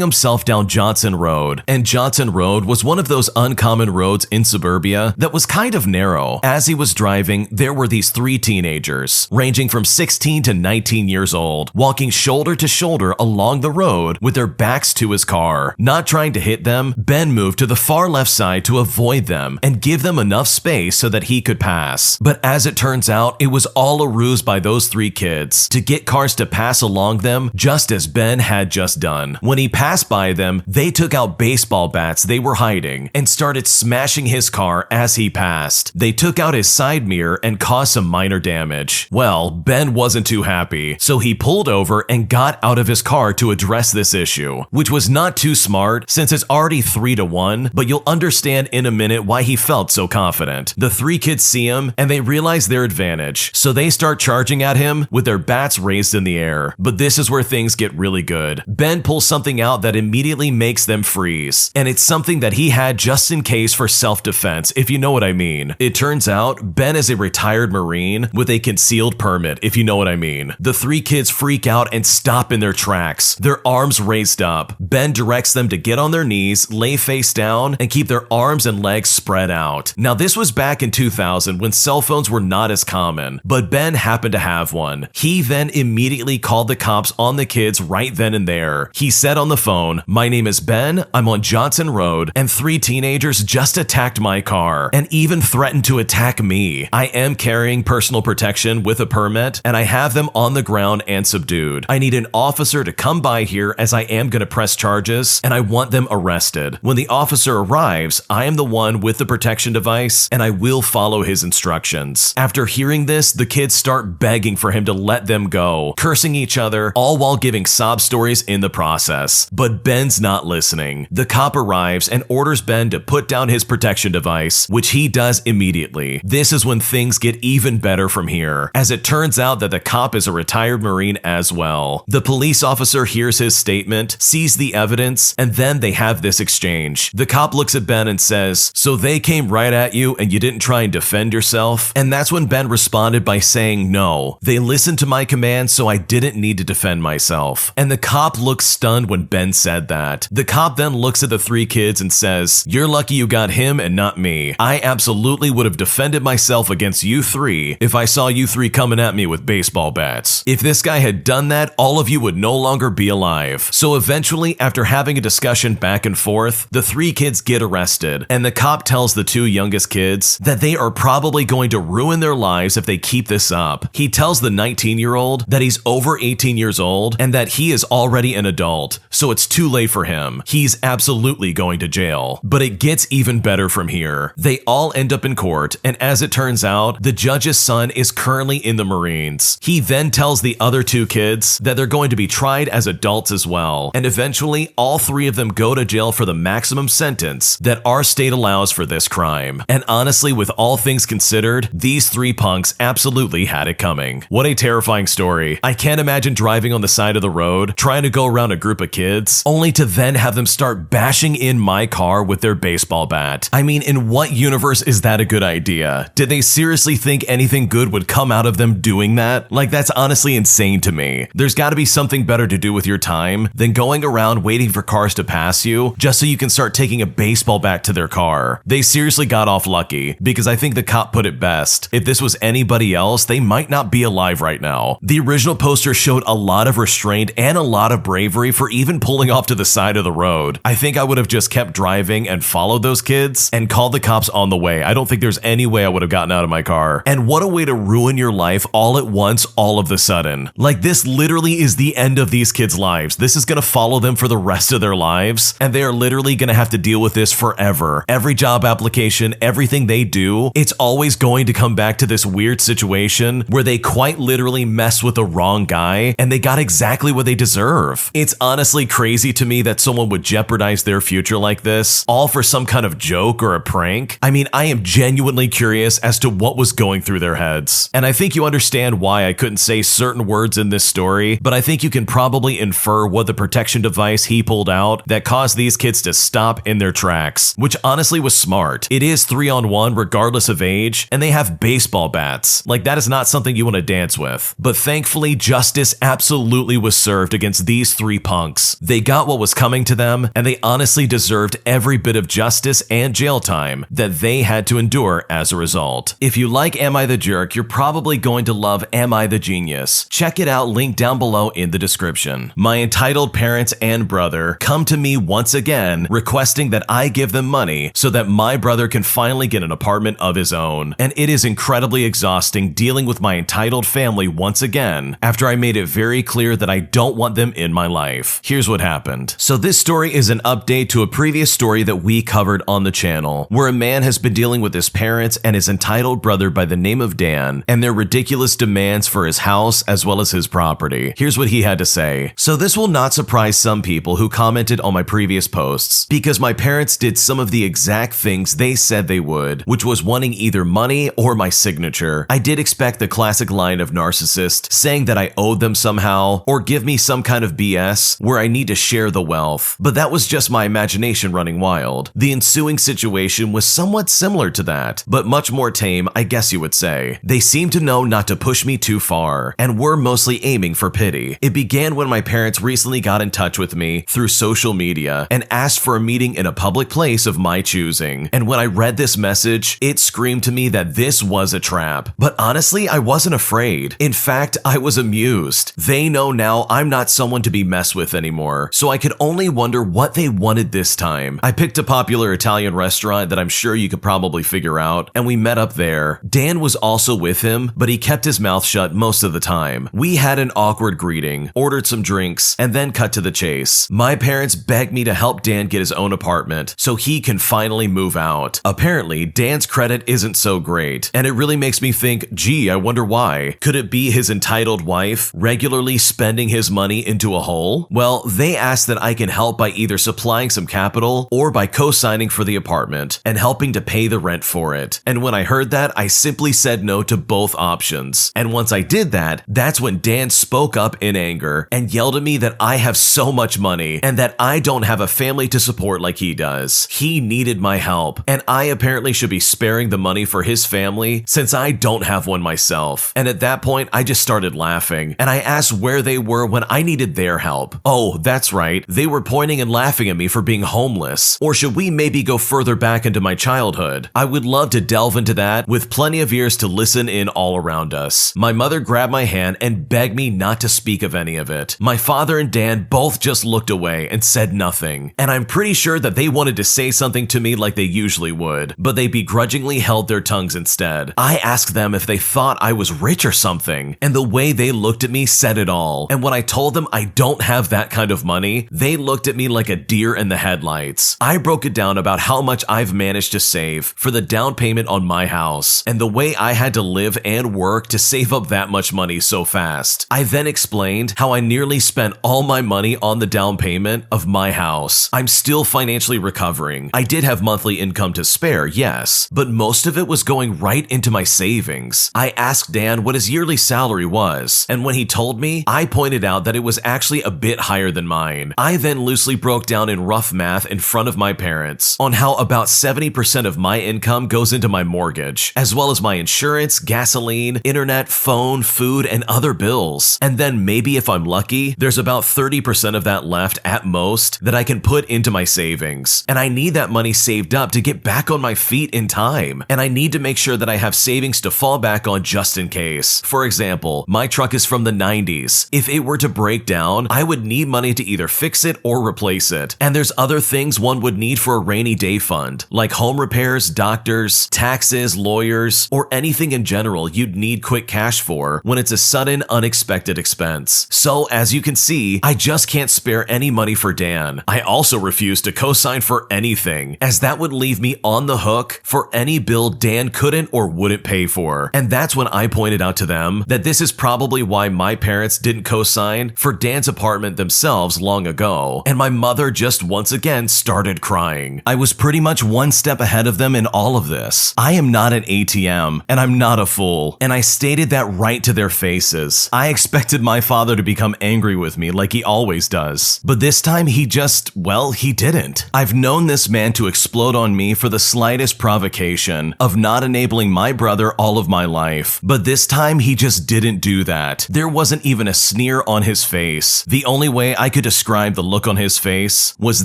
himself down Johnson Road, and Johnson Road was one of those uncommon roads in suburbia that was kind of narrow. As he was driving, there were these 3 teenagers, ranging from 16 to 19 years old, walking shoulder to shoulder along the road with their backs to his car. Not trying to hit them, Ben moved to the far left side to avoid them and give them enough space so that he could pass. But as it turns out, it was all a ruse by those 3 kids to get cars to pass along them, just as Ben had just done. When he passed by them, they took out baseball bats they were hiding and started smashing his car as he passed. They took out his side mirror and caused some minor damage. Well, Ben wasn't too happy, so he pulled over and got out of his car to address this issue, which was not too smart since it's already 3-1, but you'll understand in a minute why he felt so confident. The 3 kids see him and they realize their advantage, so they start charging at him with their bats raised in the air. But this is where things get really good. Ben pulls something out that immediately makes them freeze, and it's something that he had just in case for self-defense, if you know what I mean. It turns out Ben is a retired Marine with a concealed permit, if you know what I mean. The 3 kids freak out and stop in their tracks, their arms raised up. Ben directs them to get on their knees, lay face down, and keep their arms and legs spread out. Now this was back in 2000 when cell phones were not as common, but Ben happened to have one. He then immediately called the cops on the kids right then and there. He said on the phone, "My name is Ben, I'm on Johnson Road, and 3 teenagers just attacked my car and even threatened to attack me. I am carrying personal protection with a permit, and I have them on the ground and subdued. I need an officer to come by here as I am going to press charges, and I want them arrested. When the officer arrives, I am the one with the protection device, and I will follow his instructions." After hearing this, the kids start begging for him to let them go, cursing each other, all while giving sob stories in the process. But Ben's not listening. The cop arrives and orders Ben to put down his protection device, which he does immediately. This is when things get even better from here, as it turns out that the cop is a retired Marine as well. The police officer hears his statement, sees the evidence, and then they have this exchange. The cop looks at Ben and says, "So they came right at you and you didn't try and defend yourself?" And that's when Ben responded by saying, "No, they listened to my command, so I didn't need to defend myself." And the cop looks stunned when Ben said that. The cop then looks at the 3 kids and says, "You're lucky you got him and not me. I absolutely would have defended myself against you 3 if I saw you 3 coming at me with baseball bats. If this guy had done that, all of you would no longer be alive." So eventually, after having a discussion back and forth, the 3 kids get arrested, and the cop tells the 2 youngest kids that they are probably going to ruin their lives if they keep this up. He tells the 19-year-old that he's over 18 years old and that he is already an adult, so it's too late for him. He's absolutely going to jail. But it gets even better from here. They all end up in court, and as it turns out, the judge's son is currently in the Marines. He then tells the other 2 kids that they're going to be tried as adults as well, and eventually all 3 of them go to jail for the maximum sentence that our state allows for this crime. And honestly, with all things considered, these 3 punks absolutely had it coming. What a terrifying story. I can't imagine driving on the side of the road, trying to go around a group of kids, only to then have them start bashing in my car with their baseball bat. I mean, in what universe is that a good idea? Did they seriously think anything good would come out of them doing that? Like, that's honestly insane to me. There's got to be something better to do with your time than going around waiting for cars to pass you just so you can start taking a baseball bat to their car. They seriously got off lucky, because I think the cop put it best. If this was anybody else, they might not be alive right now. The original poster showed a lot of restraint and a lot of bravery for even pulling off to the side of the road. I think I would have just kept driving and followed those kids and called the cops on the way. I don't think there's any way I would have gotten out of my car. And what a way to ruin your life all at once, all of the sudden. Like, this literally is the end of these kids' lives. This is going to follow them for the rest of their lives, and they are literally going to have to deal with this forever. Every job application, everything they do, it's always going to come back to this weird situation where they quite literally mess with the wrong guy and they got exactly what they deserve. It's honestly crazy to me that someone would jeopardize their future like this, all for some kind of joke or a prank. I mean, I am genuinely curious as to what was going through their heads. And I think you understand why I couldn't say certain words in this story, but I think you can probably infer what the protection device he pulled out that caused these kids to stop in their tracks, which which honestly was smart. It is 3-on-1 regardless of age, and they have baseball bats. Like, that is not something you want to dance with. But thankfully, justice absolutely was served against these 3 punks. They got what was coming to them, and they honestly deserved every bit of justice and jail time that they had to endure as a result. If you like Am I the Jerk, you're probably going to love Am I the Genius. Check it out, link down below in the description. My entitled parents and brother come to me once again requesting that I give them money so that my brother can finally get an apartment of his own. And it is incredibly exhausting dealing with my entitled family once again after I made it very clear that I don't want them in my life. Here's what happened. So this story is an update to a previous story that we covered on the channel, where a man has been dealing with his parents and his entitled brother by the name of Dan and their ridiculous demands for his house as well as his property. Here's what he had to say. So this will not surprise some people who commented on my previous posts, because my parents did some of the exact things they said they would, which was wanting either money or my signature. I did expect the classic line of narcissist saying that I owed them somehow, or give me some kind of BS where I need to share the wealth, but that was just my imagination running wild. The ensuing situation was somewhat similar to that, but much more tame, I guess you would say. They seemed to know not to push me too far, and were mostly aiming for pity. It began when my parents recently got in touch with me through social media and asked for a meeting in a public place of my choosing. And when I read this message, it screamed to me that this was a trap. But honestly, I wasn't afraid. In fact, I was amused. They know now I'm not someone to be messed with anymore, so I could only wonder what they wanted this time. I picked a popular Italian restaurant that I'm sure you could probably figure out, and we met up there. Dan was also with him, but he kept his mouth shut most of the time. We had an awkward greeting, ordered some drinks, and then cut to the chase. My parents begged me to help Dan get his own apartment so he can finally move out. Apparently, Dan's credit isn't so great, and it really makes me think, gee, I wonder why. Could it be his entitled wife regularly spending his money into a hole? Well, they asked that I can help by either supplying some capital or by co-signing for the apartment and helping to pay the rent for it. And when I heard that, I simply said no to both options. And once I did that, that's when Dan spoke up in anger and yelled at me that I have so much money and that I don't have a family to support like he does. He needed my help, and I apparently should be sparing the money for his family since I don't have one myself. And at that point, I just started laughing, and I asked where they were when I needed their help. Oh, that's right, they were pointing and laughing at me for being homeless. Or should we maybe go further back into my childhood? I would love to delve into that with plenty of ears to listen in all around us. My mother grabbed my hand and begged me not to speak of any of it. My father and Dan both just looked away and said nothing, and I'm pretty sure that they wanted to say something to me like they usually would, but they begrudgingly held their tongues instead. I asked them if they thought I was rich or something, and the way they looked at me said it all. And when I told them I don't have that kind of money, they looked at me like a deer in the headlights. I broke it down about how much I've managed to save for the down payment on my house, and the way I had to live and work to save up that much money so fast. I then explained how I nearly spent all my money on the down payment of my house. I'm still financially recovering. I did have monthly income to spare, yes, but most of it was going right into my savings. I asked Dan what his yearly salary was, and when he told me, I pointed out that it was actually a bit higher than mine. I then loosely broke down in rough math in front of my parents on how about 70% of my income goes into my mortgage, as well as my insurance, gasoline, internet, phone, food, and other bills. And then maybe if I'm lucky, there's about 30% of that left at most that I can put into my savings. And I need that money saved up to get back on my feet in time. And I need to make sure that I have savings to fall back on just in case. For example, my truck is from the 90s. If it were to break down, I would need money to either fix it or replace it. And there's other things one would need for a rainy day fund, like home repairs, doctors, taxes, lawyers, or anything in general you'd need quick cash for when it's a sudden, unexpected expense. So as you can see, I just can't spare any money for Dan. I also refuse to co-sign for anything, as that would leave me on the hook for any bill Dan couldn't or wouldn't pay for. And that's when I pointed out to them that this is probably why my parents didn't co-sign for Dan's apartment themselves long ago, and my mother just once again started crying. I was pretty much one step ahead of them in all of this. I am not an ATM, and I'm not a fool, and I stated that right to their faces. I expected my father to become angry with me like he always does, but this time he just, well, he didn't. I've known this man Dan to explode on me for the slightest provocation of not enabling my brother all of my life. But this time, he just didn't do that. There wasn't even a sneer on his face. The only way I could describe the look on his face was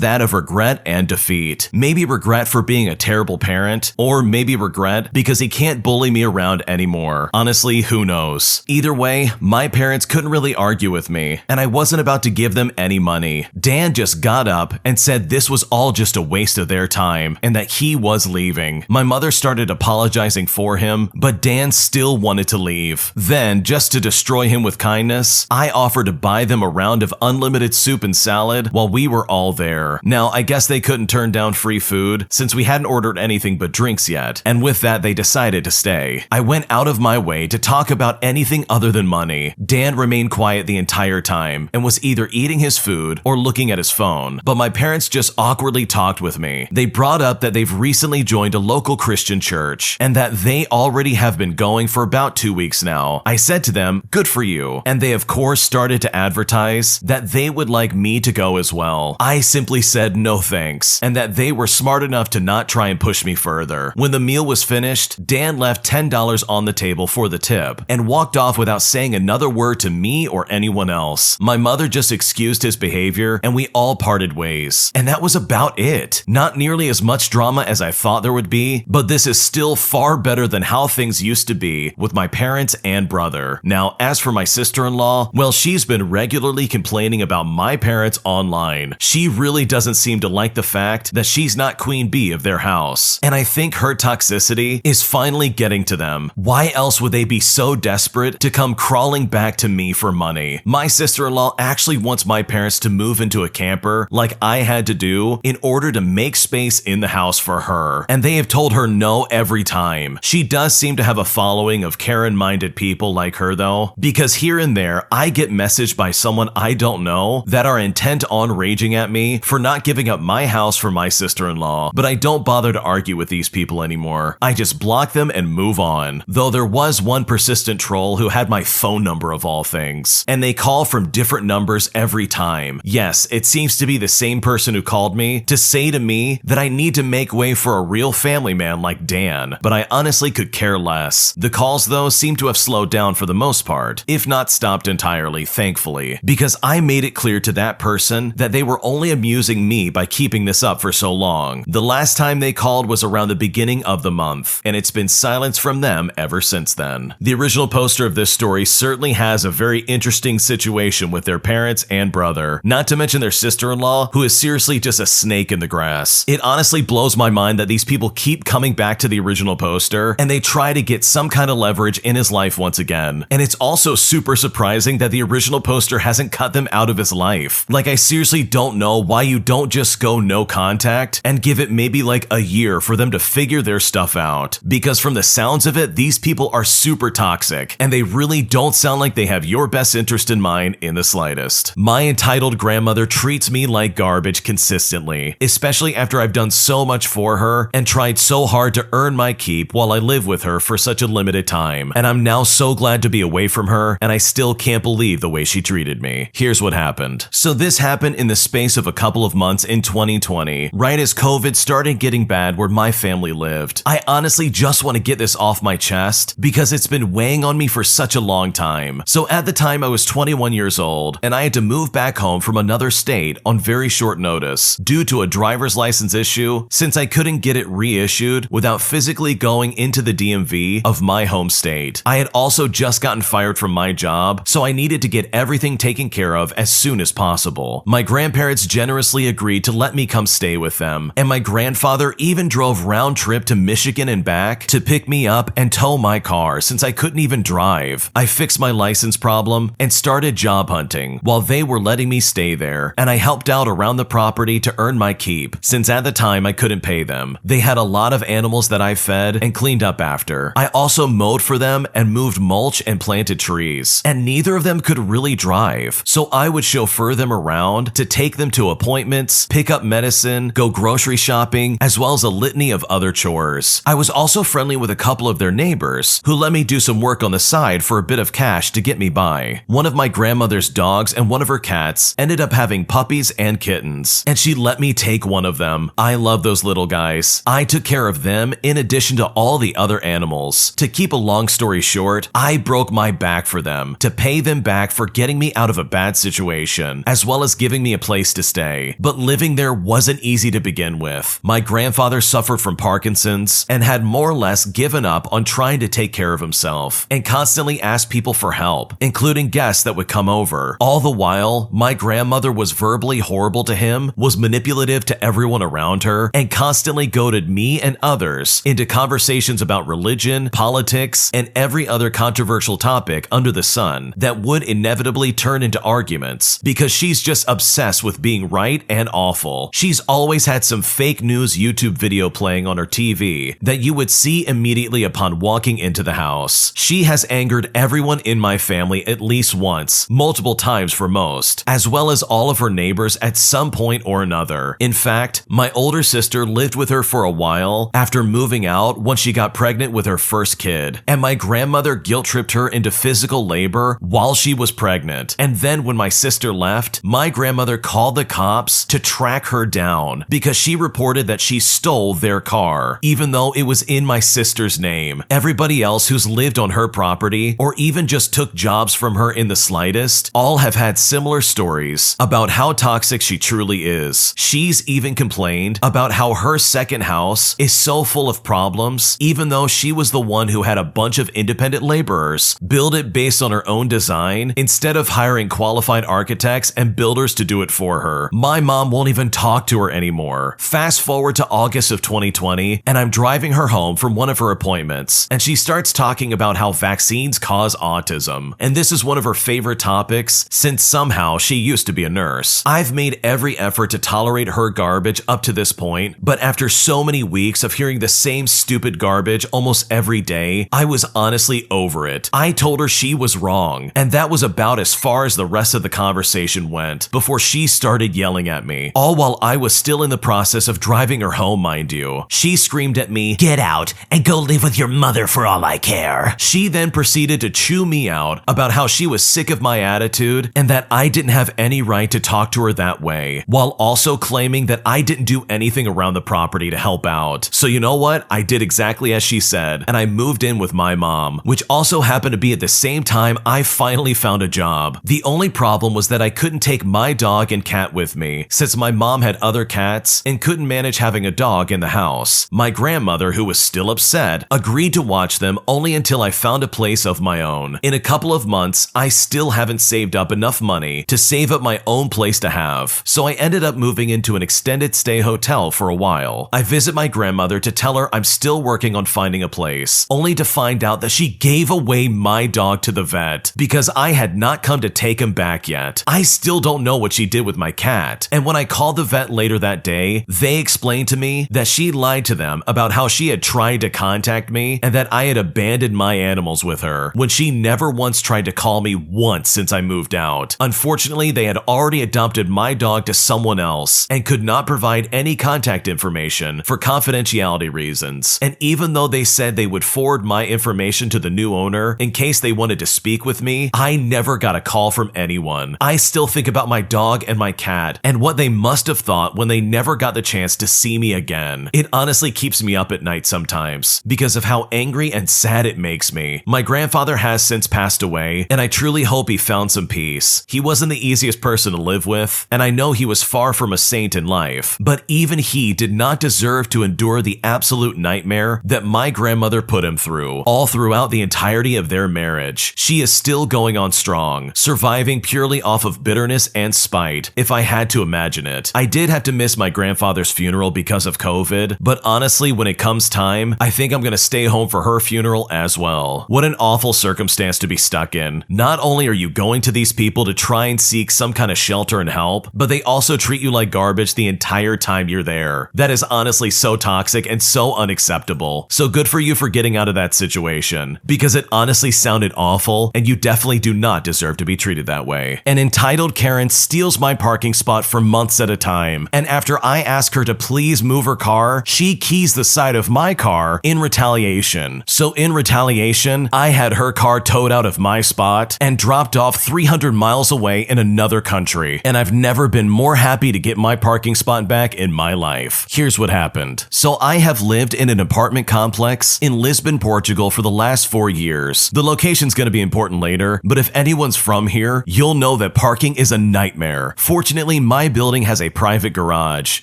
that of regret and defeat. Maybe regret for being a terrible parent, or maybe regret because he can't bully me around anymore. Honestly, who knows? Either way, my parents couldn't really argue with me, and I wasn't about to give them any money. Dan just got up and said this was all just a waste of their time and that he was leaving. My mother started apologizing for him, but Dan still wanted to leave. Then, just to destroy him with kindness, I offered to buy them a round of unlimited soup and salad while we were all there. Now, I guess they couldn't turn down free food since we hadn't ordered anything but drinks yet, and with that they decided to stay. I went out of my way to talk about anything other than money. Dan remained quiet the entire time and was either eating his food or looking at his phone, but my parents just awkwardly talked with me. They brought up that they've recently joined a local Christian church and that they already have been going for about 2 weeks now. I said to them, good for you, and they of course started to advertise that they would like me to go as well. I simply said no thanks, and that they were smart enough to not try and push me further. When the meal was finished, Dan left $10 on the table for the tip and walked off without saying another word to me or anyone else. My mother just excused his behavior and we all parted ways. And that was about it. Not nearly as much drama as I thought there would be, but this is still far better than how things used to be with my parents and brother. Now, as for my sister-in-law, well, she's been regularly complaining about my parents online. She really doesn't seem to like the fact that she's not queen bee of their house. And I think her toxicity is finally getting to them. Why else would they be so desperate to come crawling back to me for money? My sister-in-law actually wants my parents to move into a camper like I had to do in order to make space in the house for her. And they have told her no every time. She does seem to have a following of Karen-minded people like her though, because here and there I get messaged by someone I don't know that are intent on raging at me for not giving up my house for my sister-in-law, but I don't bother to argue with these people anymore. I just block them and move on. Though there was one persistent troll who had my phone number of all things, and they call from different numbers every time. Yes, it seems to be the same person who called me to say to me that I need to make way for a real family man like Dan, but I honestly could care less. The calls though seem to have slowed down for the most part, if not stopped entirely, thankfully, because I made it clear to that person that they were only amusing me by keeping this up for so long. The last time they called was around the beginning of the month, and it's been silence from them ever since then. The original poster of this story certainly has a very interesting situation with their parents and brother, not to mention their sister-in-law, who is seriously just a snake in the grass. It honestly blows my mind that these people keep coming back to the original poster and they try to get some kind of leverage in his life once again. And it's also super surprising that the original poster hasn't cut them out of his life. Like, I seriously don't know why you don't just go no contact and give it maybe like a year for them to figure their stuff out. Because from the sounds of it, these people are super toxic and they really don't sound like they have your best interest in mind in the slightest. My entitled grandmother treats me like garbage consistently, especially after I've done so much for her and tried so hard to earn my keep while I live with her for such a limited time. And I'm now so glad to be away from her, and I still can't believe the way she treated me. Here's what happened. So this happened in the space of a couple of months in 2020, right as COVID started getting bad where my family lived. I honestly just want to get this off my chest because it's been weighing on me for such a long time. So at the time I was 21 years old, and I had to move back home from another state on very short notice due to a driver's license issue, since I couldn't get it reissued without physically going into the DMV of my home state. I had also just gotten fired from my job, so I needed to get everything taken care of as soon as possible. My grandparents generously agreed to let me come stay with them, and my grandfather even drove round trip to Michigan and back to pick me up and tow my car since I couldn't even drive. I fixed my license problem and started job hunting while they were letting me stay there, and I helped out around the property to earn my keep since at the time I couldn't pay them. They had a lot of animals that I fed and cleaned up after. I also mowed for them and moved mulch and planted trees, and neither of them could really drive, so I would chauffeur them around to take them to appointments, pick up medicine, go grocery shopping, as well as a litany of other chores. I was also friendly with a couple of their neighbors who let me do some work on the side for a bit of cash to get me by. One of my grandmother's dogs and one of her cats ended up having puppies and kittens, and she let me take one of them. I love those little guys. I took care of them in addition to all the other animals. To keep a long story short, I broke my back for them to pay them back for getting me out of a bad situation, as well as giving me a place to stay. But living there wasn't easy to begin with. My grandfather suffered from Parkinson's and had more or less given up on trying to take care of himself and constantly asked people for help, including guests that would come over. All the while, my grandmother was verbally horrible to him, was manipulative to everyone around her, and constantly goaded me and others into conversations about religion, politics, and every other controversial topic under the sun that would inevitably turn into arguments because she's just obsessed with being right and awful. She's always had some fake news YouTube video playing on her TV that you would see immediately upon walking into the house. She has angered everyone in my family at least once, multiple times for most, as well as all of her neighbors at some point or another. In fact, my older sister lived with her for a while after moving out once she got pregnant with her first kid, and my grandmother guilt-tripped her into physical labor while she was pregnant. And then when my sister left, my grandmother called the cops to track her down because she reported that she stole their car, even though it was in my sister's name. Everybody else who's lived on her property or even just took jobs from her in the slightest all have had similar stories about how toxic she truly is. She's even complained about how her second house is so full of problems, even though she was the one who had a bunch of independent laborers build it based on her own design instead of hiring qualified architects and builders to do it for her. My mom won't even talk to her anymore. Fast forward to August of 2020, and I'm driving her home from one of her appointments, and she starts talking about how vaccines cause autism. And this is one of her favorite topics since somehow she used to be a nurse. I've made every effort to tolerate her garbage up to this point, but after so many weeks of hearing the same stupid garbage almost every day, I was honestly over it. I told her she was wrong, and that was about as far as the rest of the conversation went before she started yelling at me, all while I was still in the process of driving her home, mind you. She screamed at me, "Get out and go live with your mother for all I care." She then proceeded to chew me out about how she was sick of my attitude and that I didn't have any right to talk to her that way, while also claiming that I didn't do anything around the property to help out. So you know what? I did exactly as she said, and I moved in with my mom, which also happened to be at the same time I finally found a job. The only problem was that I couldn't take my dog and cat with me, since my mom had other cats and couldn't manage having a dog in the house. My grandmother, who was still upset, agreed to watch them only until I found a place of my own. In a couple of months, I still haven't saved up enough money to save up my own place to have, so I ended up moving into an extended stay hotel for a while. I visit my grandmother to tell her I'm still working on finding a place, only to find out that she gave away my dog to the vet because I had not come to take him back yet. I still don't know what she did with my cat, and when I called the vet later that day, they explained to me that she lied to them about how she had tried to contact me and that I had abandoned my animals with her, when she never once tried to call me once since I moved out. Unfortunately, they had already adopted my dog to someone else and could not provide any contact information for confidentiality reasons. And even though they said they would forward my information to the new owner in case they wanted to speak with me, I never got a call from anyone. I still think about my dog and my cat and what they must have thought when they never got the chance to see me again. It honestly keeps me up at night sometimes because of how angry and sad it makes me. My grandfather has since passed away, and I truly hope he found some peace. He wasn't the easiest person to live with, and I know he was far from a saint in life, but even he did not deserve to endure the absolute nightmare that my grandmother put him through, all throughout the entirety of their marriage. She is still going on strong, surviving purely off of bitterness and spite, if I had to imagine it. I did have to miss my grandfather's funeral because of COVID, but honestly, when it comes time, I think I'm gonna stay home for her funeral as well. What an awful circumstance to be stuck in. Not only are you going to these people to try and seek some kind of shelter and help, but they also treat you like garbage the entire time you're there. That is honestly so toxic and so unacceptable. So good for you for getting out of that situation, because it honestly sounded awful, and you definitely do not deserve to be treated that way. An entitled Karen steals my parking spot for months at a time, and after I ask her to please move her car, she keys the side of my car in retaliation. So in retaliation, I had her car towed out of my spot and dropped off 300 miles away in another country, and I've never been more happy to get my parking spot back in my life. Here's what happened. So I have lived in an apartment complex in Lisbon, Portugal for the last 4 years. The location's gonna be important later, but if anyone's from here, you'll know that parking is a nightmare. Fortunately, my building has a private garage.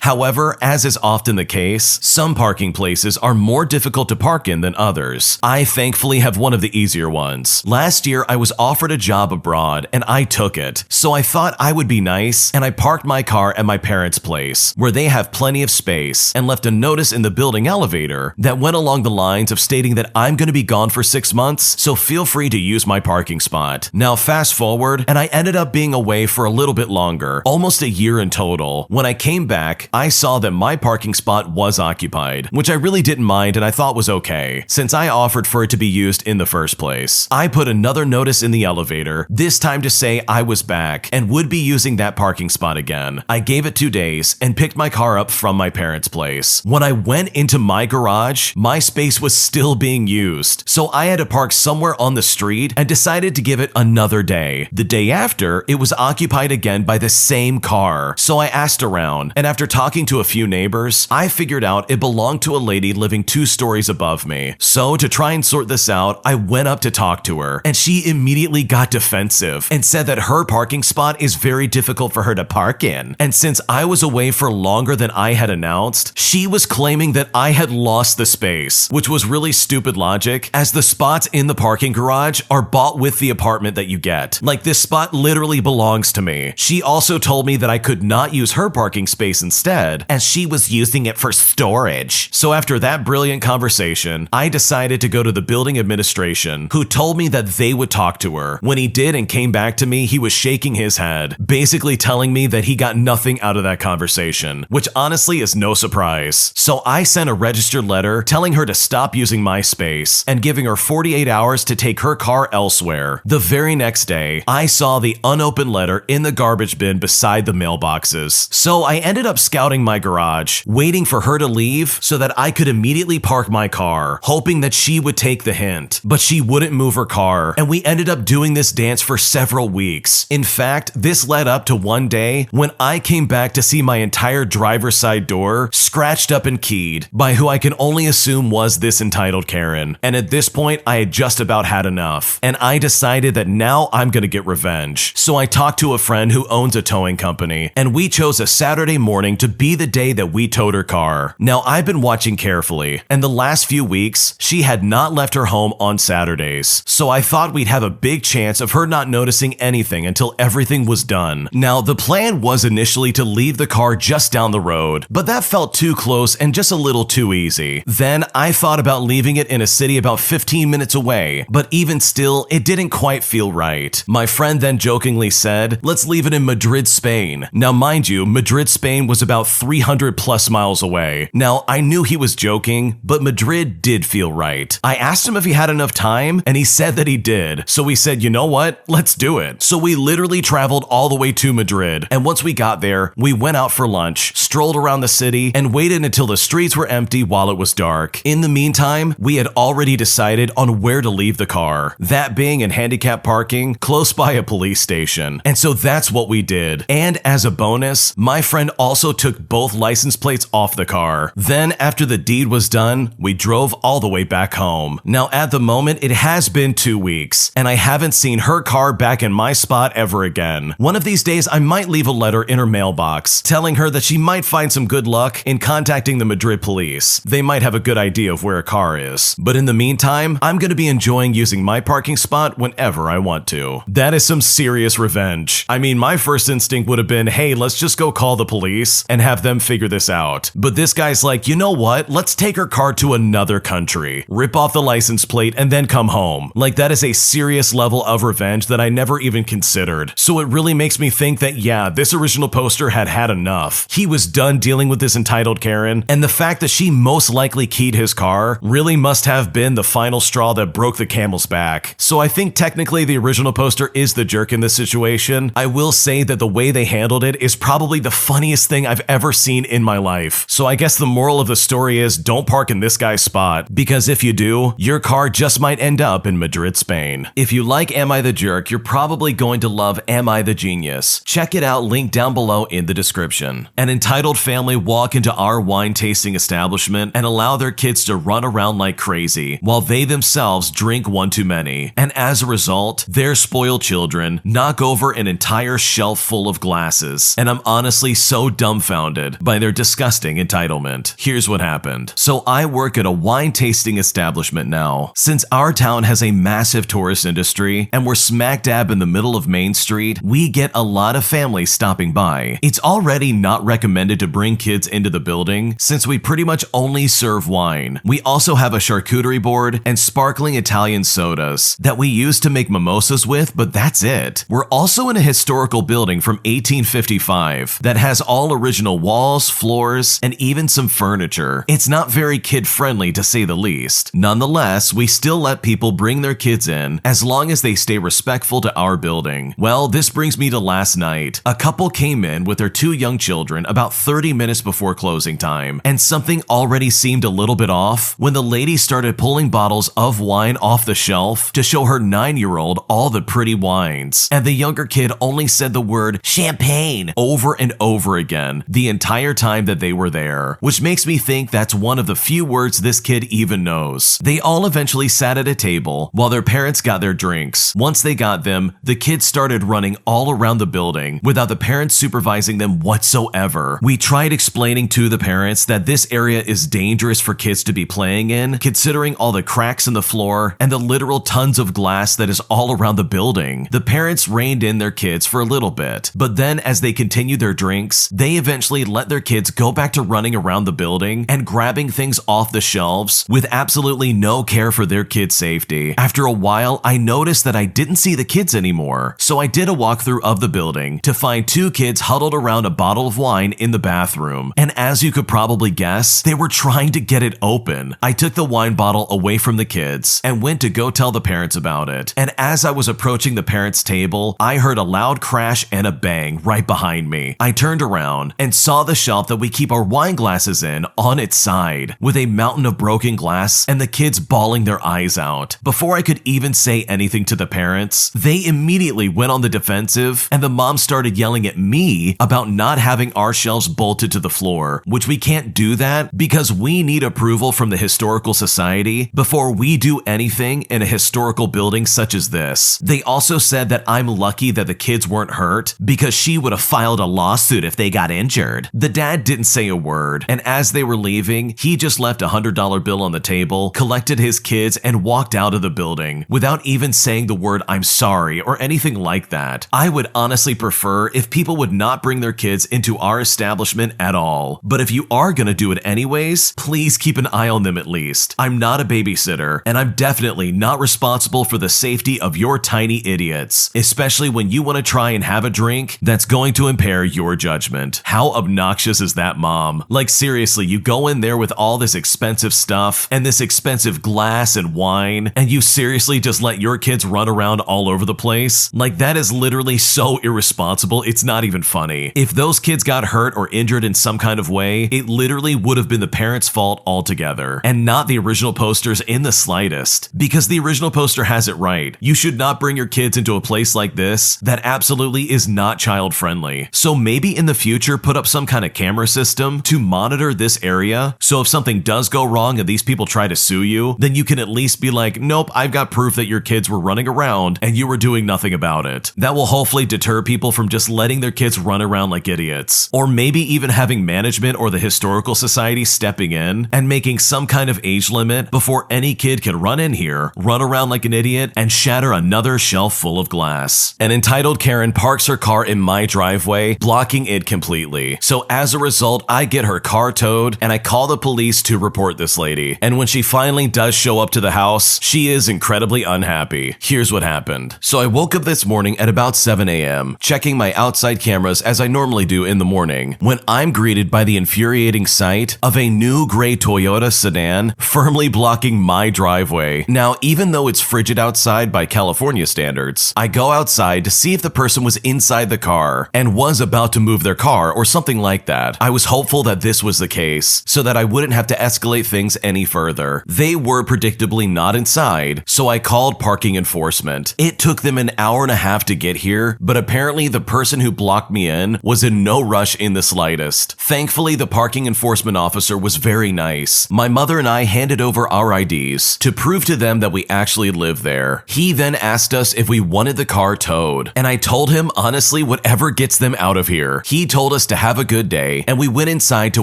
However, as is often the case, some parking places are more difficult to park in than others. I thankfully have one of the easier ones. Last year, I was offered a job abroad and I took it. So I thought I would be nice and I parked my car at my parents' place, where they have plenty of space, and left a notice in the building elevator that went along the lines of stating that I'm gonna be gone for 6 months, so feel free to use my parking spot. Now fast forward, and I ended up being away for a little bit longer, almost a year in total. When I came back, I saw that my parking spot was occupied, which I really didn't mind and I thought was okay, since I offered for it to be used in the first place. I put another notice in the elevator, this time to say I was back and would be using that parking spot again. I gave it 2 days and picked my car up from my parents' place. When I went into my garage, my space was still being used, so I had to park somewhere on the street and decided to give it another day. The day after, it was occupied again by the same car, so I asked around, and after talking to a few neighbors, I figured out it belonged to a lady living 2 stories above me. So to try and sort this out, I went up to talk to her, and she immediately got defensive and said that her parking spot is very difficult for her to park in. And since I was away for longer than I had announced, she was claiming that I had lost the space, which was really stupid logic, as the spots in the parking garage are bought with the apartment that you get. Like, this spot literally belongs to me. She also told me that I could not use her parking space instead, as she was using it for storage. So after that brilliant conversation, I decided to go to the building administration, who told me that they would talk to her. When he did and came back to me, he was shaking his head, basically telling me that he got nothing out of that conversation, which honestly is no surprise. So I sent a registered letter telling her to stop using my space and giving her 48 hours to take her car elsewhere. The very next day, I saw the unopened letter in the garbage bin beside the mailboxes. So I ended up scouting my garage, waiting for her to leave so that I could immediately park my car, hoping that she would take the hint. But she wouldn't move her car, and we ended up doing this dance for several weeks. In fact, this led up to one day when I came back to see my entire driver's side door scratched up and keyed by who I can only assume was this entitled Karen. And at this point, I had just about had enough, and I decided that now I'm gonna get revenge. So I talked to a friend who owns a towing company, and we chose a Saturday morning to be the day that we towed her car. Now, I've been watching carefully, and the last few weeks, she had not left her home on Saturdays. So I thought we'd have a big chance of her not noticing anything until everything was done. Now, the plan was initially to leave the car just down the road, but that felt too close and just a little too easy. Then I thought about leaving it in a city about 15 minutes away, but even still, it didn't quite feel right. My friend then jokingly said, let's leave it in Madrid, Spain. Now, mind you, Madrid, Spain was about 300 plus miles away. Now, I knew he was joking, but Madrid did feel right. I asked him if he had enough time, and he said that he did. So we said, you know what? Let's do it. So we literally traveled all the way to Madrid, and once we got there, we went out for lunch, strolled around the city, and waited until the streets were empty while it was dark. In the meantime, we had already decided on where to leave the car, that being in handicap parking close by a police station. And so that's what we did. And as a bonus, my friend also took both license plates off the car. Then after the deed was done, we drove all the way back home. Now at the moment, it has been 2 weeks, and I haven't seen her car back in my spot ever again. One of these days, I might leave a letter in her mailbox telling her that she might find some good luck in contacting the Madrid police. They might have a good idea of where a car is. But in the meantime, I'm gonna be enjoying using my parking spot whenever I want to. That is some serious revenge. I mean, my first instinct would have been, hey, let's just go call the police and have them figure this out. But this guy's like, you know what? Let's take her car to another country, rip off the license plate, and then come home. Like, that is a serious level of revenge that I never even considered. So it really makes me think that, yeah, this original poster had had enough. He was done dealing with this entitled Karen, and the fact that she most likely keyed his car really must have been the final straw that broke the camel's back. So I think technically the original poster is the jerk in this situation. I will say that the way they handled it is probably the funniest thing I've ever seen in my life. So I guess the moral of the story is don't park in this guy's spot, because if you do, your car just might end up in Madrid, Spain. If you like Am I the Jerk, you're probably going to love Am I the Genius. Check it out, link down below in the description. An entitled family walk into our wine tasting establishment and allow their kids to run around like crazy while they themselves drink one too many. And as a result, their spoiled children knock over an entire shelf full of glasses. And I'm honestly so dumbfounded by their disgusting entitlement. Here's what happened. So I work at a wine tasting establishment now. Since our town has a massive tourist industry and we're smack dab in the middle of Main Street, we get a lot of families stopping by. It's already not recommended to bring kids into the building since we pretty much only serve wine. We also have a charcuterie board and sparkling Italian sodas that we use to make mimosas with, but that's it. We're also in a historical building from 1855 that has all original walls, floors, and even some furniture. It's not very kid-friendly to say the least. Nonetheless, we still let people bring their kids in as long as they stay respectful to our building. Well, this brings me to last night. A couple came in with their 2 young children about 30 minutes before closing time, and something already seemed a little bit off when the lady started pulling bottles of wine off the shelf to show her 9-year-old all the pretty wines. And the younger kid only said the word champagne over and over again the entire time that they were there, which makes me think that's one of the few words this kid even knows. They all eventually sat at a table while their parents got their drinks. Once they got them, the kids started running all around the building without the parents supervising them whatsoever. We tried explaining to the parents that this area is dangerous for kids to be playing in, considering all the cracks in the floor and the literal tons of glass that is all around the building. The parents reined in their kids for a little bit, but then as they continued their drinks, they eventually let their kids go back to running around the building and grabbing things off the shelves with absolutely no care for their kids' safety. After a while, I noticed that I didn't see the kids anymore, so I did a walkthrough of the building to find 2 kids huddled around a bottle of wine in the bathroom. And as you could probably guess, they were trying to get it open. I took the wine bottle away from the kids and went to go tell the parents about it. And as I was approaching the parents' table, I heard a loud crash and a bang right behind me. I turned around and saw the shelf that we keep our wine glasses in on its side, with a mountain of broken glass and the kids bawling their eyes out. Before I could even say anything to the parents, they immediately went on the defensive, and the mom started yelling at me about not having our shelves bolted to the floor, which we can't do that because we need approval from the Historical Society before we do anything in a historical building such as this. They also said that I'm lucky that the kids weren't hurt because she would have filed a lawsuit if they got injured. The dad didn't say a word, and as they were leaving, he just left a $100 bill on the table, collected his kids, and walked out of the building without even saying the word "I'm sorry" or anything like that. I would honestly prefer if people would not bring their kids into our establishment at all. But if you are gonna do it anyways, please keep an eye on them at least. I'm not a babysitter, and I'm definitely not responsible for the safety of your tiny idiots, especially when you want to try and have a drink that's going to impair your judgment. How obnoxious is that mom? Like seriously, you go in there with all this expensive stuff and this expensive glass and wine, and you seriously just let your kids run around all over the place? Like, that is literally so irresponsible, it's not even funny. If those kids got hurt or injured in some kind of way, it literally would have been the parents' fault altogether, and not the original posters in the slightest. Because the original poster has it right. You should not bring your kids into a place like this that absolutely is not child-friendly. So maybe in the future, put up some kind of camera system to monitor this area, so if something does go wrong and these people try to sue you, then you can at least be like, nope, I've got proof that your kids were running around and you were doing nothing about it. That will hopefully deter people from just letting their kids run around like idiots. Or maybe even having management or the Historical Society stepping in and making some kind of age limit before any kid can run in here, run around like an idiot, and shatter another shelf full of glass. An entitled Karen parks her car in my driveway, blocking it completely. So as a result, I get her car towed and I call the police to report this lady. And when she finally does show up to the house, she is incredibly unhappy. Here's what happened. So I woke up this morning at about 7 a.m., checking my outside cameras as I normally do in the morning, when I'm greeted by the infuriating sight of a new gray Toyota sedan firmly blocking my driveway. Now, even though it's frigid outside by California standards, I go outside to see if the person was inside the car and was about to move their car or something like that. I was hopeful that this was the case so that I wouldn't have to escalate things any further. They were predictably not inside, so I called parking enforcement. It took them an hour and a half to get here, but apparently the person who blocked me in was in no rush rush in the slightest. Thankfully, the parking enforcement officer was very nice. My mother and I handed over our IDs to prove to them that we actually live there. He then asked us if we wanted the car towed, and I told him honestly whatever gets them out of here. He told us to have a good day, and we went inside to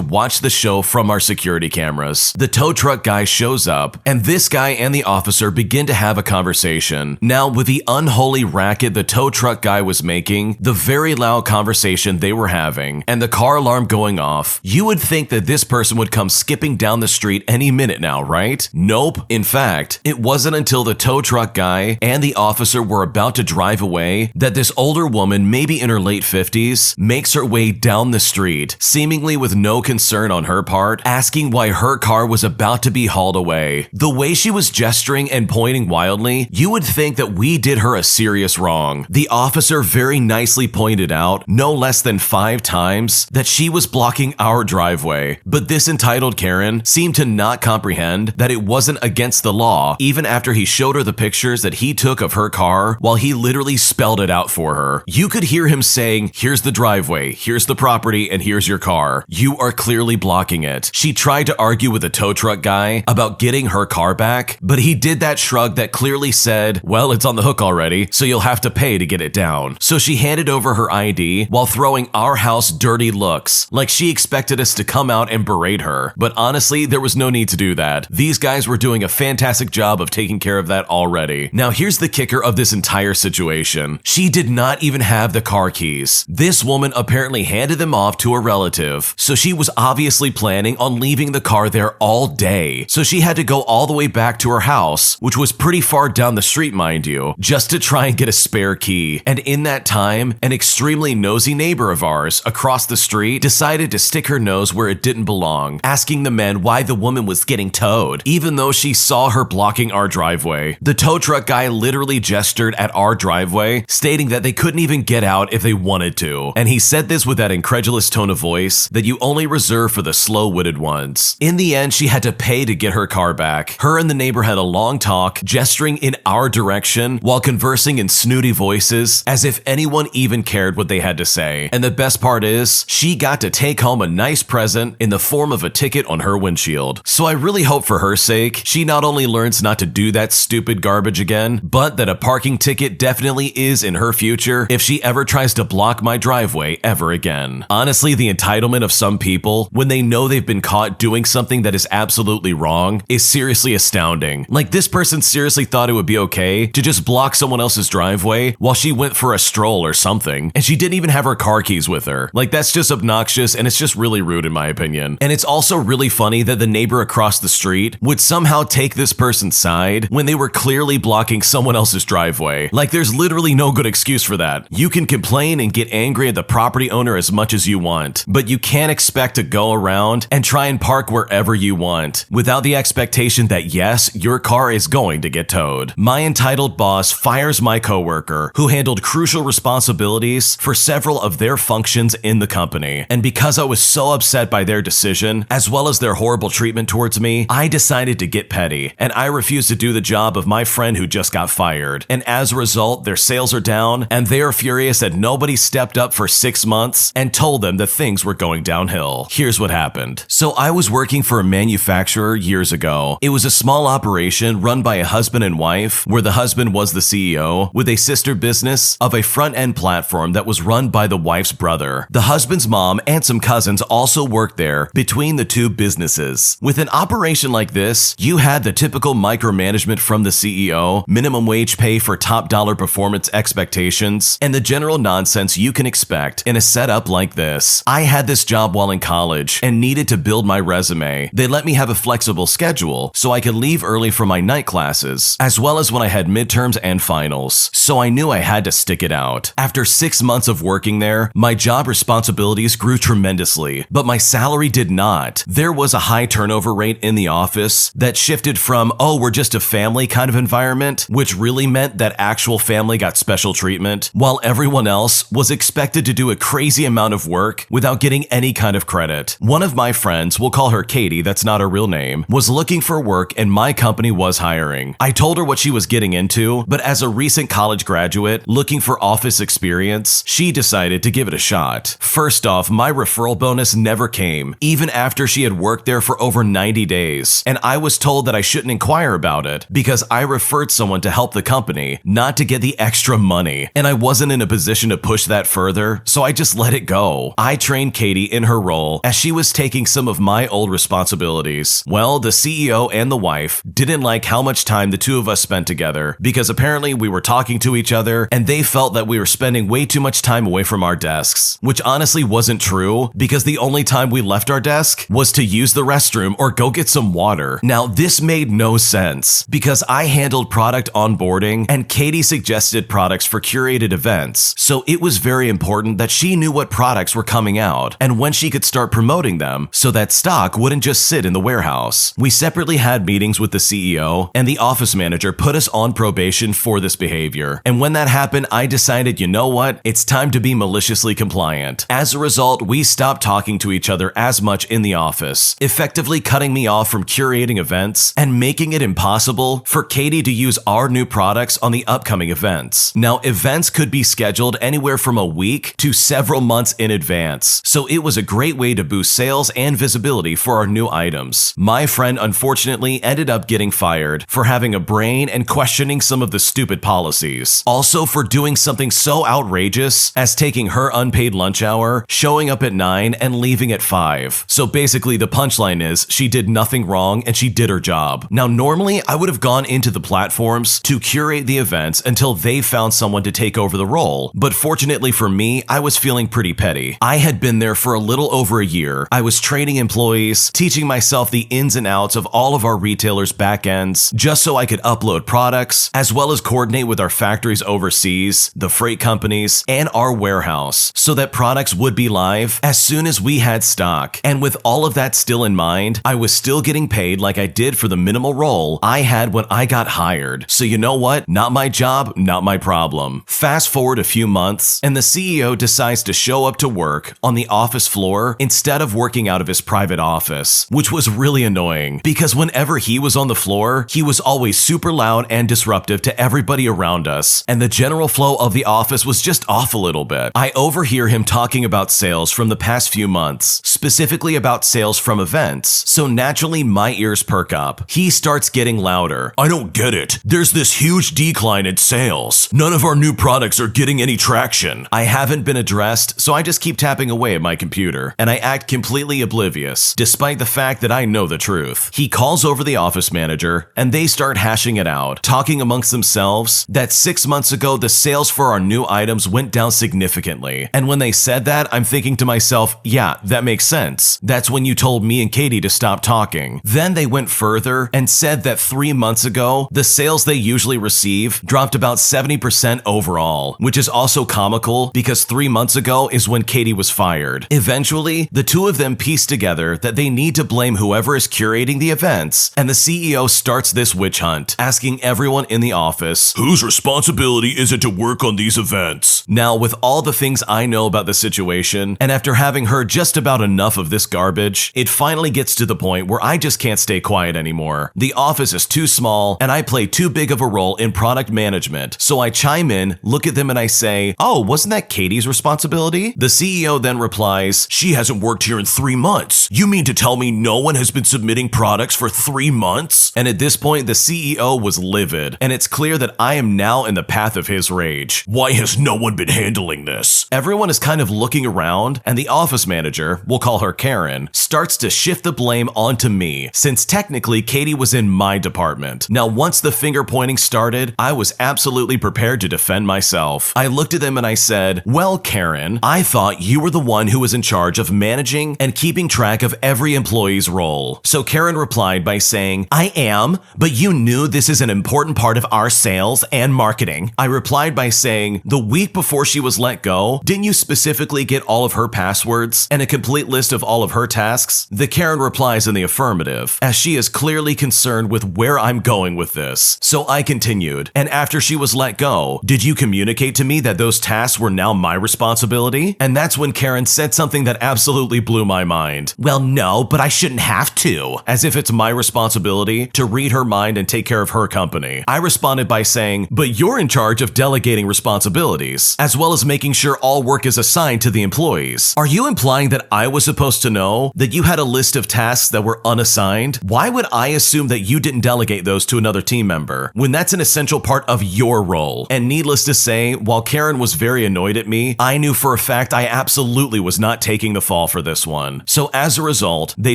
watch the show from our security cameras. The tow truck guy shows up, and this guy and the officer begin to have a conversation. Now, with the unholy racket the tow truck guy was making, the very loud conversation they were having, and the car alarm going off, you would think that this person would come skipping down the street any minute now, right? Nope. In fact, it wasn't until the tow truck guy and the officer were about to drive away that this older woman, maybe in her late 50s, makes her way down the street, seemingly with no concern on her part, asking why her car was about to be hauled away. The way she was gesturing and pointing wildly, you would think that we did her a serious wrong. The officer very nicely pointed out, no less than 5 times, that she was blocking our driveway. But this entitled Karen seemed to not comprehend that it wasn't against the law, even after he showed her the pictures that he took of her car while he literally spelled it out for her. You could hear him saying, here's the driveway, here's the property, and here's your car. You are clearly blocking it. She tried to argue with the tow truck guy about getting her car back, but he did that shrug that clearly said, well, it's on the hook already, so you'll have to pay to get it down. So she handed over her ID while throwing our house dirty looks, like she expected us to come out and berate her. But honestly, there was no need to do that. These guys were doing a fantastic job of taking care of that already. Now here's the kicker of this entire situation. She did not even have the car keys. This woman apparently handed them off to a relative, so she was obviously planning on leaving the car there all day. So she had to go all the way back to her house, which was pretty far down the street, mind you, just to try and get a spare key. And in that time, an extremely nosy neighbor of ours across the street decided to stick her nose where it didn't belong, asking the men why the woman was getting towed, even though she saw her blocking our driveway. The tow truck guy literally gestured at our driveway, stating that they couldn't even get out if they wanted to. And he said this with that incredulous tone of voice that you only reserve for the slow-witted ones. In the end, she had to pay to get her car back. Her and the neighbor had a long talk, gesturing in our direction while conversing in snooty voices as if anyone even cared what they had to say. And the best part is, she got to take home a nice present in the form of a ticket on her windshield. So I really hope for her sake, she not only learns not to do that stupid garbage again, but that a parking ticket definitely is in her future if she ever tries to block my driveway ever again. Honestly, the entitlement of some people when they know they've been caught doing something that is absolutely wrong is seriously astounding. Like, this person seriously thought it would be okay to just block someone else's driveway while she went for a stroll or something, and she didn't even have her car keys with her. Like, that's just obnoxious, and it's just really rude in my opinion. And it's also really funny that the neighbor across the street would somehow take this person's side when they were clearly blocking someone else's driveway. Like, there's literally no good excuse for that. You can complain and get angry at the property owner as much as you want, but you can't expect to go around and try and park wherever you want without the expectation that yes, your car is going to get towed. My entitled boss fires my coworker who handled crucial responsibilities for several of their functions in the company. And because I was so upset by their decision, as well as their horrible treatment towards me, I decided to get petty, and I refused to do the job of my friend who just got fired. And as a result, their sales are down, and they are furious that nobody stepped up for 6 months and told them that things were going downhill. Here's what happened. So I was working for a manufacturer years ago. It was a small operation run by a husband and wife, where the husband was the CEO, with a sister business of a front-end platform that was run by the wife's brother. The husband's mom and some cousins also worked there between the two businesses. With an operation like this, you had the typical micromanagement from the CEO, minimum wage pay for top dollar performance expectations, and the general nonsense you can expect in a setup like this. I had this job while in college and needed to build my resume. They let me have a flexible schedule so I could leave early for my night classes, as well as when I had midterms and finals. So I knew I had to stick it out. After 6 months of working there, my job responsibilities grew tremendously, but my salary did not. There was a high turnover rate in the office that shifted from, oh, we're just a family kind of environment, which really meant that actual family got special treatment, while everyone else was expected to do a crazy amount of work without getting any kind of credit. One of my friends, we'll call her Katie, that's not her real name, was looking for work and my company was hiring. I told her what she was getting into, but as a recent college graduate looking for office experience, she decided to give it a shot. it. First off, my referral bonus never came, even after she had worked there for over 90 days, and I was told that I shouldn't inquire about it because I referred someone to help the company, not to get the extra money, and I wasn't in a position to push that further, so I just let it go. I trained Katie in her role as she was taking some of my old responsibilities. Well, the CEO and the wife didn't like how much time the two of us spent together because apparently we were talking to each other and they felt that we were spending way too much time away from our desks, which honestly wasn't true because the only time we left our desk was to use the restroom or go get some water. Now, this made no sense because I handled product onboarding and Katie suggested products for curated events, so it was very important that she knew what products were coming out and when she could start promoting them so that stock wouldn't just sit in the warehouse. We separately had meetings with the CEO, and the office manager put us on probation for this behavior. And when that happened, I decided, you know what? It's time to be maliciously compliant. As a result, we stopped talking to each other as much in the office, effectively cutting me off from curating events and making it impossible for Katie to use our new products on the upcoming events. Now, events could be scheduled anywhere from a week to several months in advance, so it was a great way to boost sales and visibility for our new items. My friend unfortunately ended up getting fired for having a brain and questioning some of the stupid policies. Also for doing something so outrageous as taking her unpaid lunch hour, showing up at 9 and leaving at 5. So basically the punchline is she did nothing wrong and she did her job. Now normally I would have gone into the platforms to curate the events until they found someone to take over the role, but fortunately for me, I was feeling pretty petty. I had been there for a little over a year. I was training employees, teaching myself the ins and outs of all of our retailers' backends, just so I could upload products, as well as coordinate with our factories overseas, the freight companies, and our warehouse, so that products would be live as soon as we had stock. And with all of that still in mind, I was still getting paid like I did for the minimal role I had when I got hired. So you know what? Not my job, not my problem. Fast forward a few months, and the CEO decides to show up to work on the office floor instead of working out of his private office, which was really annoying because whenever he was on the floor, he was always super loud and disruptive to everybody around us, and the general flow of the office was just off a little bit. I overhear him talking about sales from the past few months, specifically about sales from events, so naturally my ears perk up. He starts getting louder. I don't get it. There's this huge decline in sales. None of our new products are getting any traction. I haven't been addressed, so I just keep tapping away at my computer, and I act completely oblivious, despite the fact that I know the truth. He calls over the office manager, and they start hashing it out, talking amongst themselves that 6 months ago the sales for our new items went down significantly. And when they said that, I'm thinking to myself, yeah, that makes sense. That's when you told me and Katie to stop talking. Then they went further and said that 3 months ago, the sales they usually receive dropped about 70% overall, which is also comical because 3 months ago is when Katie was fired. Eventually, the two of them piece together that they need to blame whoever is curating the events, and the CEO starts this witch hunt, asking everyone in the office, whose responsibility is it to work on these events? Now, with all the things I know about the situation, and after having heard just about enough of this garbage, it finally gets to the point where I just can't stay quiet anymore. The office is too small, and I play too big of a role in product management, so I chime in, look at them, and I say, oh, wasn't that Katie's responsibility? The CEO then replies, she hasn't worked here in 3 months. You mean to tell me no one has been submitting products for 3 months? And at this point, the CEO was livid, and it's clear that I am now in the path of his rage. Why has no one been handling this? Everyone is kind of looking around, and the office manager, we'll call her Karen, starts to shift the blame onto me, since technically Katie was in my department. Now, once the finger pointing started, I was absolutely prepared to defend myself. I looked at them and I said, well, Karen, I thought you were the one who was in charge of managing and keeping track of every employee's role. So Karen replied by saying, I am, but you knew this is an important part of our sales and marketing. I replied by saying, the week before she was let go, didn't you specifically get all of her passwords and a complete list of all of her tasks? The Karen replies in the affirmative, as she is clearly concerned with where I'm going with this. So I continued, and after she was let go, did you communicate to me that those tasks were now my responsibility? And that's when Karen said something that absolutely blew my mind. Well, no, but I shouldn't have to. As if it's my responsibility to read her mind and take care of her company. I responded by saying, but you're in charge of delegating responsibilities, as well as making sure all work is assigned to the employees. Are you implying that I was supposed to know that you had a list of tasks that were unassigned? Why would I assume that you didn't delegate those to another team member when that's an essential part of your role? And needless to say, while Karen was very annoyed at me, I knew for a fact I absolutely was not taking the fall for this one. So as a result, they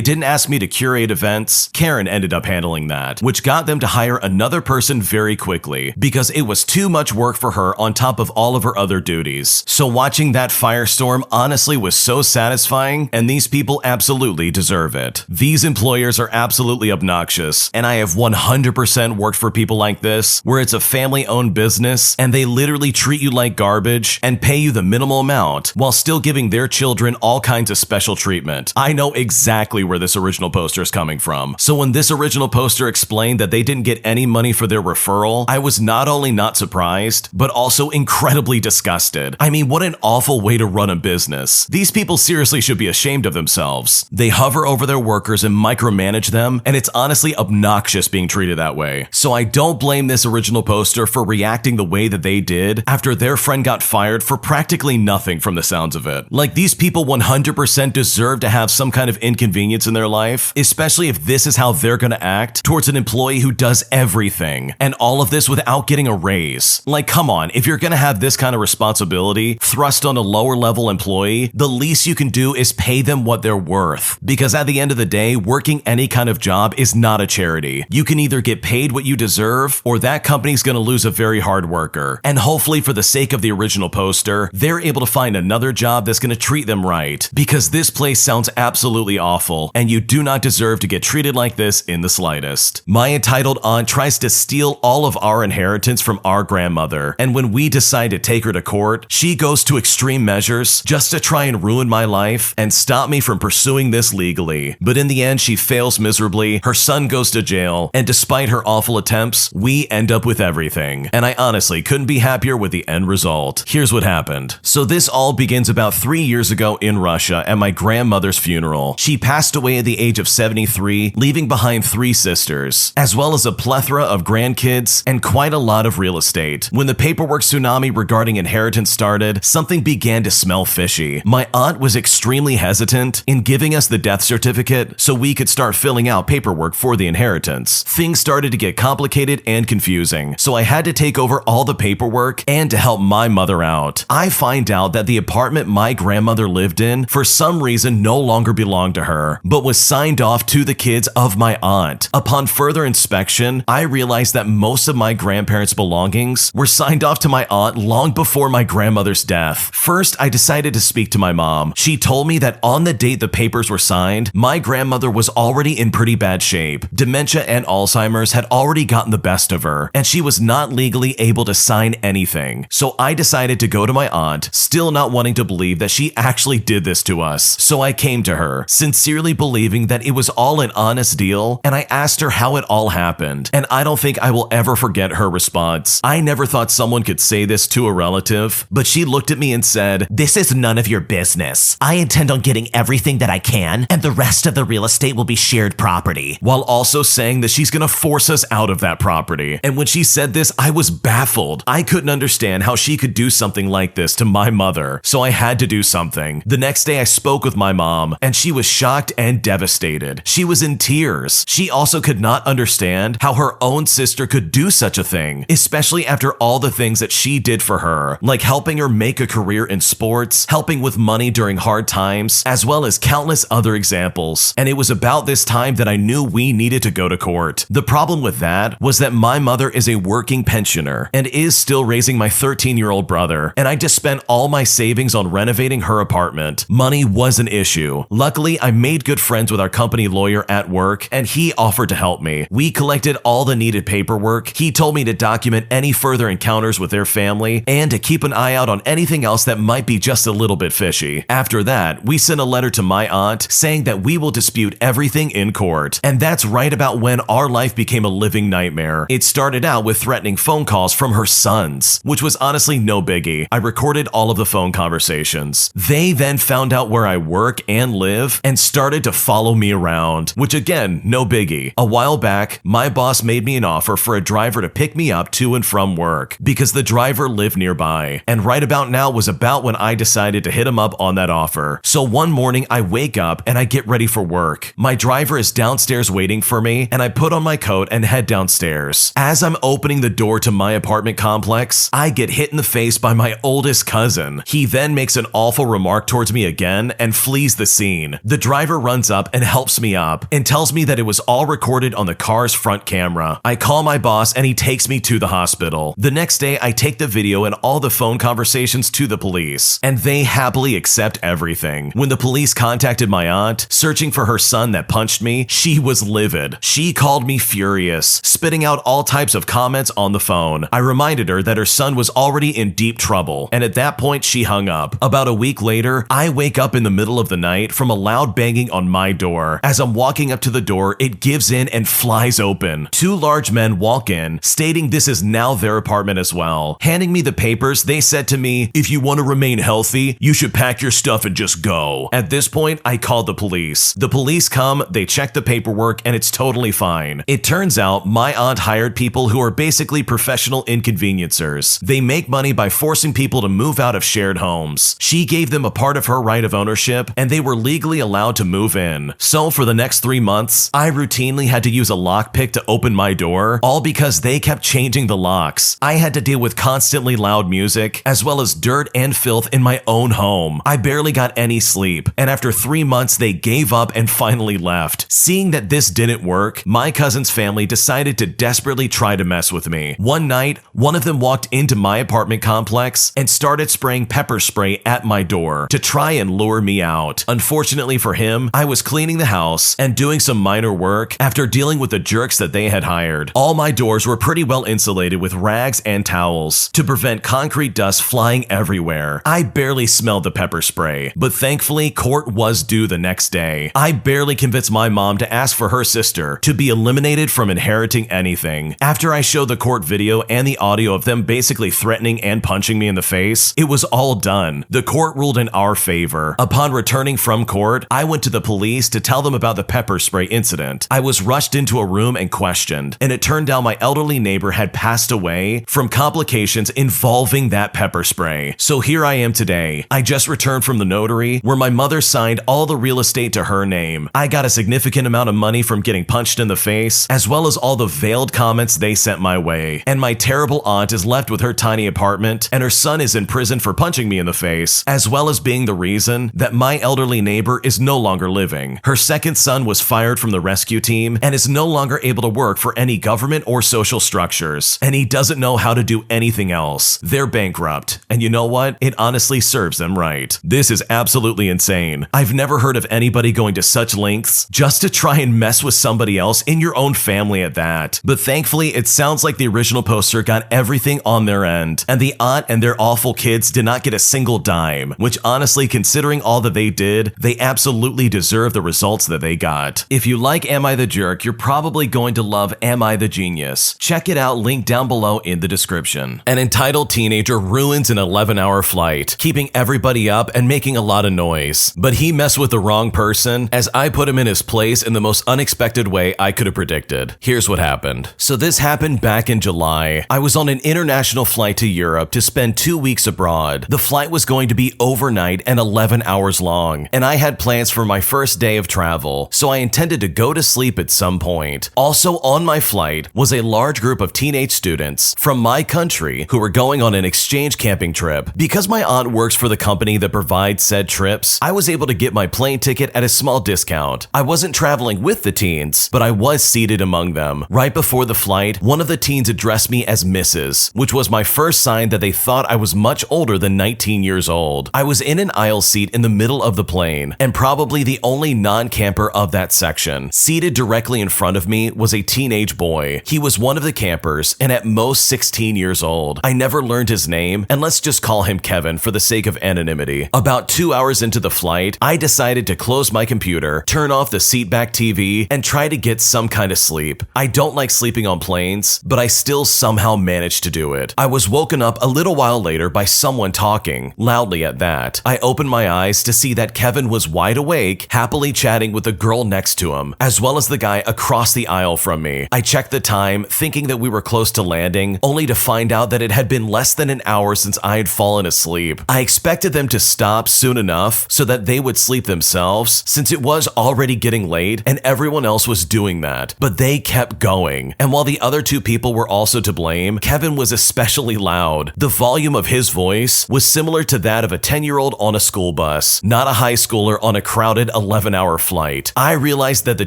didn't ask me to curate events. Karen ended up handling that, which got them to hire another person very quickly because it was too much work for her on top of all of her other duties. So watching that firestorm honestly was so satisfying, and these people absolutely deserve it. These employers are absolutely obnoxious, and I have 100% worked for people like this, where it's a family-owned business and they literally treat you like garbage and pay you the minimal amount while still giving their children all kinds of special treatment. I know exactly where this original poster is coming from. So when this original poster explained that they didn't get any money for their referral, I was not only not surprised, but also incredibly disgusted. I mean, what an awful way to run a business. These people seriously should be ashamed of themselves. They hover over their workers and micromanage them, and it's honestly obnoxious being treated that way. So I don't blame this original poster for reacting the way that they did after their friend got fired for practically nothing from the sounds of it. Like, these people 100% deserve to have some kind of inconvenience in their life, especially if this is how they're gonna act towards an employee who does everything, and all of this without getting a raise. Like, come on, if you're gonna have this kind of responsibility thrust on a lower level employee, the least you can do is pay them what they're worth. Because at the end of the day, working any kind of job is not a charity. You can either get paid what you deserve, or that company's gonna lose a very hard worker. And hopefully, for the sake of the original poster, they're able to find another job that's gonna treat them right. Because this place sounds absolutely awful, and you do not deserve to get treated like this in the slightest. My entitled aunt tries to steal all of our inheritance from our grandmother, and when we decide to take her to court, she goes to extreme measures just to try and ruin my life and stop me from pursuing this legally. But in the end, she fails miserably, her son goes to jail, and despite her awful attempts, we end up with everything. And I honestly couldn't be happier with the end result. Here's what happened. So this all begins about 3 years ago in Russia at my grandmother's funeral. She passed away at the age of 73, leaving behind 3 sisters, as well as a plethora of grandkids and quite a lot of real estate. When the paperwork tsunami regarding inheritance started, something began to smell fishy. My aunt was extremely hesitant in giving us the death certificate so we could start filling out paperwork for the inheritance. Things started to get complicated and confusing, so I had to take over all the paperwork and to help my mother out. I find out that the apartment my grandmother lived in for some reason no longer belonged to her, but was signed off to the kids of my aunt. Upon further inspection, I realized that most of my grandparents' belongings were signed off to my aunt long before my grandmother's death. First, I decided to speak to my mom. She told me that on the date the papers were signed, my grandmother was already in pretty bad shape. Dementia and Alzheimer's had already gotten the best of her, and she was not legally able to sign anything. So I decided to go to my aunt, still not wanting to believe that she actually did this to us. So I came to her, sincerely believing that it was all an honest deal, and I asked her how it all happened, and I don't think I will ever forget her response. I never thought someone could say this to a relative, but she looked at me and said, "This is none of your business. I intend on getting everything that I can, and the rest of the real estate will be shared property," while also saying that she's gonna force us out of that property. And when she said this, I was baffled. I couldn't understand how she could do something like this to my mother, so I had to do something. The next day I spoke with my mom, and she was shocked and devastated. She was in tears. She also could not understand how her own sister could do such a thing, especially after all the things that she did for her, like helping her make a career in sports, helping with money during hard times, as well as countless other examples. And it was about this time that I knew we needed to go to court. The problem with that was that my mother is a working pensioner and is still raising my 13-year-old brother, and I just spent all my savings on renovating her apartment. Money was an issue. Luckily, I made good friends with our company lawyer at work, and he offered to help me. We collected all the needed paperwork. He told me to document any further encounters with their family and to keep an eye out on anything else that might be just a little bit fishy. After that, we sent a letter to my aunt saying that we will dispute everything in court. And that's right about when our life became a living nightmare. It started out with threatening phone calls from her sons, which was honestly no biggie. I recorded all of the phone conversations. They then found out where I work and live and started to follow me around, which again, no biggie. A while back, my boss made me an offer for a driver to pick me up to and from work because the driver lived nearby. And right about now was about when when I decided to hit him up on that offer. So one morning I wake up and I get ready for work. My driver is downstairs waiting for me, and I put on my coat and head downstairs. As I'm opening the door to my apartment complex, I get hit in the face by my oldest cousin. He then makes an awful remark towards me again and flees the scene. The driver runs up and helps me up and tells me that it was all recorded on the car's front camera. I call my boss and he takes me to the hospital. The next day, I take the video and all the phone conversations to the police, and they happily accept everything. When the police contacted my aunt, searching for her son that punched me, she was livid. She called me furious, spitting out all types of comments on the phone. I reminded her that her son was already in deep trouble, and at that point, she hung up. About a week later, I wake up in the middle of the night from a loud banging on my door. As I'm walking up to the door, it gives in and flies open. Two large men walk in, stating this is now their apartment as well. Handing me the papers, they said to me, "If you want to remain healthy, you should pack your stuff and just go." At this point, I called the police. The police come, they check the paperwork, and it's totally fine. It turns out my aunt hired people who are basically professional inconveniencers. They make money by forcing people to move out of shared homes. She gave them a part of her right of ownership, and they were legally allowed to move in. So for the next 3 months, I routinely had to use a lockpick to open my door, all because they kept changing the locks. I had to deal with constantly loud music, as well as dirt and filth in my own home. I barely got any sleep, and after 3 months, they gave up and finally left. Seeing that this didn't work, my cousin's family decided to desperately try to mess with me. One night, one of them walked into my apartment complex and started spraying pepper spray at my door to try and lure me out. Unfortunately for him, I was cleaning the house and doing some minor work after dealing with the jerks that they had hired. All my doors were pretty well insulated with rags and towels to prevent concrete dust flying everywhere. I barely smelled the pepper spray, but thankfully court was due the next day. I barely convinced my mom to ask for her sister to be eliminated from inheriting anything. After I showed the court video and the audio of them basically threatening and punching me in the face, it was all done. The court ruled in our favor. Upon returning from court, I went to the police to tell them about the pepper spray incident. I was rushed into a room and questioned, and it turned out my elderly neighbor had passed away from complications involving that pepper spray. So here I am today. I just returned from the notary where my mother signed all the real estate to her name. I got a significant amount of money from getting punched in the face, as well as all the veiled comments they sent my way. And my terrible aunt is left with her tiny apartment, and her son is in prison for punching me in the face, as well as being the reason that my elderly neighbor is no longer living. Her second son was fired from the rescue team and is no longer able to work for any government or social structures, and he doesn't know how to do anything else. They're bankrupt, and you know what? It honestly serves them right. This is absolutely insane. I've never heard of anybody going to such lengths just to try and mess with somebody else in your own family at that. But thankfully, it sounds like the original poster got everything on their end, and the aunt and their awful kids did not get a single dime, which honestly, considering all that they did, they absolutely deserve the results that they got. If you like Am I the Jerk, you're probably going to love Am I the Genius. Check it out, link down below in the description. An entitled teenager ruins an 11-hour flight, keeping everybody up and making a lot of noise. But he messed with the wrong person, as I put him in his place in the most unexpected way I could have predicted. Here's what happened. So this happened back in July. I was on an international flight to Europe to spend 2 weeks abroad. The flight was going to be overnight and 11 hours long, and I had plans for my first day of travel, so I intended to go to sleep at some point. Also on my flight was a large group of teenage students from my country who were going on an exchange camping trip. Because my aunt works for the company that provides said trips, I was able to get my plane ticket at a small discount. I wasn't traveling with the teens, but I was seated among them. Right before the flight, one of the teens addressed me as Mrs., which was my first sign that they thought I was much older than 19 years old. I was in an aisle seat in the middle of the plane, and probably the only non-camper of that section. Seated directly in front of me was a teenage boy. He was one of the campers, and at most 16 years old. I never learned his name, and let's just call him Kevin for the sake of anonymity. About 2 hours into the flight, I decided to close my computer, turn off the seatback TV, and try to get some kind of sleep. I don't like sleeping on planes, but I still somehow managed to do it. I was woken up a little while later by someone talking, loudly at that. I opened my eyes to see that Kevin was wide awake, happily chatting with the girl next to him, as well as the guy across the aisle from me. I checked the time, thinking that we were close to landing, only to find out that it had been less than an hour since I had fallen asleep. sleep. I expected them to stop soon enough so that they would sleep themselves, since it was already getting late and everyone else was doing that, but they kept going. And while the other two people were also to blame, Kevin was especially loud. The volume of his voice was similar to that of a 10-year-old on a school bus, not a high schooler on a crowded 11-hour flight. I realized that the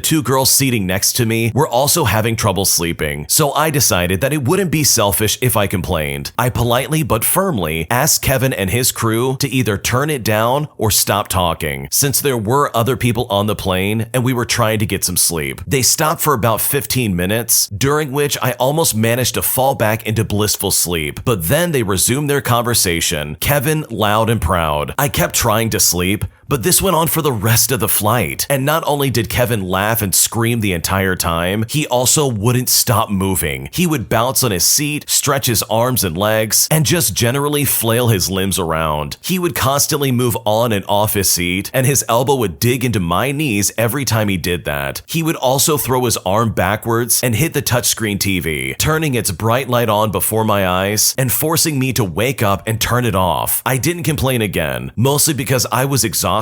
two girls seating next to me were also having trouble sleeping, so I decided that it wouldn't be selfish if I complained. I politely but firmly asked Kevin and his crew to either turn it down or stop talking, since there were other people on the plane and we were trying to get some sleep. They stopped for about 15 minutes, during which I almost managed to fall back into blissful sleep, but then they resumed their conversation, Kevin loud and proud. I kept trying to sleep, but this went on for the rest of the flight. And not only did Kevin laugh and scream the entire time, he also wouldn't stop moving. He would bounce on his seat, stretch his arms and legs, and just generally flail his limbs around. He would constantly move on and off his seat, and his elbow would dig into my knees every time he did that. He would also throw his arm backwards and hit the touchscreen TV, turning its bright light on before my eyes and forcing me to wake up and turn it off. I didn't complain again, mostly because I was exhausted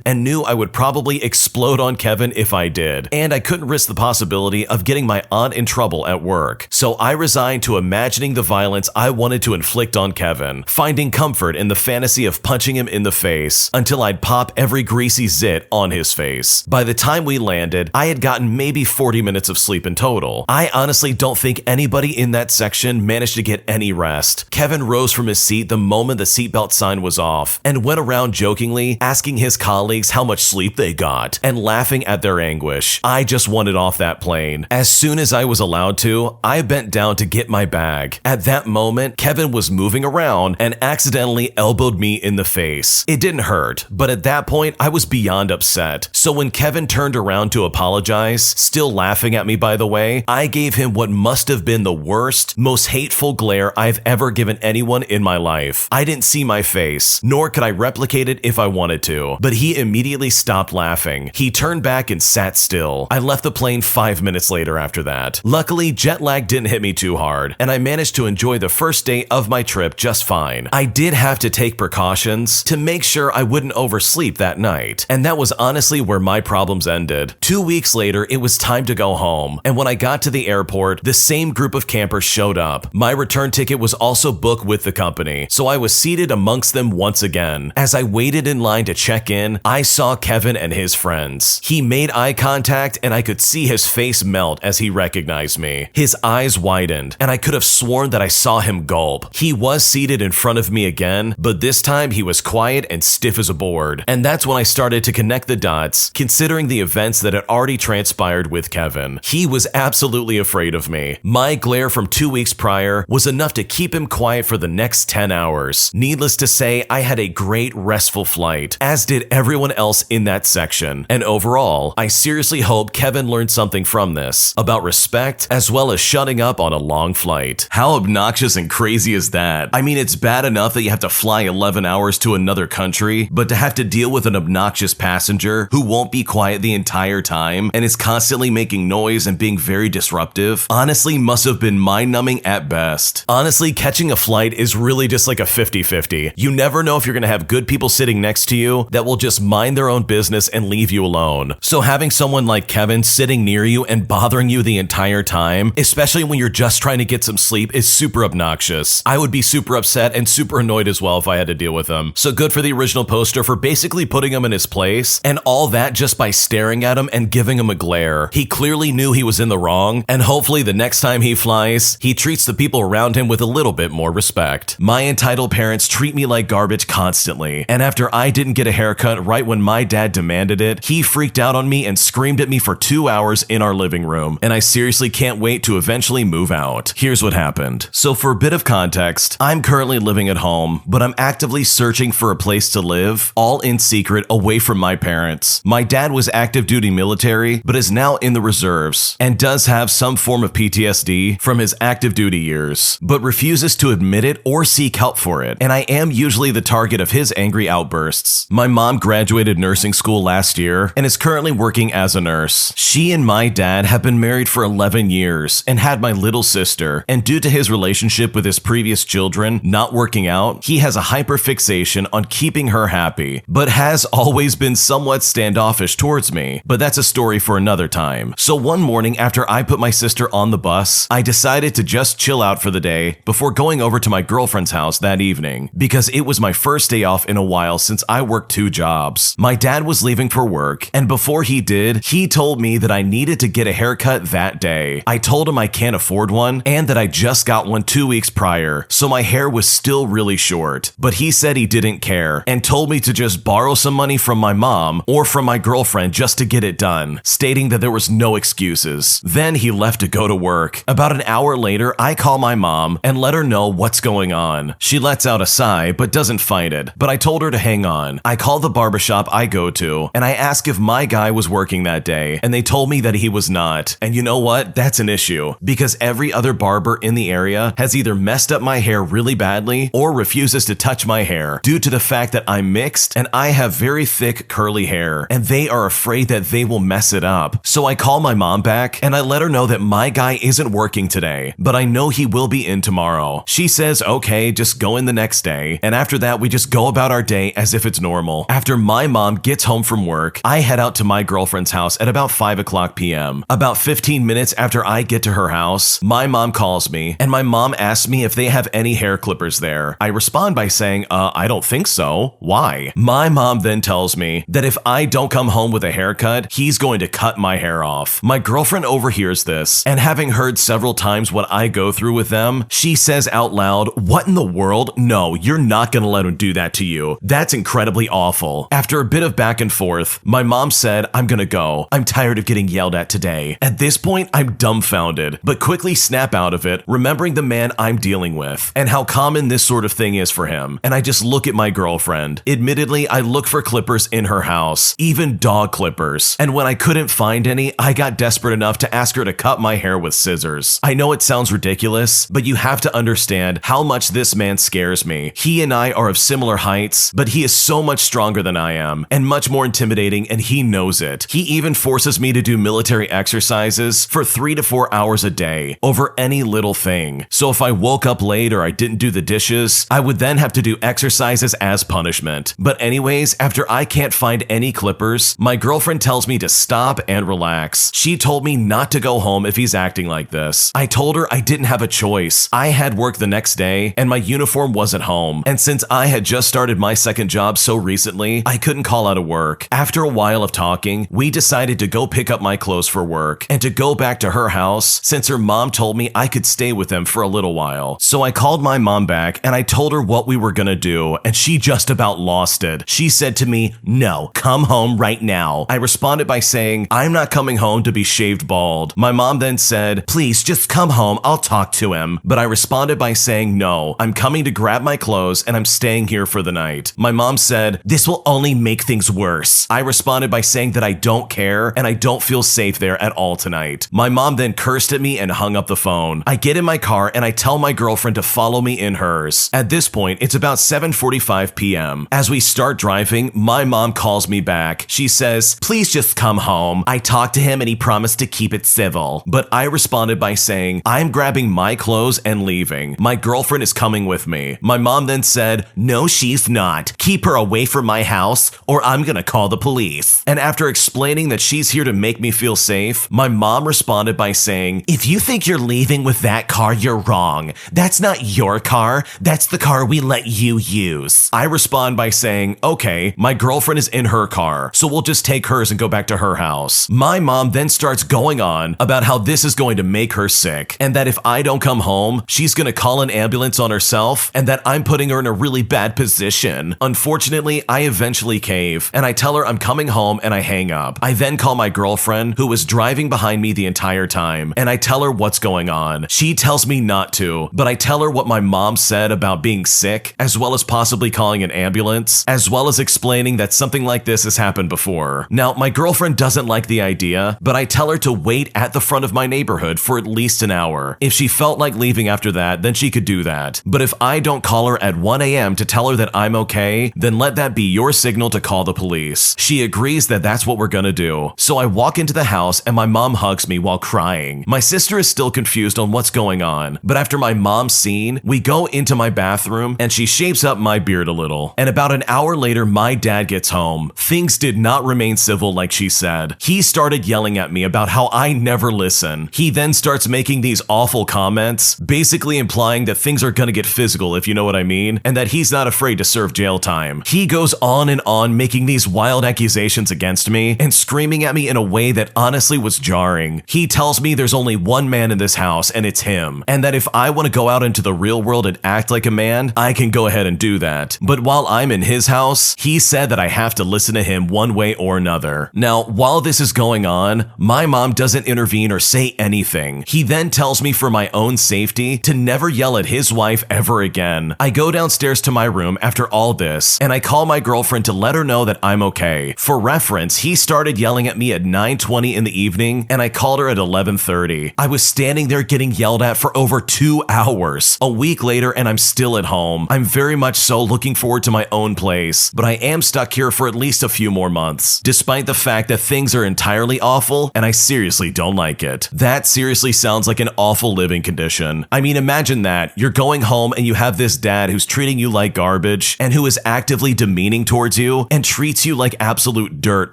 and knew I would probably explode on Kevin if I did, and I couldn't risk the possibility of getting my aunt in trouble at work. So I resigned to imagining the violence I wanted to inflict on Kevin, finding comfort in the fantasy of punching him in the face until I'd pop every greasy zit on his face. By the time we landed, I had gotten maybe 40 minutes of sleep in total. I honestly don't think anybody in that section managed to get any rest. Kevin rose from his seat the moment the seatbelt sign was off and went around jokingly asking his colleagues how much sleep they got and laughing at their anguish. I just wanted off that plane. As soon as I was allowed to, I bent down to get my bag. At that moment, Kevin was moving around and accidentally elbowed me in the face. It didn't hurt, but at that point, I was beyond upset. So when Kevin turned around to apologize, still laughing at me by the way, I gave him what must have been the worst, most hateful glare I've ever given anyone in my life. I didn't see my face, nor could I replicate it if I wanted to. But he immediately stopped laughing. He turned back and sat still. I left the plane 5 minutes later after that. Luckily, jet lag didn't hit me too hard, and I managed to enjoy the first day of my trip just fine. I did have to take precautions to make sure I wouldn't oversleep that night, and that was honestly where my problems ended. 2 weeks later, it was time to go home, and when I got to the airport, the same group of campers showed up. My return ticket was also booked with the company, so I was seated amongst them once again. As I waited in line to check in, I saw Kevin and his friends. He made eye contact and I could see his face melt as he recognized me. His eyes widened and I could have sworn that I saw him gulp. He was seated in front of me again, but this time he was quiet and stiff as a board. And that's when I started to connect the dots, considering the events that had already transpired with Kevin. He was absolutely afraid of me. My glare from 2 weeks prior was enough to keep him quiet for the next 10 hours. Needless to say, I had a great restful flight, as did everyone else in that section. And overall, I seriously hope Kevin learned something from this about respect as well as shutting up on a long flight. How obnoxious and crazy is that? I mean, it's bad enough that you have to fly 11 hours to another country, but to have to deal with an obnoxious passenger who won't be quiet the entire time and is constantly making noise and being very disruptive, honestly must have been mind-numbing at best. Honestly, catching a flight is really just like a 50-50. You never know if you're gonna have good people sitting next to you that will just mind their own business and leave you alone. So having someone like Kevin sitting near you and bothering you the entire time, especially when you're just trying to get some sleep, is super obnoxious. I would be super upset and super annoyed as well if I had to deal with him. So good for the original poster for basically putting him in his place, and all that just by staring at him and giving him a glare. He clearly knew he was in the wrong, and hopefully the next time he flies, he treats the people around him with a little bit more respect. My entitled parents treat me like garbage constantly, and after I didn't get a haircut right when my dad demanded it, he freaked out on me and screamed at me for 2 hours in our living room, and I seriously can't wait to eventually move out. Here's what happened. So for a bit of context, I'm currently living at home, but I'm actively searching for a place to live, all in secret, away from my parents. My dad was active duty military, but is now in the reserves, and does have some form of PTSD from his active duty years, but refuses to admit it or seek help for it, and I am usually the target of his angry outbursts. My mom mom graduated nursing school last year and is currently working as a nurse. She and my dad have been married for 11 years and had my little sister, and due to his relationship with his previous children not working out, he has a hyperfixation on keeping her happy, but has always been somewhat standoffish towards me. But that's a story for another time. So one morning after I put my sister on the bus, I decided to just chill out for the day before going over to my girlfriend's house that evening, because it was my first day off in a while since I worked 2 jobs. My dad was leaving for work, and before he did, he told me that I needed to get a haircut that day. I told him I can't afford one and that I just got one 2 weeks prior, so my hair was still really short. But he said he didn't care and told me to just borrow some money from my mom or from my girlfriend just to get it done, stating that there was no excuses. Then he left to go to work. About an hour later, I call my mom and let her know what's going on. She lets out a sigh but doesn't fight it, but I told her to hang on. I call the barbershop I go to and I ask if my guy was working that day, and they told me that he was not. And you know what? That's an issue, because every other barber in the area has either messed up my hair really badly or refuses to touch my hair due to the fact that I'm mixed and I have very thick curly hair, and they are afraid that they will mess it up. So I call my mom back and I let her know that my guy isn't working today, but I know he will be in tomorrow. She says, okay, just go in the next day. And after that, we just go about our day as if it's normal. After my mom gets home from work, I head out to my girlfriend's house at about 5 o'clock p.m. About 15 minutes after I get to her house, my mom calls me and my mom asks me if they have any hair clippers there. I respond by saying, I don't think so. Why? My mom then tells me that if I don't come home with a haircut, he's going to cut my hair off. My girlfriend overhears this, and having heard several times what I go through with them, she says out loud, "What in the world? No, you're not gonna let him do that to you. That's incredibly awful." After a bit of back and forth, my mom said, "I'm gonna go. I'm tired of getting yelled at today." At this point, I'm dumbfounded, but quickly snap out of it, remembering the man I'm dealing with and how common this sort of thing is for him. And I just look at my girlfriend. Admittedly, I look for clippers in her house, even dog clippers. And when I couldn't find any, I got desperate enough to ask her to cut my hair with scissors. I know it sounds ridiculous, but you have to understand how much this man scares me. He and I are of similar heights, but he is so much stronger than I am and much more intimidating, and he knows it. He even forces me to do military exercises for 3 to 4 hours a day over any little thing. So if I woke up late or I didn't do the dishes, I would then have to do exercises as punishment. But anyways, after I can't find any clippers, my girlfriend tells me to stop and relax. She told me not to go home if he's acting like this. I told her I didn't have a choice. I had work the next day and my uniform wasn't home. And since I had just started my second job so recently, I couldn't call out of work. After a while of talking, we decided to go pick up my clothes for work and to go back to her house since her mom told me I could stay with them for a little while. So I called my mom back and I told her what we were gonna do, and she just about lost it. She said to me, "No, come home right now." I responded by saying, "I'm not coming home to be shaved bald." My mom then said, "Please just come home, I'll talk to him." But I responded by saying, "No, I'm coming to grab my clothes and I'm staying here for the night." My mom said, "This will only make things worse." I responded by saying that I don't care and I don't feel safe there at all tonight. My mom then cursed at me and hung up the phone. I get in my car and I tell my girlfriend to follow me in hers. At this point, it's about 7:45 p.m. As we start driving, my mom calls me back. She says, "Please just come home. I talked to him and he promised to keep it civil." But I responded by saying, "I'm grabbing my clothes and leaving. My girlfriend is coming with me." My mom then said, "No, she's not. Keep her away from my house or I'm gonna call the police." And after explaining that she's here to make me feel safe, my mom responded by saying, "If you think you're leaving with that car, you're wrong. That's not your car. That's the car we let you use." I respond by saying, "Okay, my girlfriend is in her car, so we'll just take hers and go back to her house." My mom then starts going on about how this is going to make her sick and that if I don't come home, she's going to call an ambulance on herself and that I'm putting her in a really bad position. Unfortunately, I eventually cave and I tell her I'm coming home and I hang up. I then call my girlfriend, who was driving behind me the entire time, and I tell her what's going on. She tells me not to, but I tell her what my mom said about being sick, as well as possibly calling an ambulance, as well as explaining that something like this has happened before. Now, my girlfriend doesn't like the idea, but I tell her to wait at the front of my neighborhood for at least an hour. If she felt like leaving after that, then she could do that. But if I don't call her at 1 a.m. to tell her that I'm okay, then let that be be your signal to call the police. She agrees that that's what we're gonna do. So I walk into the house and my mom hugs me while crying. My sister is still confused on what's going on, but after my mom's scene, we go into my bathroom and she shapes up my beard a little. And about an hour later, my dad gets home. Things did not remain civil like she said. He started yelling at me about how I never listen. He then starts making these awful comments, basically implying that things are gonna get physical, if you know what I mean, and that he's not afraid to serve jail time. He goes on and on making these wild accusations against me and screaming at me in a way that honestly was jarring. He tells me there's only one man in this house and it's him, and that if I want to go out into the real world and act like a man, I can go ahead and do that. But while I'm in his house, he said that I have to listen to him one way or another. Now, while this is going on, my mom doesn't intervene or say anything. He then tells me for my own safety to never yell at his wife ever again. I go downstairs to my room after all this, and I call my girlfriend to let her know that I'm okay. For reference, he started yelling at me at 9:20 in the evening, and I called her at 11:30. I was standing there getting yelled at for over 2 hours. A week later, and I'm still at home. I'm very much so looking forward to my own place, but I am stuck here for at least a few more months, despite the fact that things are entirely awful, and I seriously don't like it. That seriously sounds like an awful living condition. I mean, imagine that. You're going home and you have this dad who's treating you like garbage, and who is actively demeaning towards you, and treats you like absolute dirt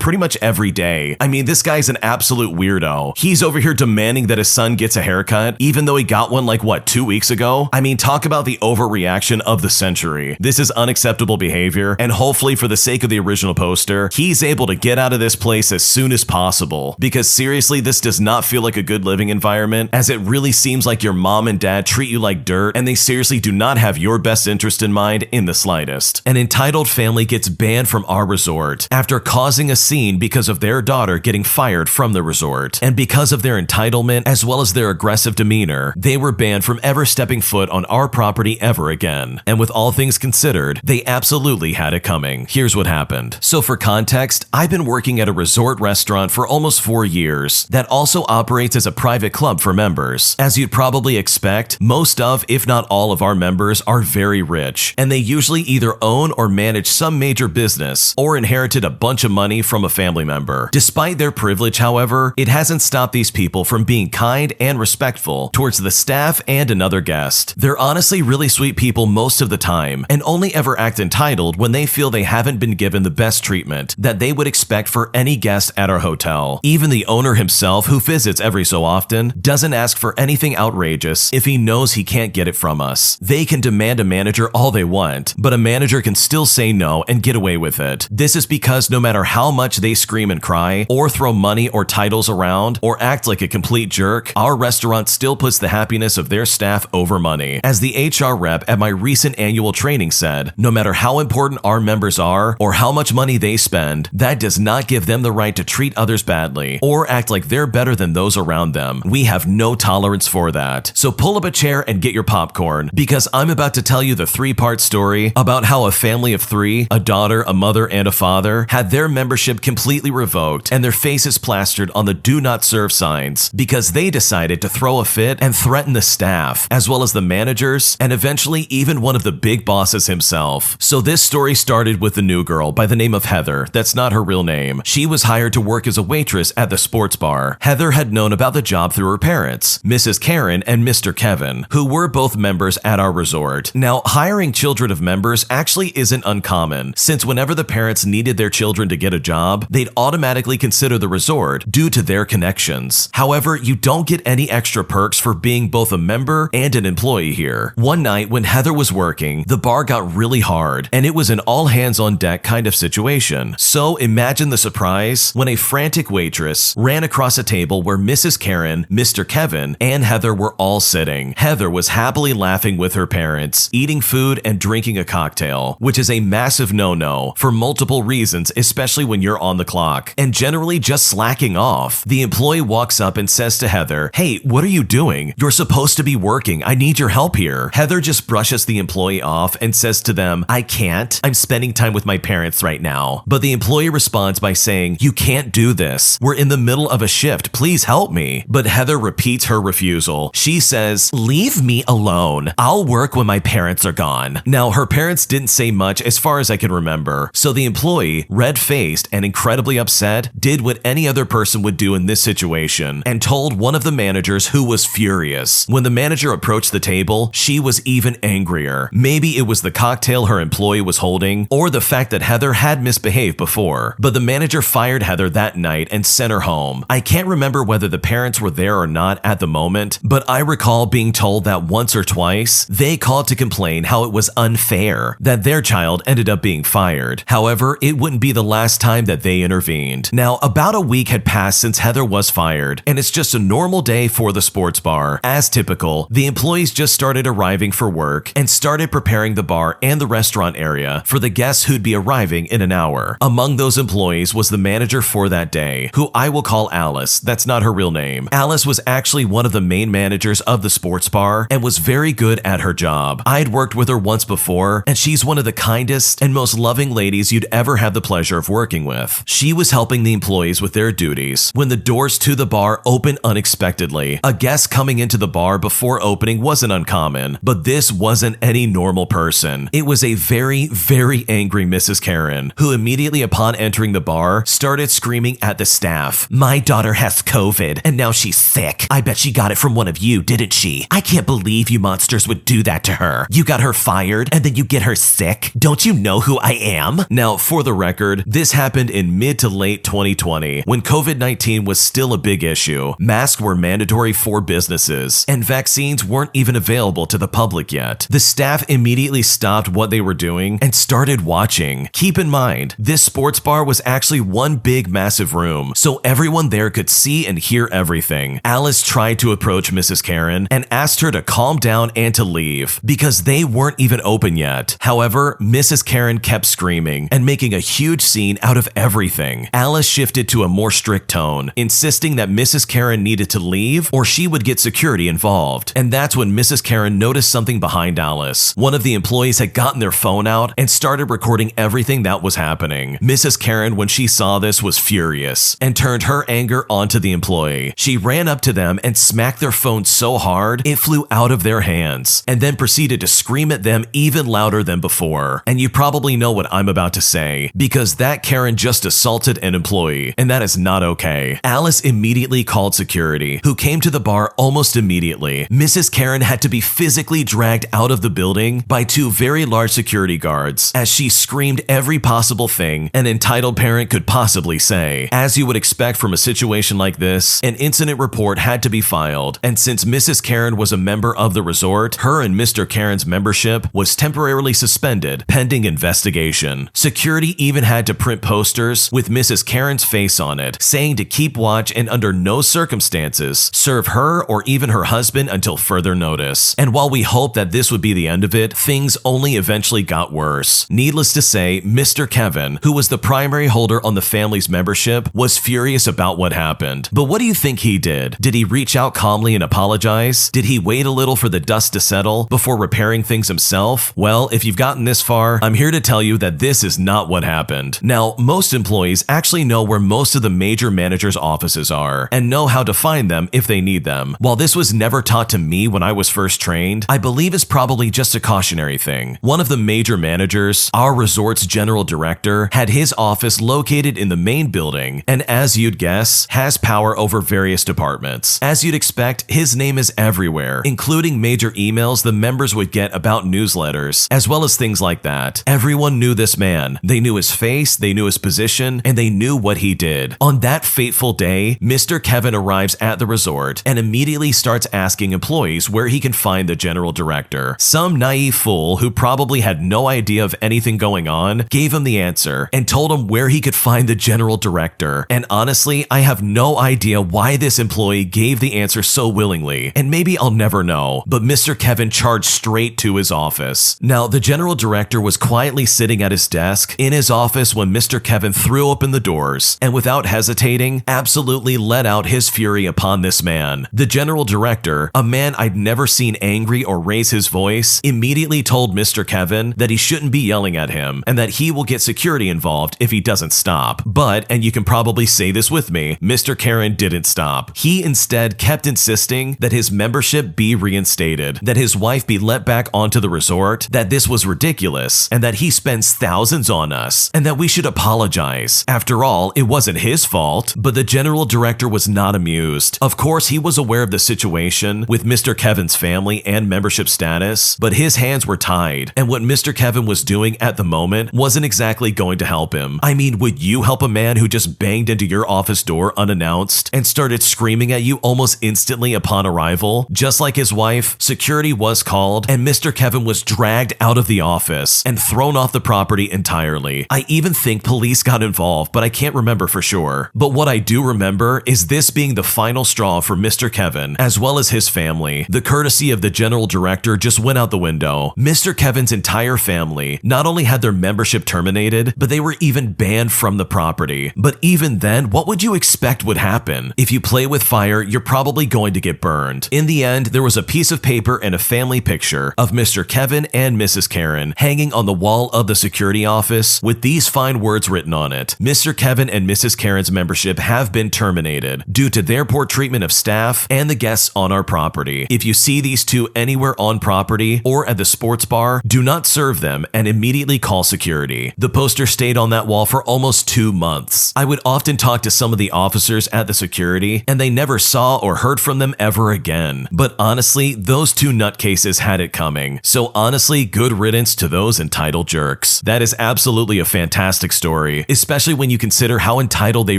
pretty much every day. I mean, this guy's an absolute weirdo. He's over here demanding that his son gets a haircut, even though he got one like, what, 2 weeks ago? I mean, talk about the overreaction of the century. This is unacceptable behavior, and hopefully for the sake of the original poster, he's able to get out of this place as soon as possible. Because seriously, this does not feel like a good living environment, as it really seems like your mom and dad treat you like dirt, and they seriously do not have your best interest in mind in the slightest. An entitled family gets banned from our resort after causing a scene because of their daughter getting fired from the resort. And because of their entitlement as well as their aggressive demeanor, they were banned from ever stepping foot on our property ever again. And with all things considered, they absolutely had it coming. Here's what happened. So for context, I've been working at a resort restaurant for almost 4 years that also operates as a private club for members. As you'd probably expect, most of, if not all of our members are very rich, and they usually either own or manage some major business or inherited a bunch of money from a family member. Despite their privilege, however, it hasn't stopped these people from being kind and respectful towards the staff and another guest. They're honestly really sweet people most of the time, and only ever act entitled when they feel they haven't been given the best treatment that they would expect for any guest at our hotel. Even the owner himself, who visits every so often, doesn't ask for anything outrageous if he knows he can't get it from us. They can demand a manager all they want, but a manager can still say no and get away with it. This is because no matter how much they scream and cry, or throw money or titles around, or act like a complete jerk, our restaurant still puts the happiness of their staff over money. As the HR rep at my recent annual training said, no matter how important our members are, or how much money they spend, that does not give them the right to treat others badly, or act like they're better than those around them. We have no tolerance for that. So pull up a chair and get your popcorn, because I'm about to tell you the 3-part story about how a family of 3, a daughter, a mother, and a father, had their membership completely revoked and their faces plastered on the do not serve signs because they decided to throw a fit and threaten the staff, as well as the managers, and eventually even one of the big bosses himself. So this story started with the new girl by the name of Heather. That's not her real name. She was hired to work as a waitress at the sports bar. Heather had known about the job through her parents, Mrs. Karen and Mr. Kevin, who were both members at our resort. Now, hiring children of members actually isn't uncommon, since whenever the parents needed their children to get a job, they'd automatically consider the resort due to their connections. However, you don't get any extra perks for being both a member and an employee here. One night when Heather was working, the bar got really hard, and it was an all hands on deck kind of situation. So imagine the surprise when a frantic waitress ran across a table where Mrs. Karen, Mr. Kevin, and Heather were all sitting. Heather was happily laughing with her parents, eating food and drinking a cocktail, which is a massive no-no for multiple reasons, especially when you're on the clock, and generally just slacking off. The employee walks up and says to Heather, "Hey, what are you doing? You're supposed to be working. I need your help here." Heather just brushes the employee off and says to them, "I can't. I'm spending time with my parents right now." But the employee responds by saying, "You can't do this. We're in the middle of a shift. Please help me." But Heather repeats her refusal. She says, "Leave me alone. I'll work when my parents are gone." Now, her parents didn't say much as far as I can remember. So the employee, red-faced and incredibly upset, did what any other person would do in this situation and told one of the managers, who was furious. When the manager approached the table, she was even angrier. Maybe it was the cocktail her employee was holding, or the fact that Heather had misbehaved before, but the manager fired Heather that night and sent her home. I can't remember whether the parents were there or not at the moment, but I recall being told that once or twice, they called to complain how it was unfair that their child ended up being fired. However, it wouldn't be the last time that they intervened. Now, about a week had passed since Heather was fired, and it's just a normal day for the sports bar. As typical, the employees just started arriving for work and started preparing the bar and the restaurant area for the guests who'd be arriving in an hour. Among those employees was the manager for that day, who I will call Alice. That's not her real name. Alice was actually one of the main managers of the sports bar and was very good at her job. I'd worked with her once before, and she's one of the kindest and most loving ladies you'd ever have the pleasure of working with. She was helping the employees with their duties when the doors to the bar opened unexpectedly. A guest coming into the bar before opening wasn't uncommon, but this wasn't any normal person. It was a very, very angry Mrs. Karen, who immediately upon entering the bar started screaming at the staff, "My daughter has COVID, and now she's sick. I bet she got it from one of you, didn't she? I can't believe you monsters would do that to her. You got her fired, and then you get her sick? Don't you know who I am?" Now, for the record, this happened in mid to late 2020, when COVID-19 was still a big issue. Masks were mandatory for businesses, and vaccines weren't even available to the public yet. The staff immediately stopped what they were doing and started watching. Keep in mind, this sports bar was actually one big massive room, so everyone there could see and hear everything. Alice tried to approach Mrs. Karen and asked her to calm down and to leave, because they weren't even open yet. However, Mrs. Karen kept screaming and making a huge scene out of everything. Alice shifted to a more strict tone, insisting that Mrs. Karen needed to leave or she would get security involved. And that's when Mrs. Karen noticed something behind Alice. One of the employees had gotten their phone out and started recording everything that was happening. Mrs. Karen, when she saw this, was furious and turned her anger onto the employee. She ran up to them and smacked their phone so hard it flew out of their hands, and then proceeded to scream at them even louder than before. And you probably know what I'm about to say, because that Karen just assaulted an employee, and that is not okay. Alice immediately called security, who came to the bar almost immediately. Mrs. Karen had to be physically dragged out of the building by two very large security guards as she screamed every possible thing an entitled parent could possibly say. As you would expect from a situation like this, an incident report had to be filed, and since Mrs. Karen was a member of the resort, her and Mr. Karen's membership was temporarily suspended pending investigation. Security even had to print posters with Mrs. Karen's face on it, saying to keep watch and under no circumstances serve her or even her husband until further notice. And while we hoped that this would be the end of it, things only eventually got worse. Needless to say, Mr. Kevin, who was the primary holder on the family's membership, was furious about what happened. But what do you think he did? Did he reach out calmly and apologize? Did he wait a little for the dust to settle before repairing things himself? Well, if you've gotten this far, I'm here to tell you that this is not what happened. Now, most employees actually know where most of the major managers' offices are and know how to find them if they need them. While this was never taught to me when I was first trained, I believe it's probably just a cautionary thing. One of the major managers, our resort's general director, had his office located in the main building and, as you'd guess, has power over various departments. As you'd expect, his name is everywhere, including major emails the members would get about newsletters, as well as things like that. Everyone knew this man. They knew his face, they knew his position, and they knew what he did. On that fateful day, Mr. Kevin arrives at the resort and immediately starts asking employees where he can find the general director. Some naive fool who probably had no idea of anything going on gave him the answer and told him where he could find the general director. And honestly, I have no idea why this employee gave the answer so willingly, and maybe I'll never know, but Mr. Kevin charged straight to his office. Now, the general director was quietly sitting at his desk in his office when Mr. Kevin threw open the doors and, without hesitating, absolutely let out his fury upon this man. The general director, a man I'd never seen angry or raise his voice, immediately told Mr. Kevin that he shouldn't be yelling at him and that he will get security involved if he doesn't stop. But, and you can probably say this with me, Mr. Karen didn't stop. He instead kept insisting that his membership be reinstated, that his wife be let back onto the resort, that this was ridiculous, and that he he spends thousands on us and that we should apologize. After all, it wasn't his fault. But the general director was not amused. Of course, he was aware of the situation with Mr. Kevin's family and membership status, but his hands were tied, and what Mr. Kevin was doing at the moment wasn't exactly going to help him. I mean, would you help a man who just banged into your office door unannounced and started screaming at you almost instantly upon arrival? Just like his wife, security was called, and Mr. Kevin was dragged out of the office and thrown off the property entirely. I even think police got involved, but I can't remember for sure. But what I do remember is this being the final straw for Mr. Kevin, as well as his family. The courtesy of the general director just went out the window. Mr. Kevin's entire family not only had their membership terminated, but they were even banned from the property. But even then, what would you expect would happen? If you play with fire, you're probably going to get burned. In the end, there was a piece of paper and a family picture of Mr. Kevin and Mrs. Karen hanging on the wall of the security office with these fine words written on it. Mr. Kevin and Mrs. Karen's membership have been terminated due to their poor treatment of staff and the guests on our property. If you see these two anywhere on property or at the sports bar, do not serve them and immediately call security. The poster stayed on that wall for almost 2 months. I would often talk to some of the officers at the security, and they never saw or heard from them ever again. But honestly, those two nutcases had it coming. So honestly, good riddance to those entitled jerks. That is absolutely a fantastic story, especially when you consider how entitled they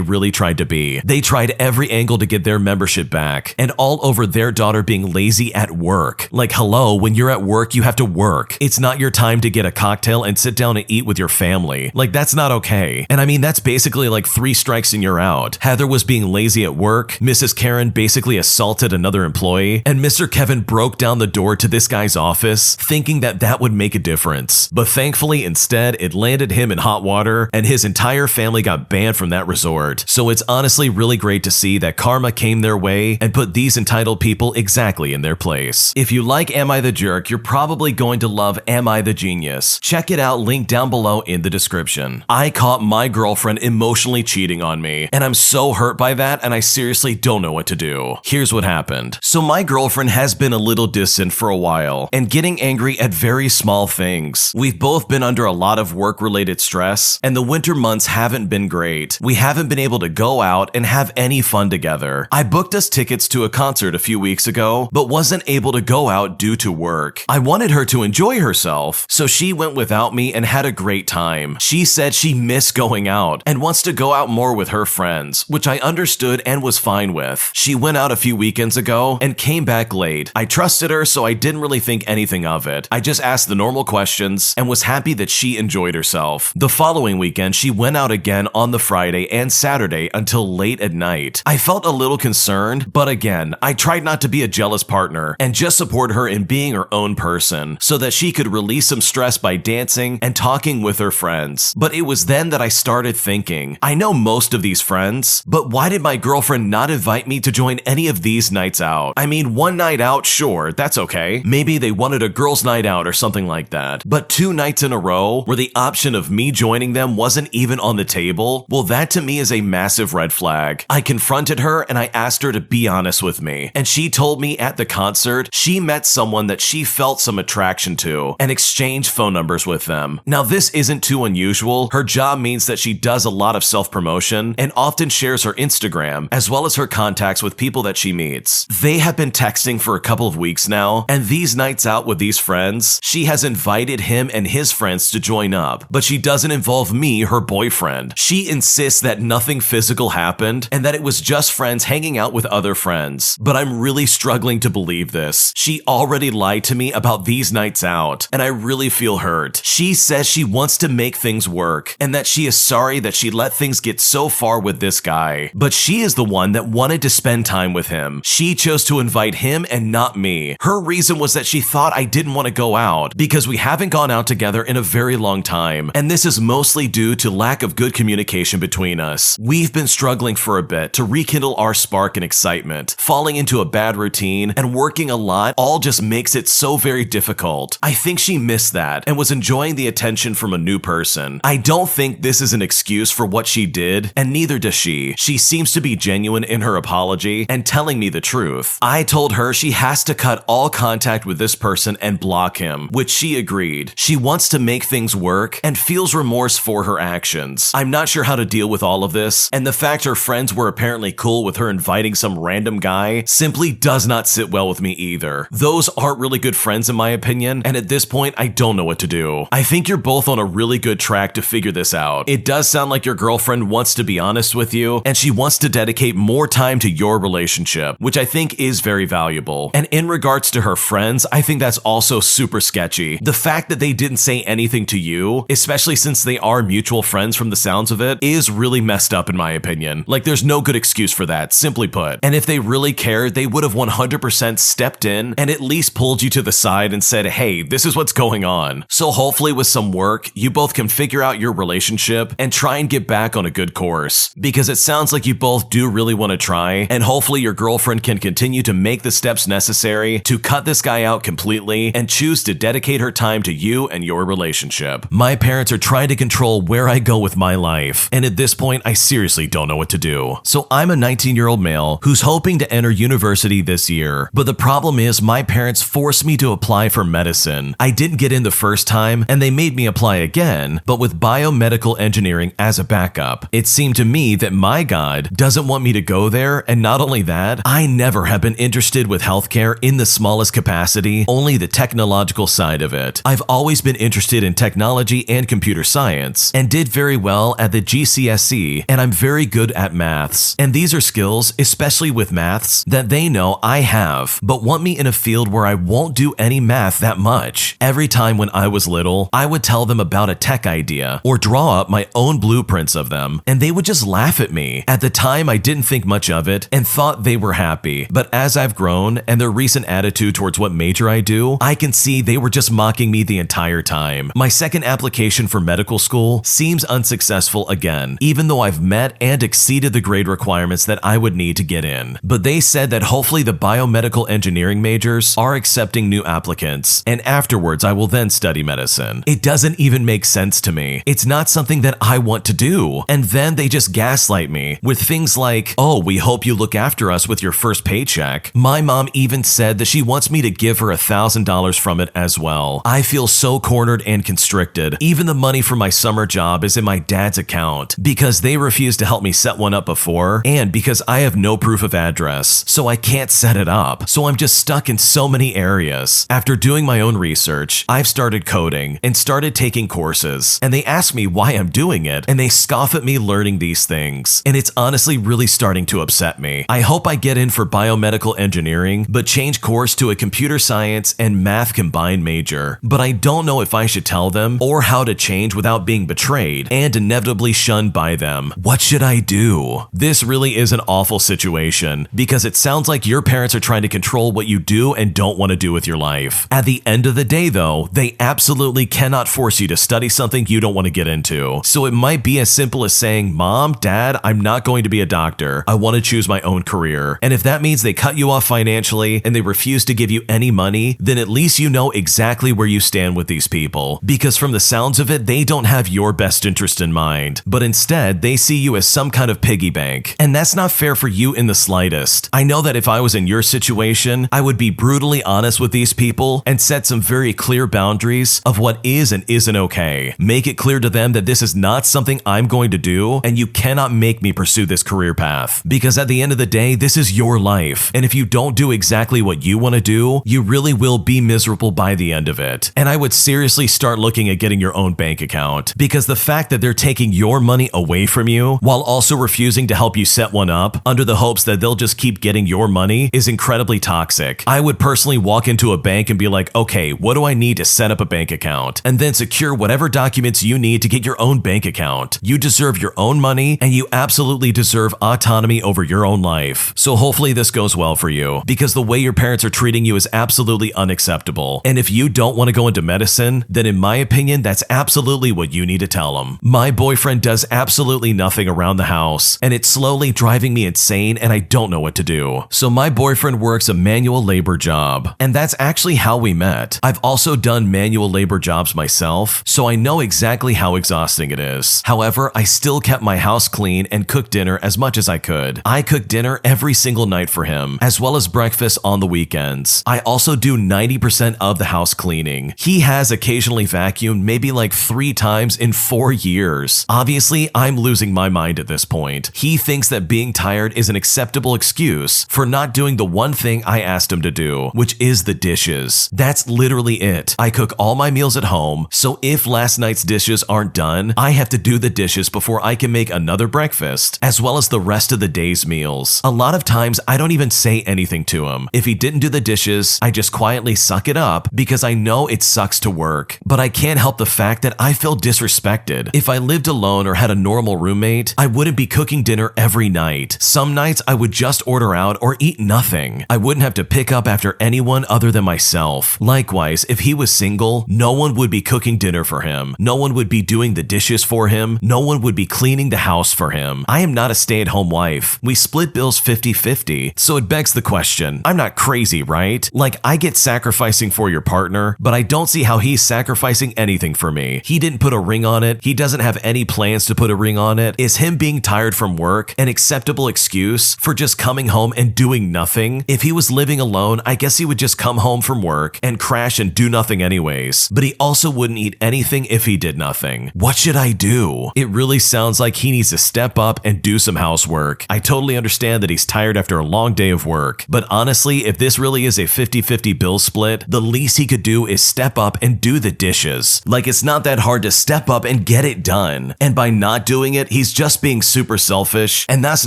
really tried to be. They tried every angle to get their membership back, and all over their daughter being lazy at work. Like, hello, when you're at work, you have to work. It's not your time to get a cocktail and sit down and eat with your family. Like, that's not okay. And I mean, that's basically like 3 strikes and you're out. Heather was being lazy at work, Mrs. Karen basically assaulted another employee, and Mr. Kevin broke down the door to this guy's office, thinking that that would make a difference. But thankfully, instead, it landed him in hot water, and his entire family got banned from that resort. So it's honestly really great to see that karma came their way and put these entitled people exactly in their place. If you like Am I the Jerk, you're probably going to love Am I the Genius. Check it out, link down below in the description. I caught my girlfriend emotionally cheating on me, and I'm so hurt by that, and I seriously don't know what to do. Here's what happened. So my girlfriend has been a little distant for a while, and getting angry at very small things. We've both been under a lot of work-related stress, and the winter months haven't been great. We haven't been able to go out and have any fun together. I booked us tickets to a concert a few weeks ago, but wasn't able to go out due to work. I wanted her to enjoy herself, so she went without me and had a great time. She said she missed going out and wants to go out more with her friends, which I understood and was fine with. She went out a few weekends ago and came back late. I trusted her, so I didn't really think anything of it. I just asked the normal questions and was happy that she enjoyed herself. The following weekend, she went out again on the Friday and Saturday until late at night. I felt a little concerned, but again, I tried not to be a jealous partner and just support her in being her own person so that she could release some stress by dancing and talking with her friends. But it was then that I started thinking, I know most of these friends, but why did my girlfriend not invite me to join any of these nights out? I mean, one night out, sure, that's okay. Maybe they wanted a girls' night out or something like that. But 2 nights in a row where the option of me joining them wasn't even on the table, well, that to me is a massive red flag. I confronted her and I asked her to be honest with me, and she told me at the concert she met someone that she felt some attraction to and exchanged phone numbers with them. Now, this isn't too unusual. Her job means that she does a lot of self-promotion and often shares her Instagram as well as her contacts with people that she meets. They have been texting for a couple of weeks now, and these nights out with these friends, she has invited him and his friends to join up, but she doesn't involve me, her boyfriend. She insists that nothing physical happened and that it was just friends hanging out with other friends. But I'm really struggling to believe this. She already lied to me about these nights out, and I really feel hurt. She says she wants to make things work and that she is sorry that she let things get so far with this guy. But she is the one that wanted to spend time with him. She chose to invite him and not me. Her reason was that she thought I didn't want to go out because we haven't gone out together in a very long time, and this is mostly due to lack of good communication between us. We've been struggling for a bit to rekindle our spark and excitement. Falling into a bad routine and working a lot all just makes it so very difficult. I think she missed that and was enjoying the attention from a new person. I don't think this is an excuse for what she did, and neither does she. She seems to be genuine in her apology and telling me the truth. I told her she has to cut all contact with this person and block him, which she agreed. She wants to make things work and feels remorse for her actions. I'm not sure how to deal with all of this, and the fact her friends were apparently cool with her inviting some random guy simply does not sit well with me either. Those aren't really good friends in my opinion, and at this point, I don't know what to do. I think you're both on a really good track to figure this out. It does sound like your girlfriend wants to be honest with you, and she wants to dedicate more time to your relationship, which I think is very valuable. And in regards to her friends, I think that's also super sketchy. The fact that they didn't say anything to you, especially since they are mutual friends from the sounds of it, is really messed up in my opinion. Like, there's no good excuse for that, simply put. And if they really cared, they would have 100% stepped in and at least pulled you to the side and said, hey, this is what's going on. So hopefully with some work, you both can figure out your relationship and try and get back on a good course. Because it sounds like you both do really want to try, and hopefully your girlfriend can continue to make the steps necessary to cut this guy out completely and choose to dedicate her time to you and your relationship. My parents are trying to control where I go with my life, and at this point, I seriously don't know what to do. So I'm a 19-year-old male who's hoping to enter university this year, but the problem is my parents forced me to apply for medicine. I didn't get in the first time, and they made me apply again, but with biomedical engineering as a backup. It seemed to me that my God doesn't want me to go there, and not only that, I never have been interested with healthcare in the smallest capacity, only the technological side of it. I've always been interested in technology and computer science, and did very well at the GCSE, and I'm very good at maths. And these are skills, especially with maths, that they know I have, but want me in a field where I won't do any math that much. Every time when I was little, I would tell them about a tech idea, or draw up my own blueprints of them, and they would just laugh at me. At the time, I didn't think much of it, and thought they were happy, but as I've grown, and their recent attitude towards what major I do, I can see they were just mocking me the entire time. My second application for medical school seems unsuccessful again, even though I've met and exceeded the grade requirements that I would need to get in. But they said that hopefully the biomedical engineering majors are accepting new applicants, and afterwards I will then study medicine. It doesn't even make sense to me. It's not something that I want to do. And then they just gaslight me with things like, oh, we hope you look after us with your first paycheck. My mom even said that she wants me to give her $1,000 from it as well. I feel so cornered and constricted. Even the money for my summer job is in my dad's account because they refused to help me set one up before, and because I have no proof of address, so I can't set it up. So I'm just stuck in so many areas. After doing my own research, I've started coding and started taking courses, and they ask me why I'm doing it, and they scoff at me learning these things, and it's honestly really starting to upset me. I hope I get in for biomedical engineering, but change course to a computer science and math combined major. But I don't know if I should tell them or how to change without being betrayed and inevitably shunned by them. What should I do? This really is an awful situation because it sounds like your parents are trying to control what you do and don't want to do with your life. At the end of the day though, they absolutely cannot force you to study something you don't want to get into. So it might be as simple as saying, Mom, Dad, I'm not going to be a doctor. I want to choose my own career. And if that means they cut you off financially and they refuse to give you any money, then at least you know exactly where you stand with these people. Because from the sounds of it, they don't have your best interest in mind, but instead they see you as some kind of piggy bank. And that's not fair for you in the slightest. I know that if I was in your situation, I would be brutally honest with these people and set some very clear boundaries of what is and isn't okay. Make it clear to them that this is not something I'm going to do, and you cannot make me pursue this career path. Because at the end of the day, this is your life, and if you don't do exactly what you want to do, you really will be miserable by the end of it. And I would seriously start looking at getting your own bank account, because the fact that they're taking your money away from you while also refusing to help you set one up under the hopes that they'll just keep getting your money is incredibly toxic. I would personally walk into a bank and be like, okay, what do I need to set up a bank account? And then secure whatever documents you need to get your own bank account. You deserve your own money, and you absolutely deserve autonomy over your own life. So hopefully this goes well for you, because the way your parents are treating you is absolutely unacceptable. And if you don't want to go into medicine, then in my opinion, that's absolutely what you need to tell them. My boyfriend does absolutely nothing around the house, and it's slowly driving me insane, and I don't know what to do. So my boyfriend works a manual labor job, and that's actually how we met. I've also done manual labor jobs myself, so I know exactly how exhausting it is. However, I still kept my house clean and cooked dinner as much as I could. I cook dinner every single night for him, as well as breakfast on the weekends. I also do 90% of the house cleaning. He has occasionally professionally vacuumed maybe like 3 times in 4 years. Obviously, I'm losing my mind at this point. He thinks that being tired is an acceptable excuse for not doing the one thing I asked him to do, which is the dishes. That's literally it. I cook all my meals at home, so if last night's dishes aren't done, I have to do the dishes before I can make another breakfast, as well as the rest of the day's meals. A lot of times, I don't even say anything to him. If he didn't do the dishes, I just quietly suck it up because I know it sucks to work. But I can't help the fact that I feel disrespected. If I lived alone or had a normal roommate, I wouldn't be cooking dinner every night. Some nights I would just order out or eat nothing. I wouldn't have to pick up after anyone other than myself. Likewise, if he was single, no one would be cooking dinner for him. No one would be doing the dishes for him. No one would be cleaning the house for him. I am not a stay-at-home wife. We split bills 50-50, so it begs the question, I'm not crazy, right? Like, I get sacrificing for your partner, but I don't see how he's sacrificing anything for me. He didn't put a ring on it. He doesn't have any plans to put a ring on it. Is him being tired from work an acceptable excuse for just coming home and doing nothing? If he was living alone, I guess he would just come home from work and crash and do nothing anyways. But he also wouldn't eat anything if he did nothing. What should I do? It really sounds like he needs to step up and do some housework. I totally understand that he's tired after a long day of work, but honestly, if this really is a 50-50 bill split, the least he could do is step up and do the dishes. Like, it's not that hard to step up and get it done. And by not doing it, he's just being super selfish, and that's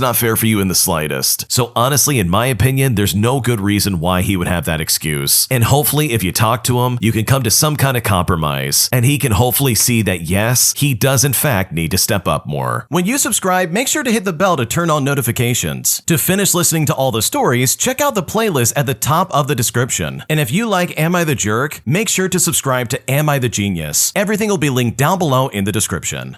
not fair for you in the slightest. So honestly, in my opinion, there's no good reason why he would have that excuse. And hopefully, if you talk to him, you can come to some kind of compromise, and he can hopefully see that yes, he does in fact need to step up more. When you subscribe, make sure to hit the bell to turn on notifications. To finish listening to all the stories, check out the playlist at the top of the description. And if you like Am I the Jerk, make sure to subscribe to Am I the Genius. Everything will be linked down below in the description.